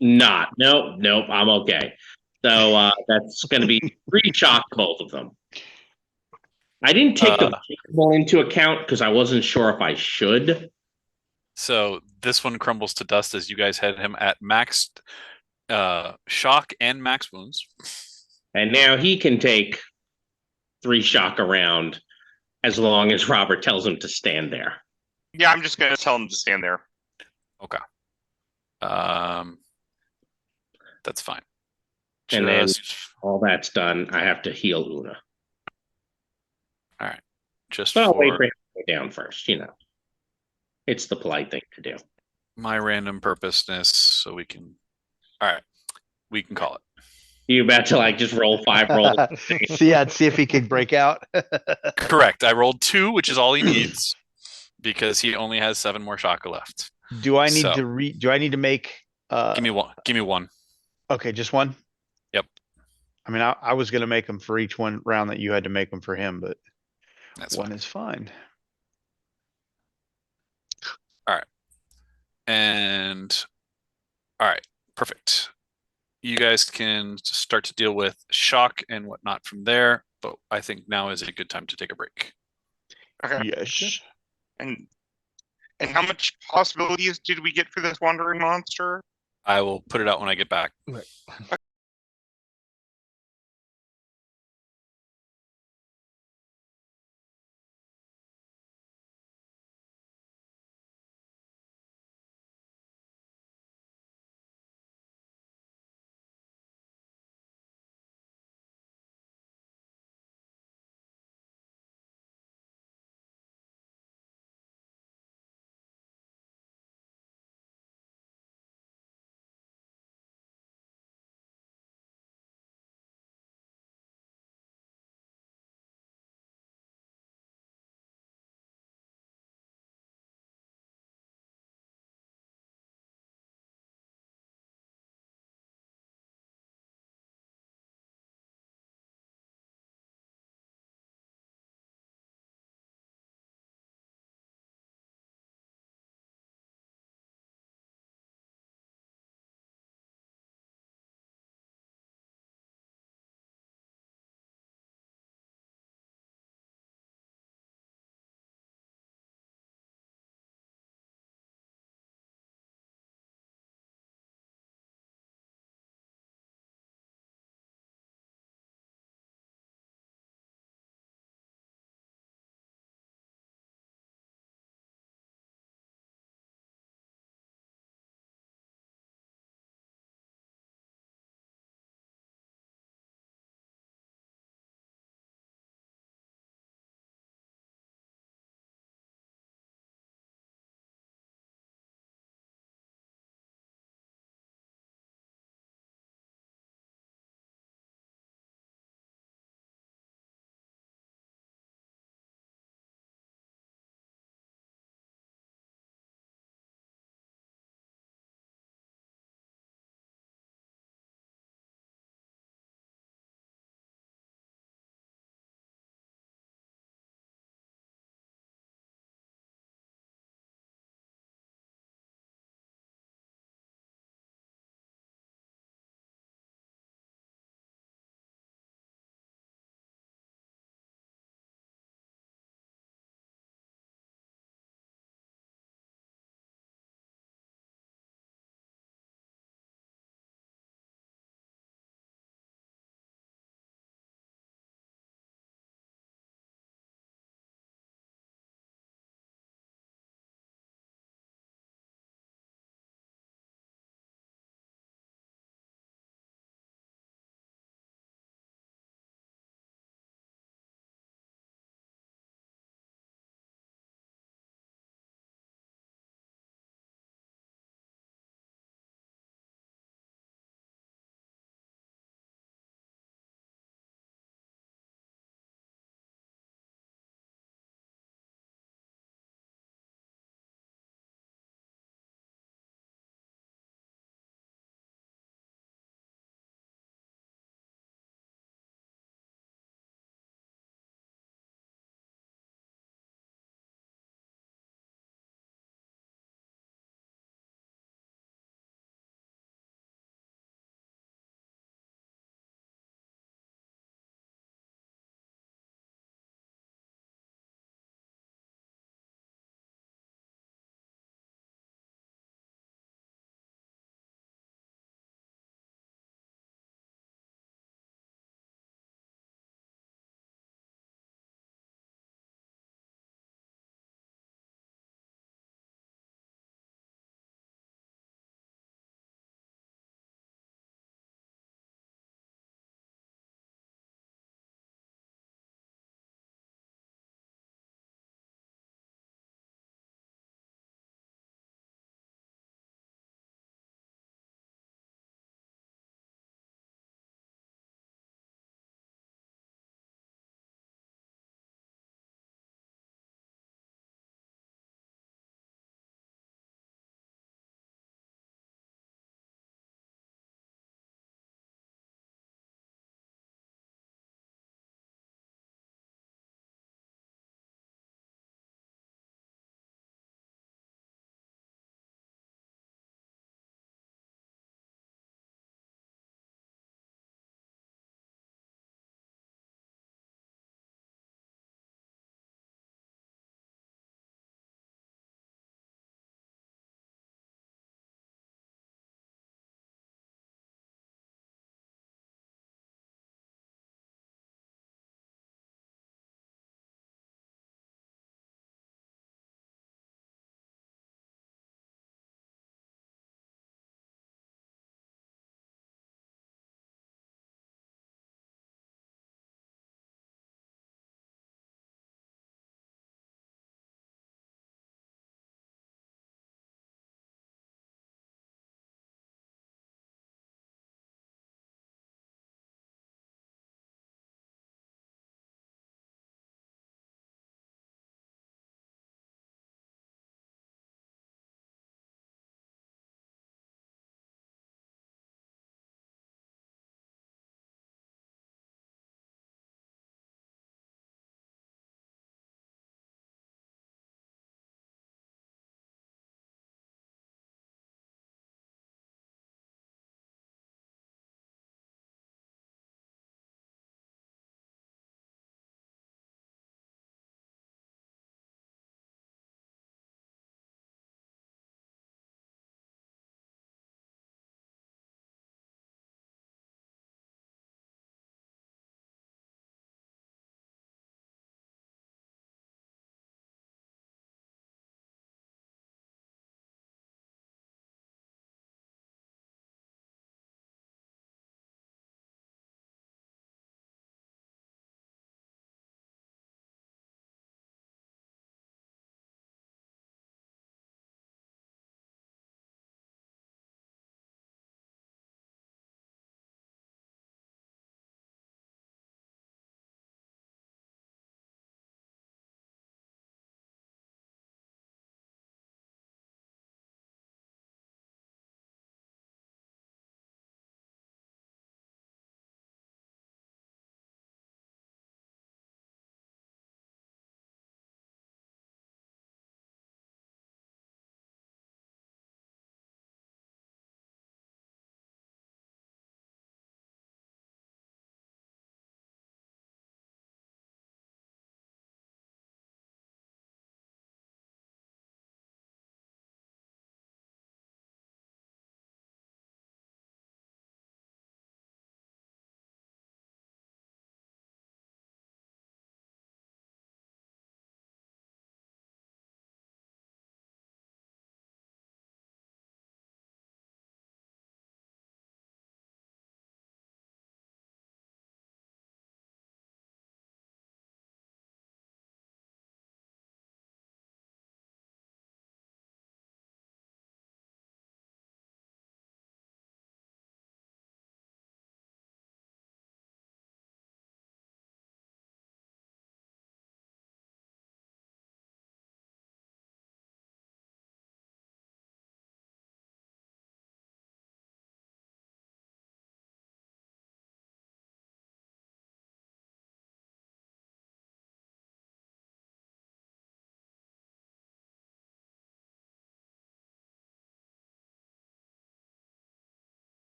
not. Nope. I'm okay. So that's going to be 3 shock, both of them. I didn't take the variable into account because I wasn't sure if I should. So this one crumbles to dust as you guys had him at max shock and max wounds. And now he can take 3 shock around as long as Robert tells him to stand there. Yeah, I'm just gonna tell him to stand there. Okay. That's fine. And then all that's done, I have to heal Una. All right. Just but I'll wait for for him to go down first, It's the polite thing to do. my random purposeness, so we can. All right, we can call it. You about to just roll 5 rolls? See if he can break out. Correct. I rolled 2, which is all he needs, because he only has 7 more shaka left. Do I need So- to do I need to make Give me one. Give me one. okay, just one? Yep. I mean, I was gonna make them for each one round that you had to make them for him, but That's one fine. is fine. And all right, perfect. You guys can start to deal with shock and whatnot from there, but I think now is a good time to take a break. Okay. Yes. And how much possibilities did we get for this wandering monster? I will put it out when I get back.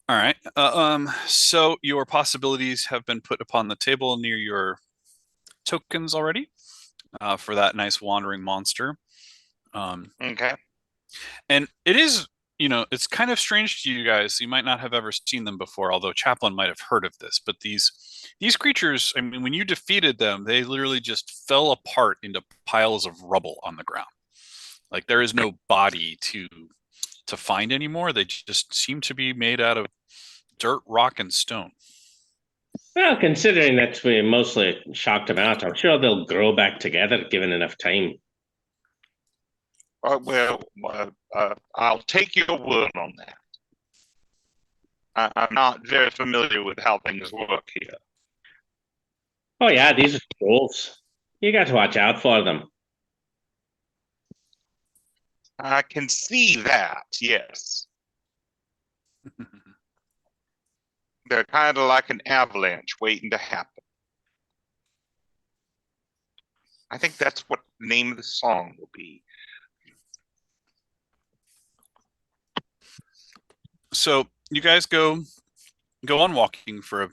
All right. So your possibilities have been put upon the table near your tokens already, for that nice wandering monster. Okay. And it is, it's kind of strange to you guys. You might not have ever seen them before, although Chaplin might have heard of this. But these creatures, I mean, when you defeated them, they literally just fell apart into piles of rubble on the ground. Like there is no body to find anymore. They just seem to be made out of dirt, rock, and stone. Well, considering that we mostly shocked them out, I'm sure they'll grow back together given enough time. I'll take your word on that. I'm not very familiar with how things work here. Oh yeah, these are trolls. You got to watch out for them. I can see that, yes. They're kind of like an avalanche waiting to happen. I think that's what the name of the song will be. So you guys go on walking for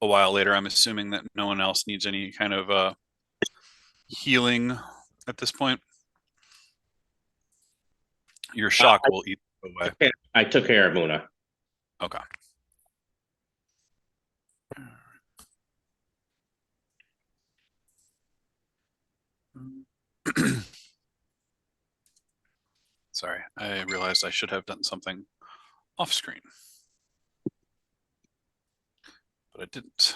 a while later. I'm assuming that no one else needs any kind of healing at this point. Your shock will eat away. I took care of Muna. Okay. Sorry, I realized I should have done something off screen, but I didn't.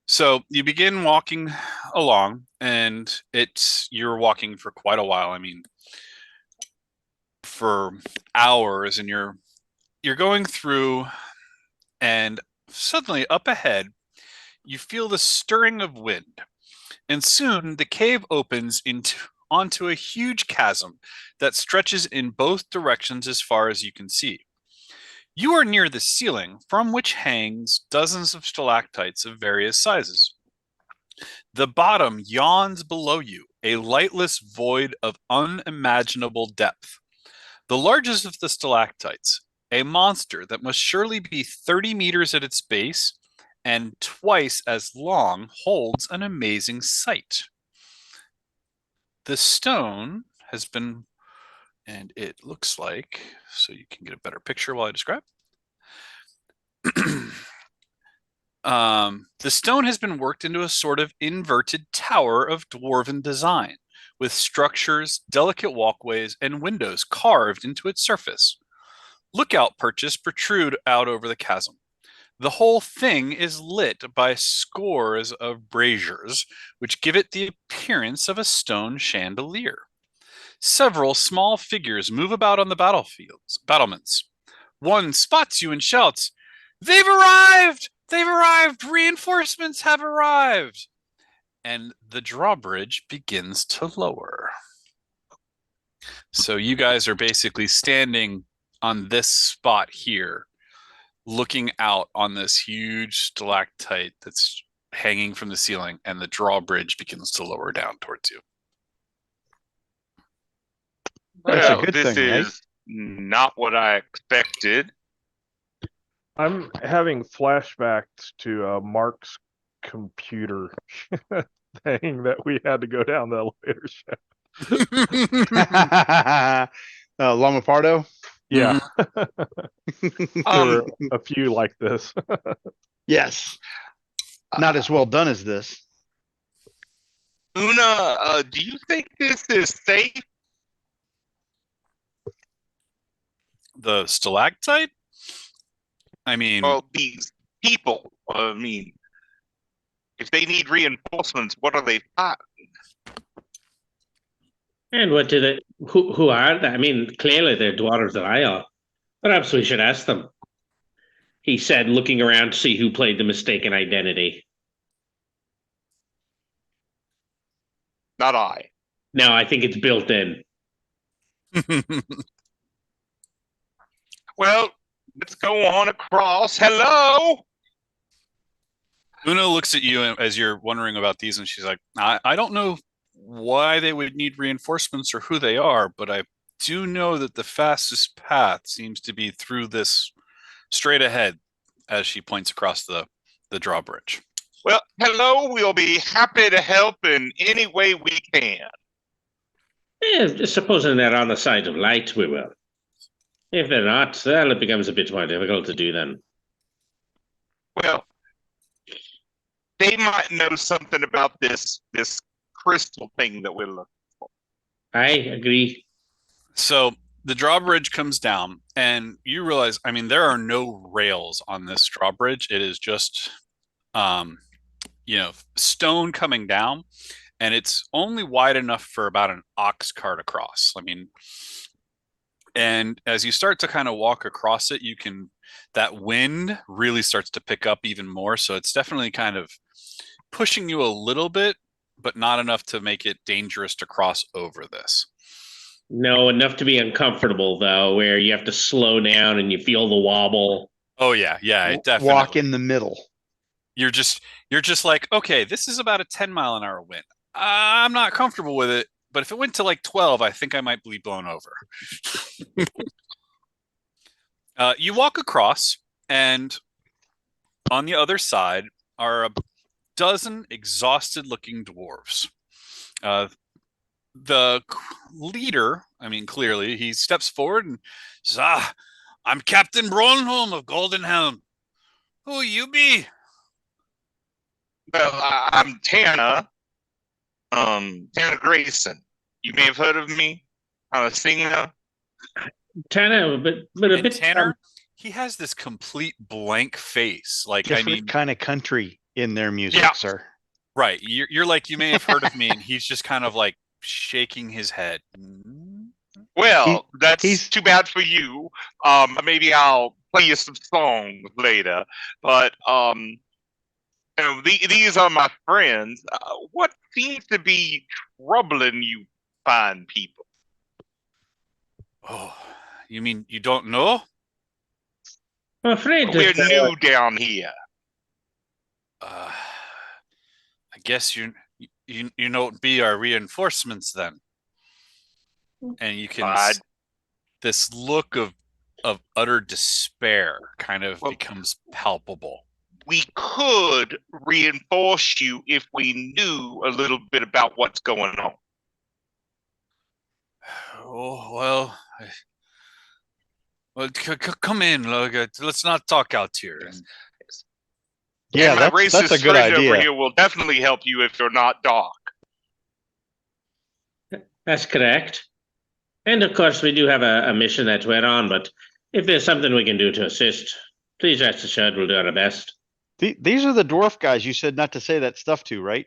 So you begin walking along, and you're walking for quite a while. I mean, for hours, and you're going through, and suddenly up ahead, you feel the stirring of wind, and soon the cave opens onto a huge chasm that stretches in both directions as far as you can see. You are near the ceiling, from which hangs dozens of stalactites of various sizes. The bottom yawns below you, a lightless void of unimaginable depth. The largest of the stalactites, a monster that must surely be 30 meters at its base and twice as long, holds an amazing sight. The stone has been, and it looks like, so you can get a better picture while I describe. The stone has been worked into a sort of inverted tower of dwarven design, with structures, delicate walkways, and windows carved into its surface. Lookout perches protrude out over the chasm. The whole thing is lit by scores of braziers, which give it the appearance of a stone chandelier. Several small figures move about on the battlements. One spots you and shouts, "They've arrived! They've arrived! Reinforcements have arrived!" And the drawbridge begins to lower. So you guys are basically standing on this spot here, looking out on this huge stalactite that's hanging from the ceiling, and the drawbridge begins to lower down towards you. That's a Well, good this thing, right? is not what I expected. I'm having flashbacks to Mark's computer thing that we had to go down the elevator shaft. Loma Pardo. Yeah, there were Um, a few like this. Yes. Not as well done as this. Una, do you think this is safe? The stalactite? I mean, Well, these people, I mean, if they need reinforcements, what are they fighting? And what do they? Who are they? I mean, clearly they're dwarves that I are. Perhaps we should ask them. he said, looking around to see who played the mistaken identity. Not I. No, I think it's built in. Well, let's go on across. Hello. Una looks at you as you're wondering about these, and she's like, I don't know why they would need reinforcements or who they are, but I do know that the fastest path seems to be through this straight ahead, as she points across the drawbridge. Well, hello. We'll be happy to help in any way we can. Supposing they're on the side of light, we will. If they're not, well, it becomes a bit more difficult to do then. Well, they might know something about this crystal thing that we're looking for. I agree. So the drawbridge comes down, and you realize, I mean, there are no rails on this drawbridge. It is just, stone coming down, and it's only wide enough for about an ox cart across. I mean, and as you start to kind of walk across it, that wind really starts to pick up even more. So it's definitely kind of pushing you a little bit, but not enough to make it dangerous to cross over this. No, enough to be uncomfortable though, where you have to slow down and you feel the wobble. Oh yeah, it definitely. Walk in the middle. You're just like, okay, this is about a 10-mile-an-hour wind. I'm not comfortable with it, but if it went to like 12, I think I might be blown over. You walk across, and on the other side are a dozen exhausted-looking dwarves. The leader, I mean, clearly, he steps forward and says, I'm Captain Bronholm of Golden Helm. Who you be? Well, I'm Tana. Tana Grayson. You may have heard of me. I'm a singer. Tanner, but a bit Tanner, he has this complete blank face. Like, Different I mean, kind of country in their music, Yeah. sir. right? You're like, you may have heard of me, and he's just kind of like shaking his head. Well, that's he's- too bad for you. Maybe I'll play you some songs later. But these are my friends. What seems to be troubling you fine people? Oh, you mean you don't know? I'm afraid We're that new down here. I guess you don't be our reinforcements then. And you can this look of utter despair kind of becomes palpable. We could reinforce you if we knew a little bit about what's going on. Oh well, come in. Look, let's not talk out here. Yeah, and my that's a racist good friend over idea. here will definitely help you if you're not Doc. that's correct. And of course, we do have a mission that we're on, but if there's something we can do to assist, please rest assured we'll do our best. These are the dwarf guys you said not to say that stuff to, right?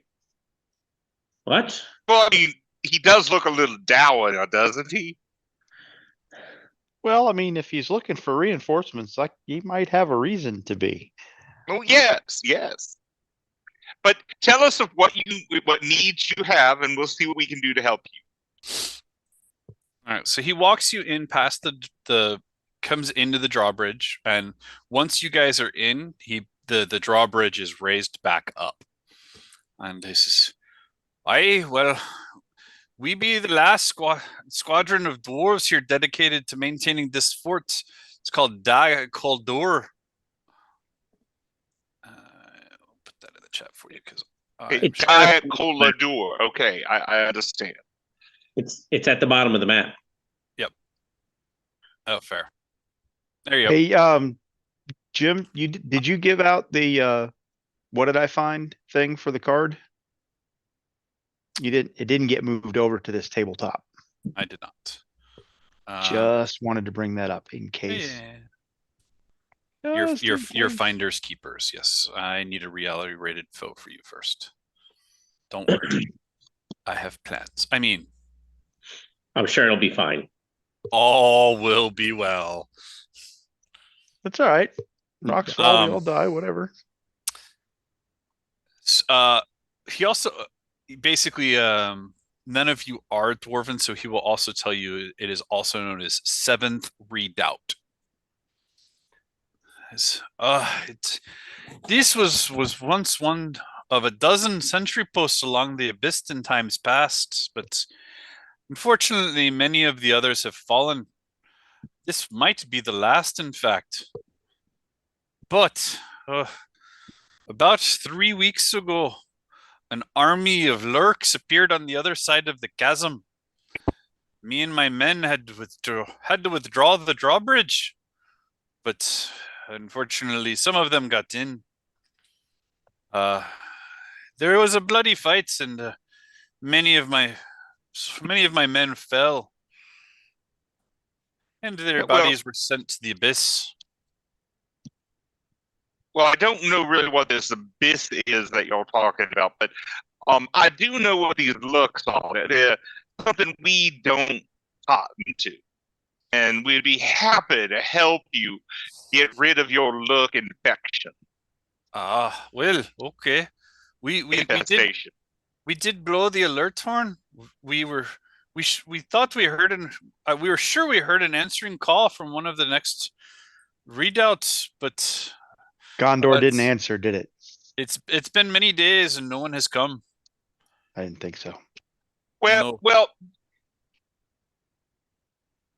What? Well, I mean, he does look a little dour, doesn't he? Well, I mean, if he's looking for reinforcements, like he might have a reason to be. Oh, yes. But tell us of what needs you have, and we'll see what we can do to help you. All right, so he walks you in past the comes into the drawbridge, and once you guys are in, the drawbridge is raised back up, and he says, well, we be the last squadron of dwarves here dedicated to maintaining this fort. It's called Da Kaldor. I'll put that in the chat for you because It's Diet Colador. Okay, I understand. It's at the bottom of the map. Yep. Oh, fair. There you go. Hey, Jim, did you give out the what did I find thing for the card? You didn't. It didn't get moved over to this tabletop. I did not. Just wanted to bring that up in case. Yeah. Just Your in case. finders keepers. Yes, I need a reality rated foe for you first. Don't worry. I have plans. I mean, I'm sure it'll be fine. all will be well. That's all right. Rocks fall, we Um, all die, whatever. He also basically none of you are dwarven, so he will also tell you it is also known as Seventh Redoubt. This was once one of a dozen sentry posts along the abyss in times past, but unfortunately many of the others have fallen. This might be the last, in fact. But about 3 weeks ago, an army of lurks appeared on the other side of the chasm. Me and my men had to withdraw the drawbridge, but unfortunately, some of them got in. There was a bloody fight, and many of my men fell, and their bodies were sent to the abyss. Well, I don't know really what this abyss is that you're talking about, but I do know what these looks are. They're something we don't cotton to, and we'd be happy to help you get rid of your look infection. Well, okay. We did blow the alert horn. We thought we heard we were sure we heard an answering call from one of the next redoubts, but Gondor didn't answer, did it? It's been many days and no one has come. I didn't think so. Well,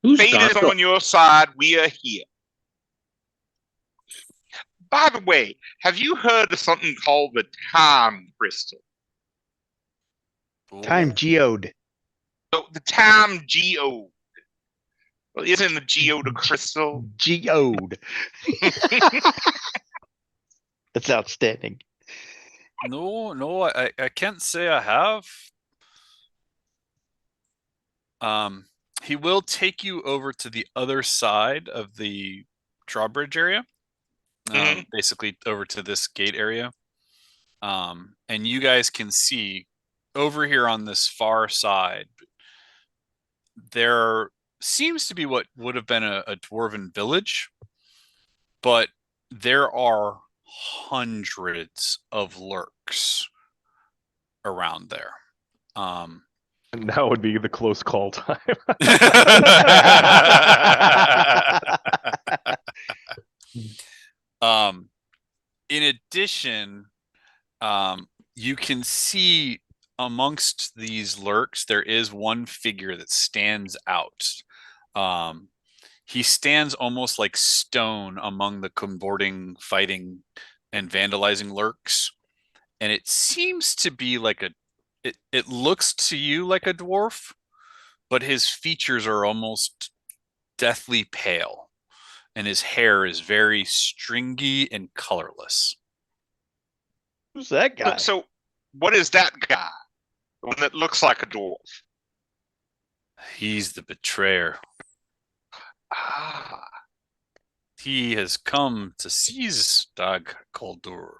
Who's fate is Gondor? on your side. We are here. By the way, have you heard of something called the time crystal? Time geode. So the time geode. Well, isn't the geode a crystal? Geode. That's outstanding. No, I can't say I have. He will take you over to the other side of the drawbridge area. Basically over to this gate area. And you guys can see over here on this far side, there seems to be what would have been a dwarven village, but there are hundreds of lurks around there. And now would be the close call time. In addition, you can see amongst these lurks, there is one figure that stands out. He stands almost like stone among the cavorting, fighting, and vandalizing lurks. And it seems to be like it looks to you like a dwarf, but his features are almost deathly pale. And his hair is very stringy and colorless. Who's that guy? So, what is that guy? The one that looks like a dwarf? He's the betrayer. He has come to seize Dag Koldur.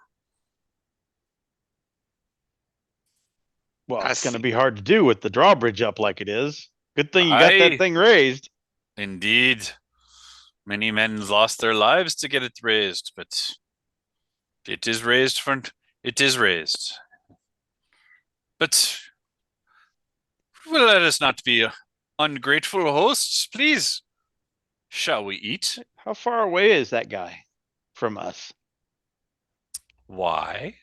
Well, it's going to be hard to do with the drawbridge up like it is. Good thing you got that thing raised. Indeed. Many men lost their lives to get it raised, but it is raised. But well, let us not be ungrateful hosts, please. Shall we eat? How far away is that guy from us? Why?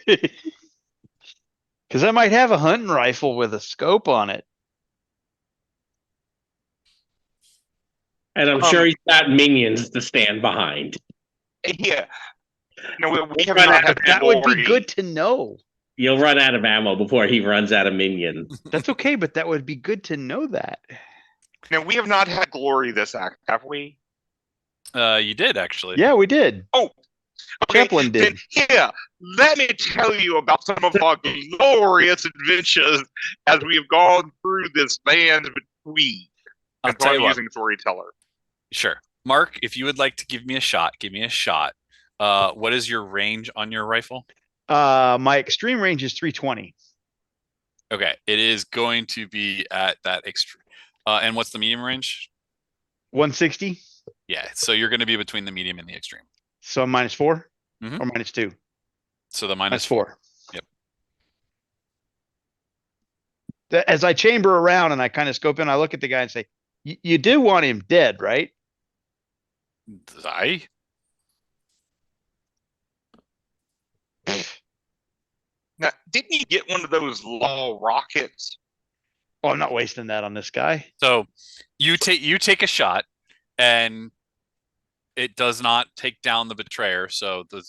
Because I might have a hunting rifle with a scope on it. And I'm sure he's got minions to stand behind. Yeah. No, we have Run not out had of- That would be glory. good to know. You'll run out of ammo before he runs out of minions. That's okay, but that would be good to know that. Now, we have not had glory this act, have we? You did actually. Yeah, we did. Okay, Chaplain did. then here, let me tell you about some of our glorious adventures as we have gone through this land between. I'll And so tell I'm you what. using storyteller. Sure. Mark, if you would like to give me a shot, give me a shot. What is your range on your rifle? My extreme range is 320. Okay, it is going to be at that extreme. And what's the medium range? 160. Yeah, so you're going to be between the medium and the extreme. So -4 Mhm. or -2? So the -4. Yep. As I chamber around and I kind of scope in, I look at the guy and say, you do want him dead, right? I Now, didn't you get one of those law rockets? Oh, I'm not wasting that on this guy. So you take a shot, and it does not take down the betrayer. So the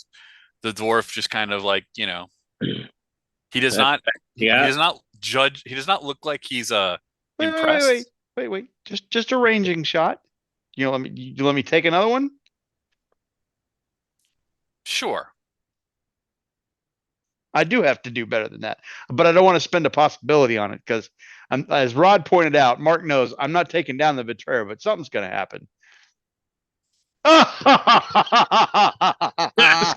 dwarf just kind of like, he does not he does not judge. He does not look like he's impressed. Wait. Just a ranging shot. You let me take another one? Sure. I do have to do better than that, but I don't want to spend a possibility on it because as Rod pointed out, Mark knows I'm not taking down the betrayer, but something's going to happen.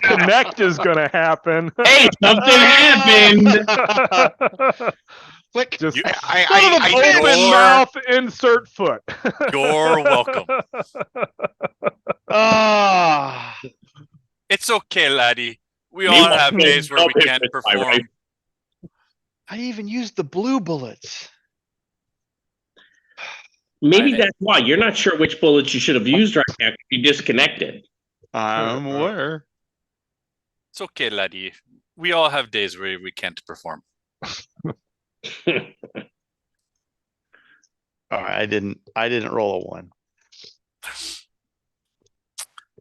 Connect is going to happen. Hey, something happened. Click. Just I open Your- mouth, insert foot. You're welcome. Ah. It's okay, laddie. We all Meanwhile, have days where we help him can't with my perform. rifle. I even used the blue bullets. Maybe I- that's why you're not sure which bullets you should have used right now. You disconnected. I'm aware. It's okay, laddie. We all have days where we can't perform. All right, I didn't roll a 1.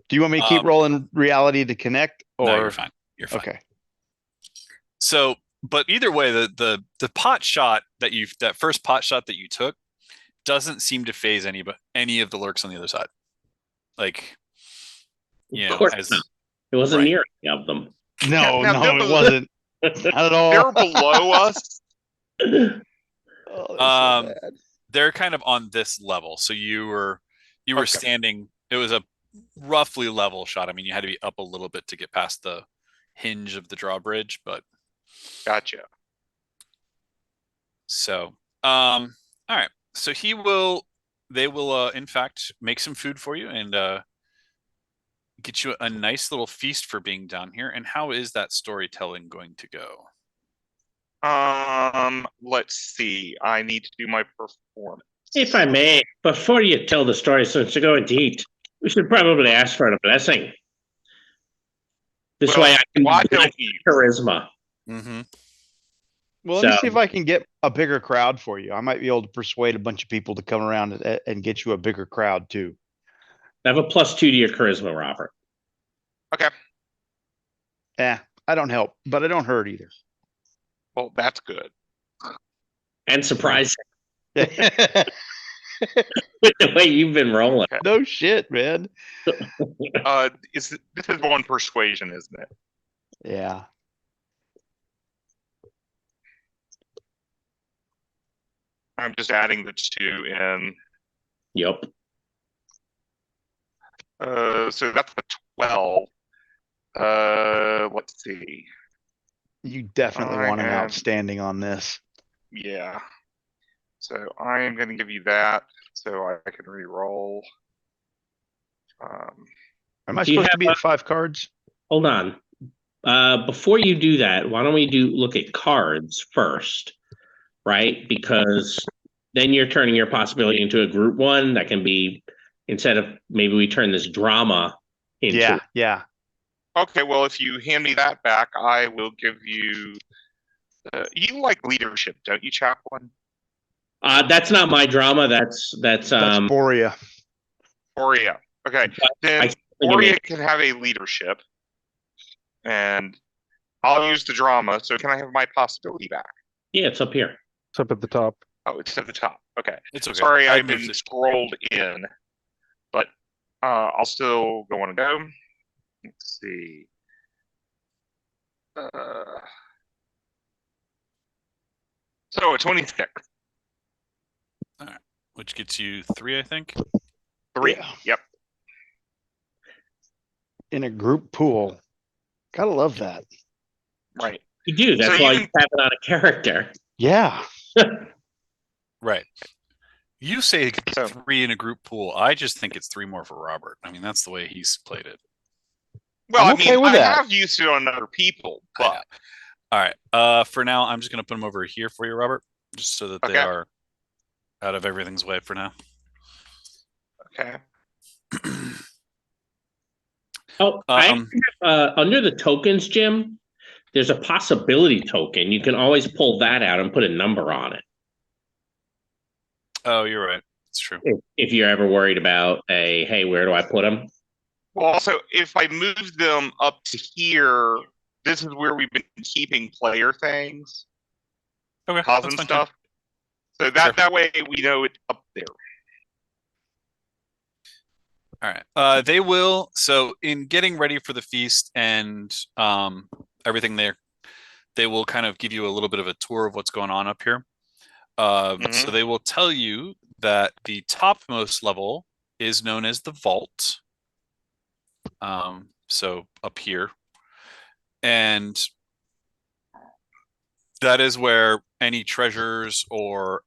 Do you want me to keep rolling reality to connect or No, you're fine. You're fine. Okay. So, but either way, the pot shot that first pot shot that you took doesn't seem to phase any of the lurks on the other side. Like, Of course not. It wasn't right. near any of them. No, Now, it wasn't. Not at all. They're below us. Oh, that's so bad. They're kind of on this level. So you were Okay. standing. It was a roughly level shot. I mean, you had to be up a little bit to get past the hinge of the drawbridge, but Gotcha. so all right. So they will in fact make some food for you and get you a nice little feast for being down here. And how is that storytelling going to go? Let's see. I need to do my performance. If I may, before you tell the story, since you're going to eat, we should probably ask for a blessing. This Well, way I can why bless don't you? charisma. Mm-hmm. Well, let me So- see if I can get a bigger crowd for you. I might be able to persuade a bunch of people to come around and get you a bigger crowd too. I have a +2 to your charisma, Robert. Okay. I don't help, but I don't hurt either. Well, that's good. And surprise No with the way you've been rolling. shit, man. This is one persuasion, isn't it? Yeah. I'm just adding the 2 in. Yep. So that's a 12. Let's see. You definitely I want an am- outstanding on this. Yeah. So I am going to give you that so I can re-roll. Am I Do you supposed to have be at 5 cards? Hold on. Before you do that, why don't we look at cards first, right? Because then you're turning your possibility into a group one that can be, instead of maybe we turn this drama into. Yeah. Okay, well, if you hand me that back, I will give you. You like leadership, don't you, Chaplain? That's not my drama. That's That's Borea. Borea. Okay, then Borea can have a leadership, and I'll use the drama. So can I have my possibility back? yeah, it's up here. It's up at the top. Oh, it's at the top. Okay. It's okay. Sorry, I I've been moved it. scrolled in, but I'll still go on and go. Let's see. So a 26. Which gets you 3, I think. 3. Yeah. Yep. In a group pool. Gotta love that. Right. You do. That's So why you- you have it on a character. Yeah. Right. You say So- 3 in a group pool. I just think it's 3 more for Robert. I mean, that's the way he's played it. Well, I'm I okay mean, with I that. have used it on other people, I know. but All right. For now, I'm just going to put them over here for you, Robert, just so that they Okay. are out of everything's way for now. okay. Oh, under the tokens, Jim, there's a possibility token. You can always pull that out and put a number on it Oh, you're right. It's true. if you're ever worried about hey, where do I put them? Well, also, if I move them up to here, this is where we've been keeping player things, Okay, cause that's and fine too. stuff. So Sure. that way we know it's up there. All right. They will. So in getting ready for the feast and everything there, they will kind of give you a little bit of a tour of what's going on up here. So they will tell you that the topmost level is known as the vault. So up here, and that is where any treasures or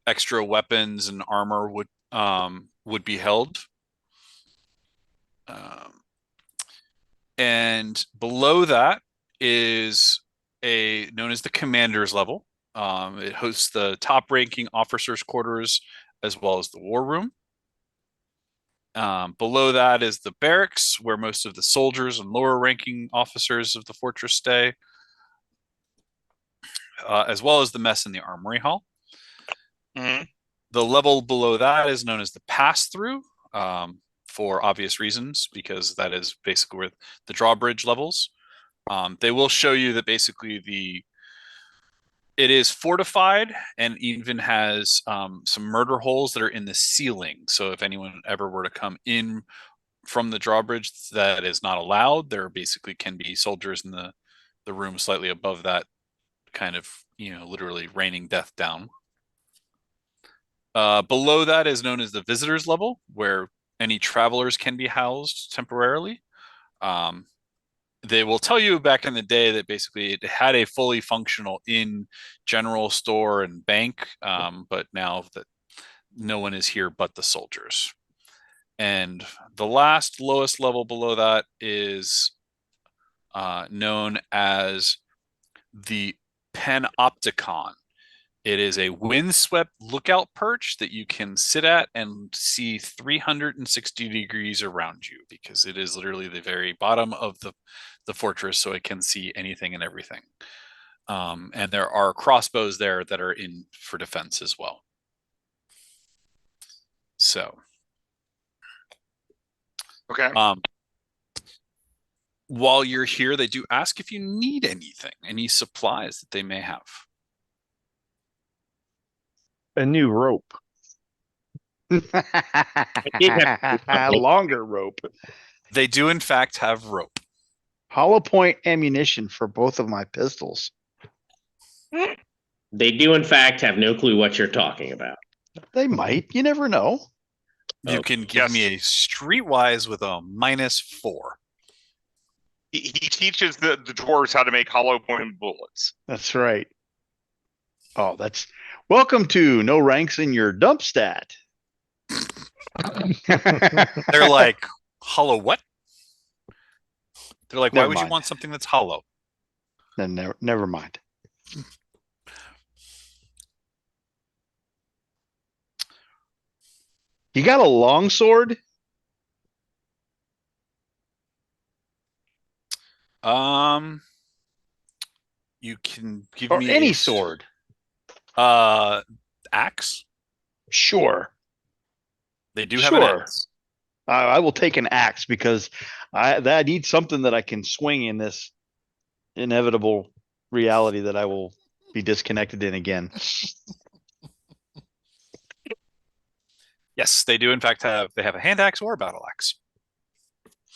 extra weapons and armor would be held. And below that is known as the commander's level. It hosts the top ranking officers' quarters as well as the war room. Below that is the barracks, where most of the soldiers and lower ranking officers of the fortress stay, as well as the mess in the armory hall. The level below that is known as the pass-through, for obvious reasons, because that is basically where the drawbridge levels. They will show you that basically it is fortified and even has some murder holes that are in the ceiling. So if anyone ever were to come in from the drawbridge, that is not allowed. There basically can be soldiers in the room slightly above that, kind of, literally raining death down. Below that is known as the visitors level, where any travelers can be housed temporarily. They will tell you back in the day that basically it had a fully functional in general store and bank, but now that no one is here but the soldiers. And the lowest level below that is known as the Panopticon. It is a windswept lookout perch that you can sit at and see 360 degrees around you, because it is literally the very bottom of the fortress, so it can see anything and everything. And there are crossbows there that are in for defense as well. So, Okay. while you're here, they do ask if you need anything, any supplies that they may have. A new rope. Longer rope. They do, in fact, have rope. Hollow point ammunition for both of my pistols. They do, in fact, have no clue what you're talking about. They might. You never know. You can give me a streetwise with a -4. He teaches the dwarves how to make hollow point bullets. That's right. Oh, welcome to no ranks in your dump stat. They're like, hollow what? They're like, why Never would you mind. want something that's hollow? Then never mind. You got a long sword? You can give Or me any sword? Axe. Sure. They do have an Sure. axe. I will take an axe because I need something that I can swing in this inevitable reality that I will be disconnected in again. Yes, they do in fact have a hand axe or a battle axe.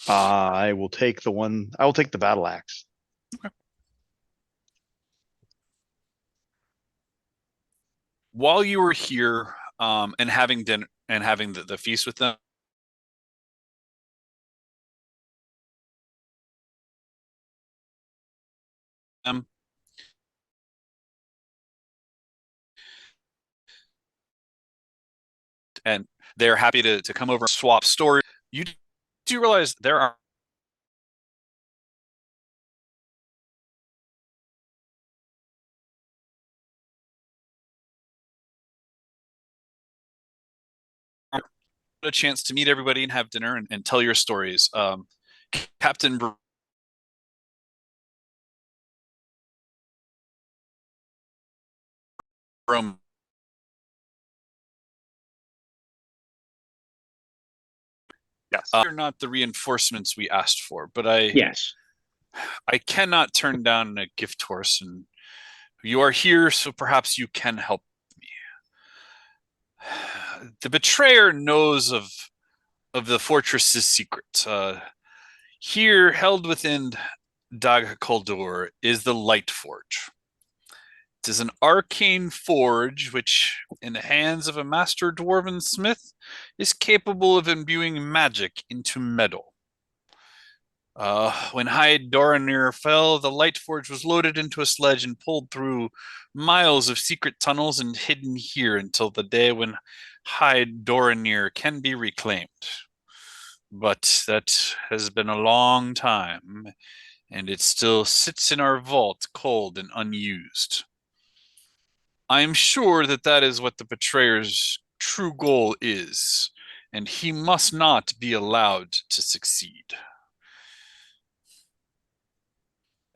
I will take the battle axe. Okay. While you were here, and having dinner and having the feast with them, and they're happy to come over and swap stories. You do realize there are a chance to meet everybody and have dinner and tell your stories. Captain Brum, Yes. are not the reinforcements we asked for, but I Yes. cannot turn down a gift horse, and you are here, so perhaps you can help me. The betrayer knows of the fortress's secret. Here, held within Dag Koldur, is the Light Forge. It is an arcane forge which, in the hands of a master dwarven smith, is capable of imbuing magic into metal. When Hyde Doranir fell, the Light Forge was loaded into a sledge and pulled through miles of secret tunnels and hidden here until the day when Hyde Doranir can be reclaimed. But that has been a long time, and it still sits in our vault cold and unused. I'm sure that that is what the betrayer's true goal is, and he must not be allowed to succeed.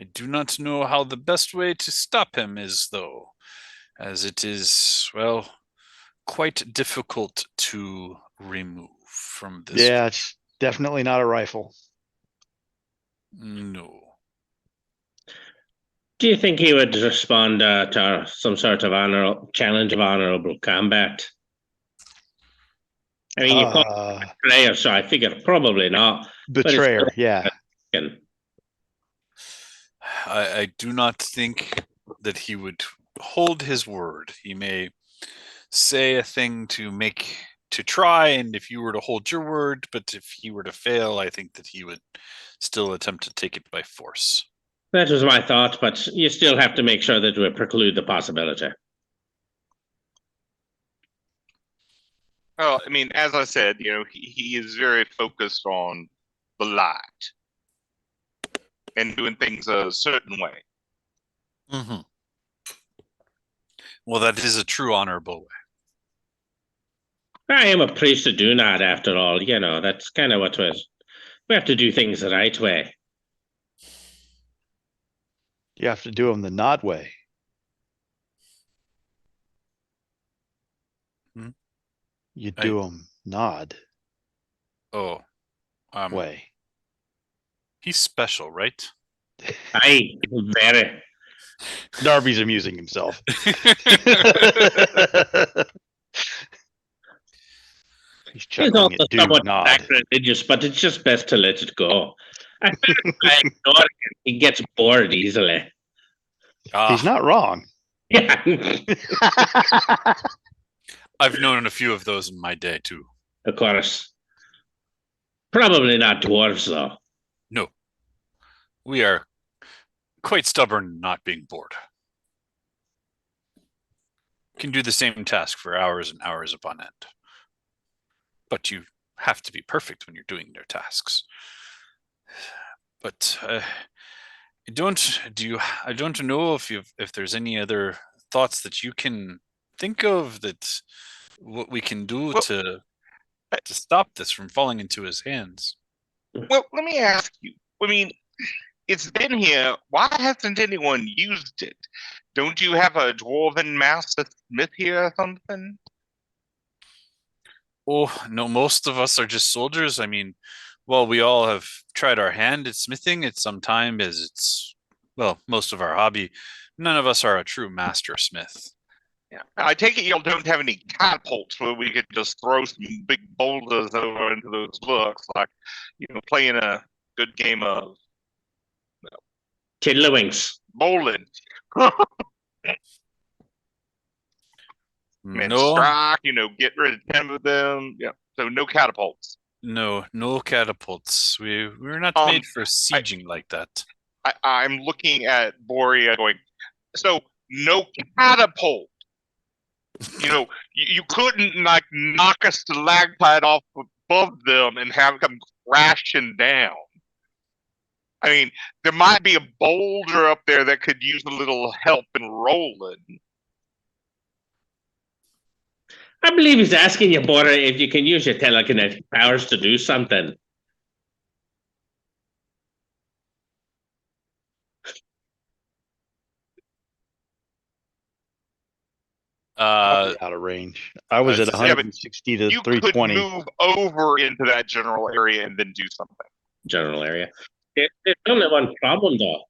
I do not know how the best way to stop him is, though, as it is, well, quite difficult to remove from this. Yeah, it's definitely not a rifle. No. Do you think he would respond to some sort of challenge of honorable combat? I mean, you call it betrayer, so I figure probably not. Betrayer, yeah. I do not think that he would hold his word. He may say a thing to try, and if you were to hold your word, but if he were to fail, I think that he would still attempt to take it by force. That was my thought, but you still have to make sure that we preclude the possibility. Well, I mean, as I said, he is very focused on the light and doing things a certain way. Mm-hmm. Well, that is a true honorable way. I am a priest of Dunad, after all. That's kind of what was. We have to do things the right way. You have to do them the nod way. Hmm? You do them nod Oh, way. He's special, right? Aye, very. Darby's amusing himself. He's chuckling at dude nod. Religious, but it's just best to let it go. I find if I ignore him, he gets bored easily. He's not wrong. Yeah. I've known a few of those in my day too. Of course. Probably not dwarves, though. No. We are quite stubborn not being bored. Can do the same task for hours and hours upon end. But you have to be perfect when you're doing their tasks. But I don't know if there's any other thoughts that you can think of that what we can do to stop this from falling into his hands. Well, let me ask you. I mean, it's been here. Why hasn't anyone used it? Don't you have a dwarven master smith here or something? Oh, no, most of us are just soldiers. I mean, well, we all have tried our hand at smithing at some time as it's, well, most of our hobby. None of us are a true master smith. Yeah. I take it y'all don't have any catapults where we could just throw some big boulders over into those books, like, playing a good game of Tiddlywinks. bowling. No, strike, get rid of 10 of them. Yeah. So no catapults. no catapults. We're not made for sieging like that. I'm looking at Borea going, so no catapult. You couldn't like knock a stalactite off above them and have them crashing down. I mean, there might be a boulder up there that could use a little help in rolling. I believe he's asking you, Border, if you can use your telekinetic powers to do something. I'll be out of range. I was at was gonna say, 160 to You could 320. move over into that general area and then do something. General area. There's only one problem though.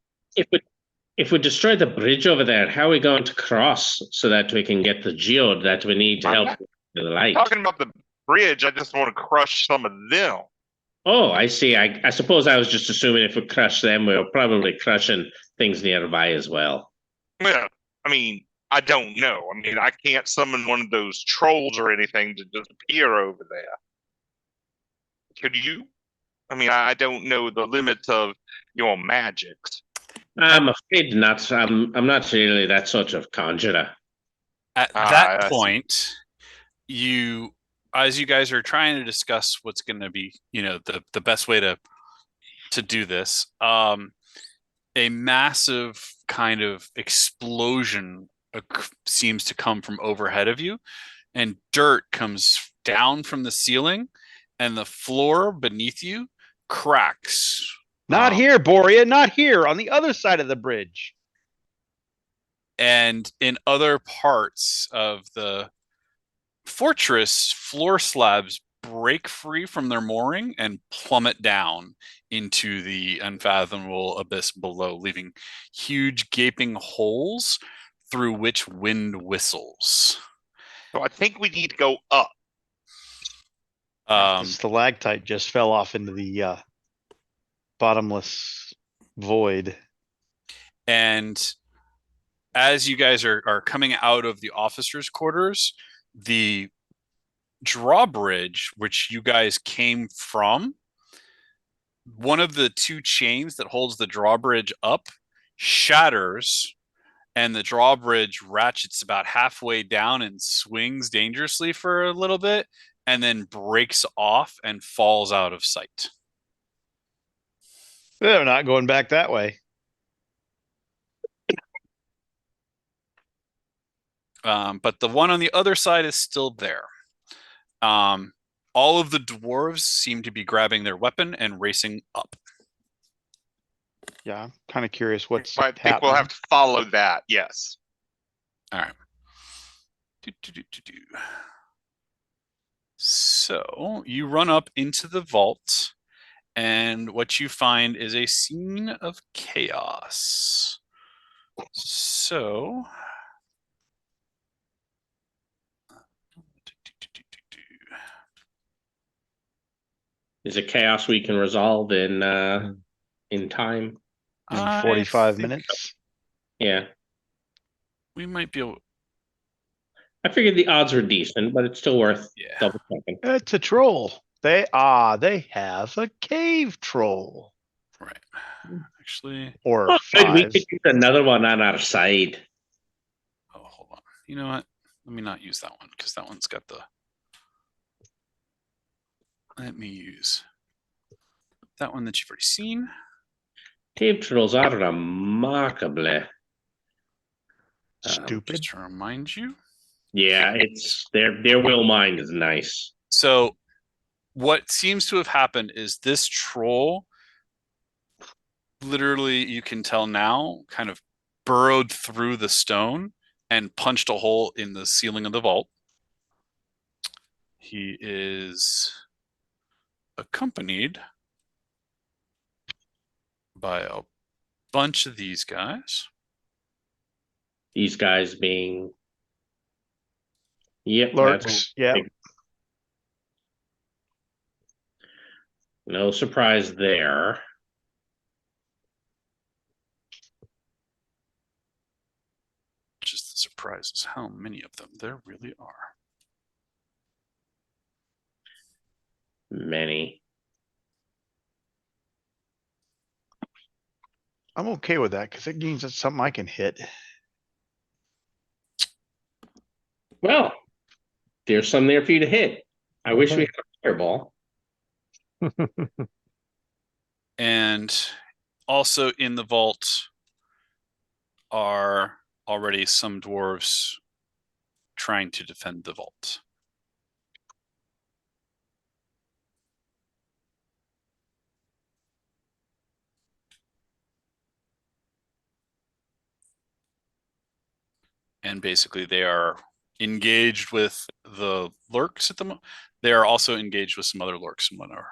If we destroy the bridge over there, how are we going to cross so that we can get the geode that we need to I'm help not with the light? talking about the bridge, I just want to crush some of them. Oh, I see. I suppose I was just assuming if we crush them, we're probably crushing things nearby as well. Yeah, I mean, I don't know. I mean, I can't summon one of those trolls or anything to disappear over there. Could you? I mean, I don't know the limits of your magics. I'm afraid not. I'm not really that sort of conjurer. At Ah, that I see. point, as you guys are trying to discuss what's going to be, the best way to do this, a massive kind of explosion seems to come from overhead of you, and dirt comes down from the ceiling, and the floor beneath you cracks. Not here, Borea, not here. On the other side of the bridge. And in other parts of the fortress, floor slabs break free from their mooring and plummet down into the unfathomable abyss below, leaving huge gaping holes through which wind whistles. So I think we need to go up. The stalactite just fell off into the bottomless void. And as you guys are coming out of the officers' quarters, the drawbridge, which you guys came from, one of the two chains that holds the drawbridge up shatters, and the drawbridge ratchets about halfway down and swings dangerously for a little bit, and then breaks off and falls out of sight. They're not going back that way. But the one on the other side is still there. All of the dwarves seem to be grabbing their weapon and racing up. Yeah, I'm kind of curious what's I think happening. we'll have to follow that. Yes. All right. So you run up into the vault, and what you find is a scene of chaos. So Is it chaos we can resolve in time? In 45 minutes. Yeah. We might be able. I figured the odds were decent, but it's still worth double checking. It's a troll. They have a cave troll. Right. Actually. Or Oh, good. We 5. could use another one on our side. Oh, hold on. You know what? Let me not use that one because that one's got the. Let me use that one that you've already seen. Cave trolls are remarkably Stupid. Just to remind you. Yeah, it's their will mind is nice. So what seems to have happened is this troll, literally, you can tell now, kind of burrowed through the stone and punched a hole in the ceiling of the vault. He is accompanied by a bunch of these guys. These guys being Lurks. Yeah. No surprise there. Just the surprise is how many of them there really are. Many. I'm okay with that because it means it's something I can hit. Well, there's some there for you to hit. I wish we had a fireball. And also in the vault are already some dwarves trying to defend the vault. And basically they are engaged with the lurks at the moment. They are also engaged with some other lurks and whatever.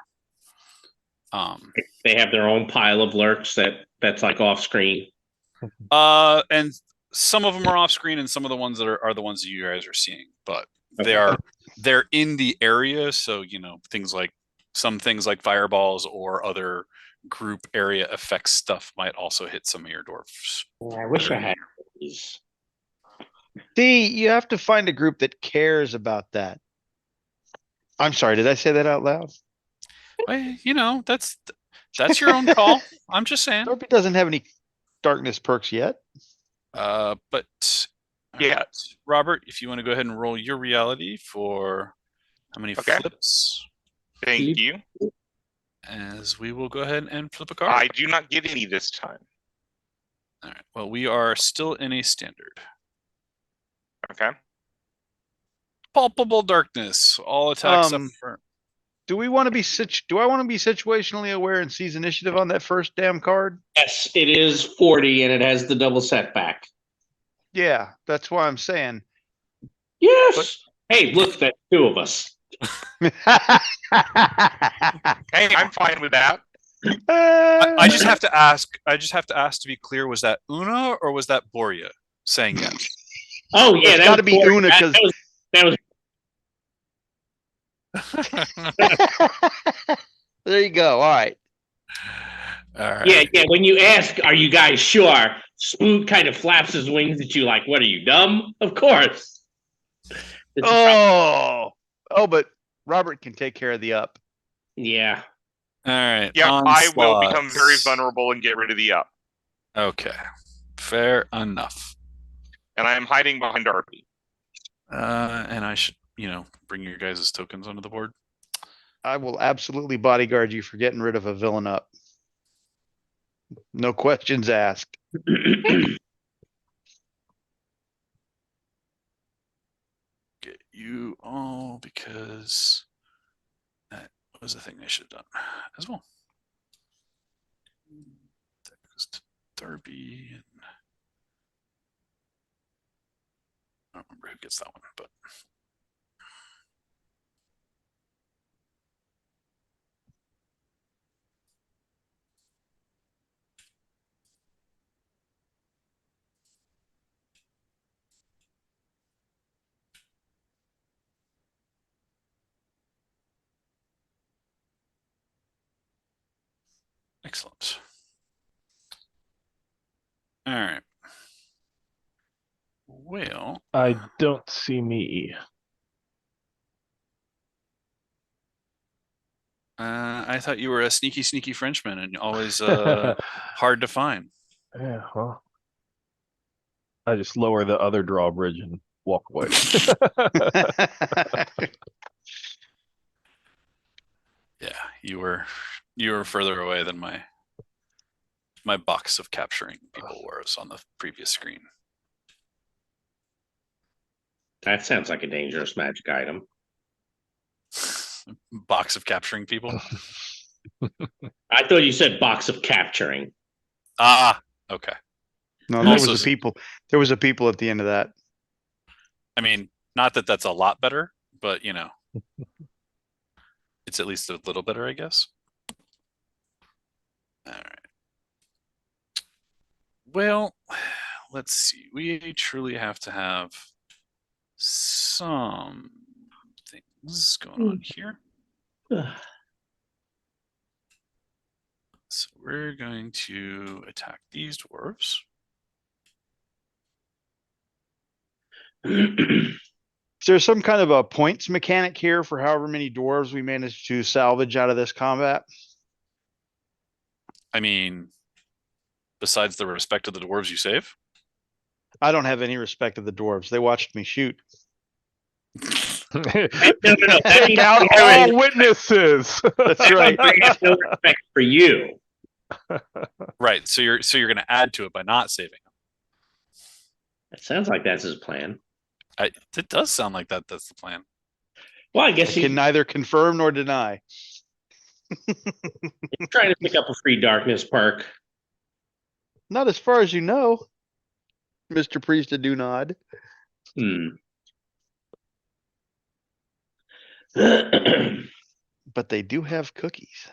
They have their own pile of lurks that's like off screen. And some of them are off screen, and some of the ones that are the ones that you guys are seeing, but they're in the area. So, you know, some things like fireballs or other group area effects stuff might also hit some of your dwarfs. I wish I had these. See, you have to find a group that cares about that. I'm sorry, did I say that out loud? Well, you know, that's your own call. I'm just saying. Dorpy doesn't have any darkness perks yet. But Yeah. right. Robert, if you want to go ahead and roll your reality for how many Okay. flips, Thank you. as we will go ahead and flip a card. I do not get any this time. All right. Well, we are still in a standard. Okay. Palpable darkness. All attacks up for. Do I want to be situationally aware and seize initiative on that first damn card? Yes, it is 40 and it has the double setback. Yeah, that's why I'm saying. Yes. Hey, look, that's two of us. Hey, I'm fine with that. I just have to ask. To be clear: was that Una or was that Boria saying yes? Oh yeah, It's got to be Una because that was there you go. All right. All right. yeah. When you ask, "Are you guys sure?" Spook kind of flaps his wings at you, like, "What are you, dumb?" Of course. But Robert can take care of the up. Yeah. All right. Yeah, I will onslaughts. become very vulnerable and get rid of the up. Okay. Fair enough. And I am hiding behind Darby. And I should, bring your guys' tokens onto the board. I will absolutely bodyguard you for getting rid of a villain up. No questions asked. Get you all because that was the thing I should have done as well. That goes to Darby. And I don't remember who gets that one, but. Excellent. All right. Well, I don't see me. I thought you were a sneaky Frenchman and always hard to find. Yeah, well, I just lower the other drawbridge and walk away. Yeah, you were further away than my box of capturing people was on the previous screen. That sounds like a dangerous magic item. Box of capturing people? I thought you said box of capturing. Okay. No, there was a people at the end of that. I mean, not that that's a lot better, but it's at least a little better, I guess. All right. Well, let's see. We truly have to have some things going on here. So we're going to attack these dwarves. Is there some kind of a points mechanic here for however many dwarves we manage to salvage out of this combat? I mean, besides the respect of the dwarves you save? I don't have any respect of the dwarves. They watched me shoot. no. Take out all witnesses. That's right. Everybody has no respect for you. Right. So you're going to add to it by not saving him. It sounds like that's his plan. It does sound like that's the plan. Well, I I guess can neither confirm nor deny. he's trying to pick up a free darkness perk. Not as far as you know, Mr. Priest of Do Nod. But they do have cookies.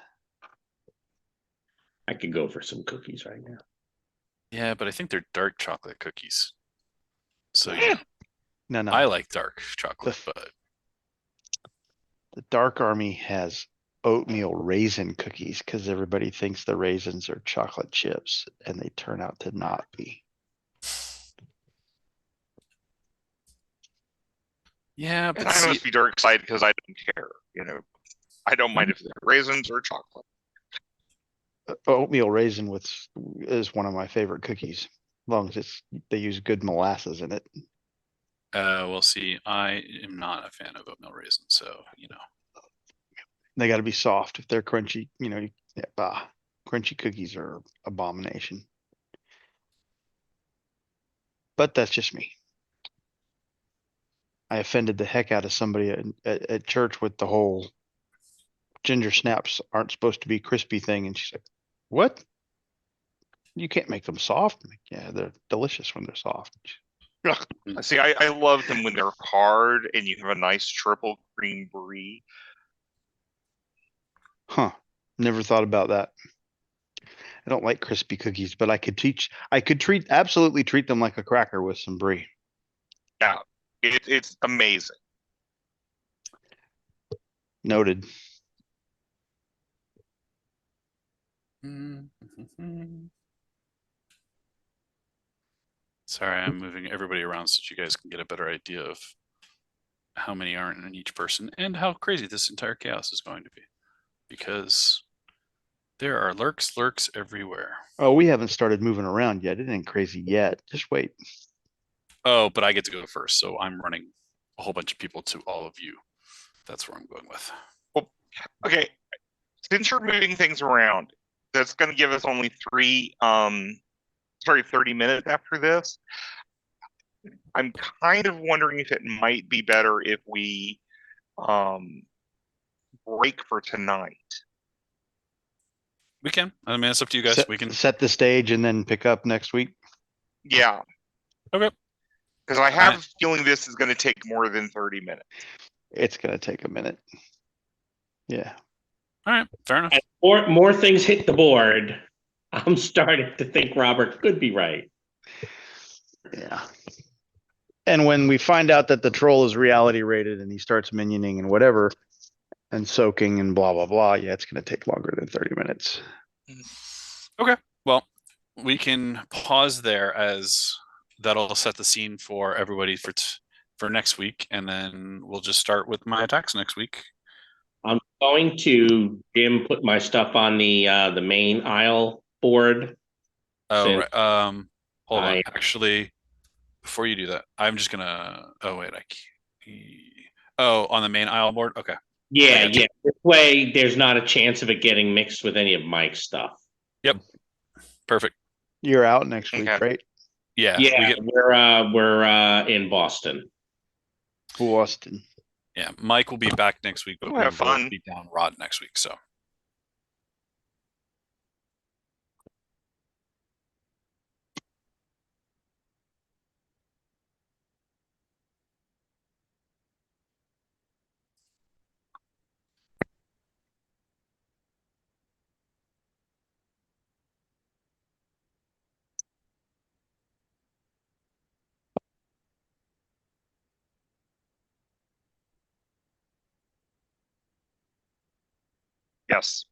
I could go for some cookies right now. Yeah, but I think they're dark chocolate cookies. So No, I like dark chocolate, The- but The Dark Army has oatmeal raisin cookies because everybody thinks the raisins are chocolate chips, and they turn out to not be. yeah, but And I see, must be dark excited because I don't care. I don't mind if they're raisins or chocolate. Oatmeal raisin is one of my favorite cookies, as long as they use good molasses in it. we'll see. I am not a fan of oatmeal raisins, so They got to be soft. If they're crunchy, crunchy cookies are abomination. But that's just me. I offended the heck out of somebody at church with the whole ginger snaps aren't supposed to be crispy thing, and she's like, "What? You can't make them soft?" I'm like, yeah, they're delicious when they're soft. See, I love them when they're hard and you have a nice triple cream brie. Huh? Never thought about that. I don't like crispy cookies, but I could absolutely treat them like a cracker with some brie. Yeah, it's amazing. Noted. Sorry, I'm moving everybody around so that you guys can get a better idea of how many aren't in each person and how crazy this entire chaos is going to be. Because there are lurks everywhere. Oh, we haven't started moving around yet. It ain't crazy yet. Just wait. Oh, but I get to go first, so I'm running a whole bunch of people to all of you. That's where I'm going with. Okay, since you're moving things around, that's going to give us only 30 minutes after this. I'm kind of wondering if it might be better if we break for tonight. We can. I mean, it's up to you guys. We can set the stage and then pick up next week. Yeah. Okay. Because I have a feeling this is going to take more than 30 minutes. It's going to take a minute. Yeah. All right. Fair enough. As more things hit the board, I'm starting to think Robert could be right. Yeah. And when we find out that the troll is reality rated and he starts minioning and whatever and soaking and blah, blah, blah, yeah, it's going to take longer than 30 minutes. Okay. Well, we can pause there as that'll set the scene for everybody for next week. And then we'll just start with my attacks next week. I'm going to, Jim, put my stuff on the main aisle board. Oh, right. Hold on. I- Actually, before you do that, I'm just gonna. Oh wait, on the main aisle board. Okay. Yeah, gotcha. yeah. This way, there's not a chance of it getting mixed with any of Mike's stuff. Yep. Perfect. You're out next week, Okay. right? Yeah. Yeah, we're in Boston. Boston. Yeah. Mike will be back next week, but We'll have we will fun. be down Rod next week. So. Yes.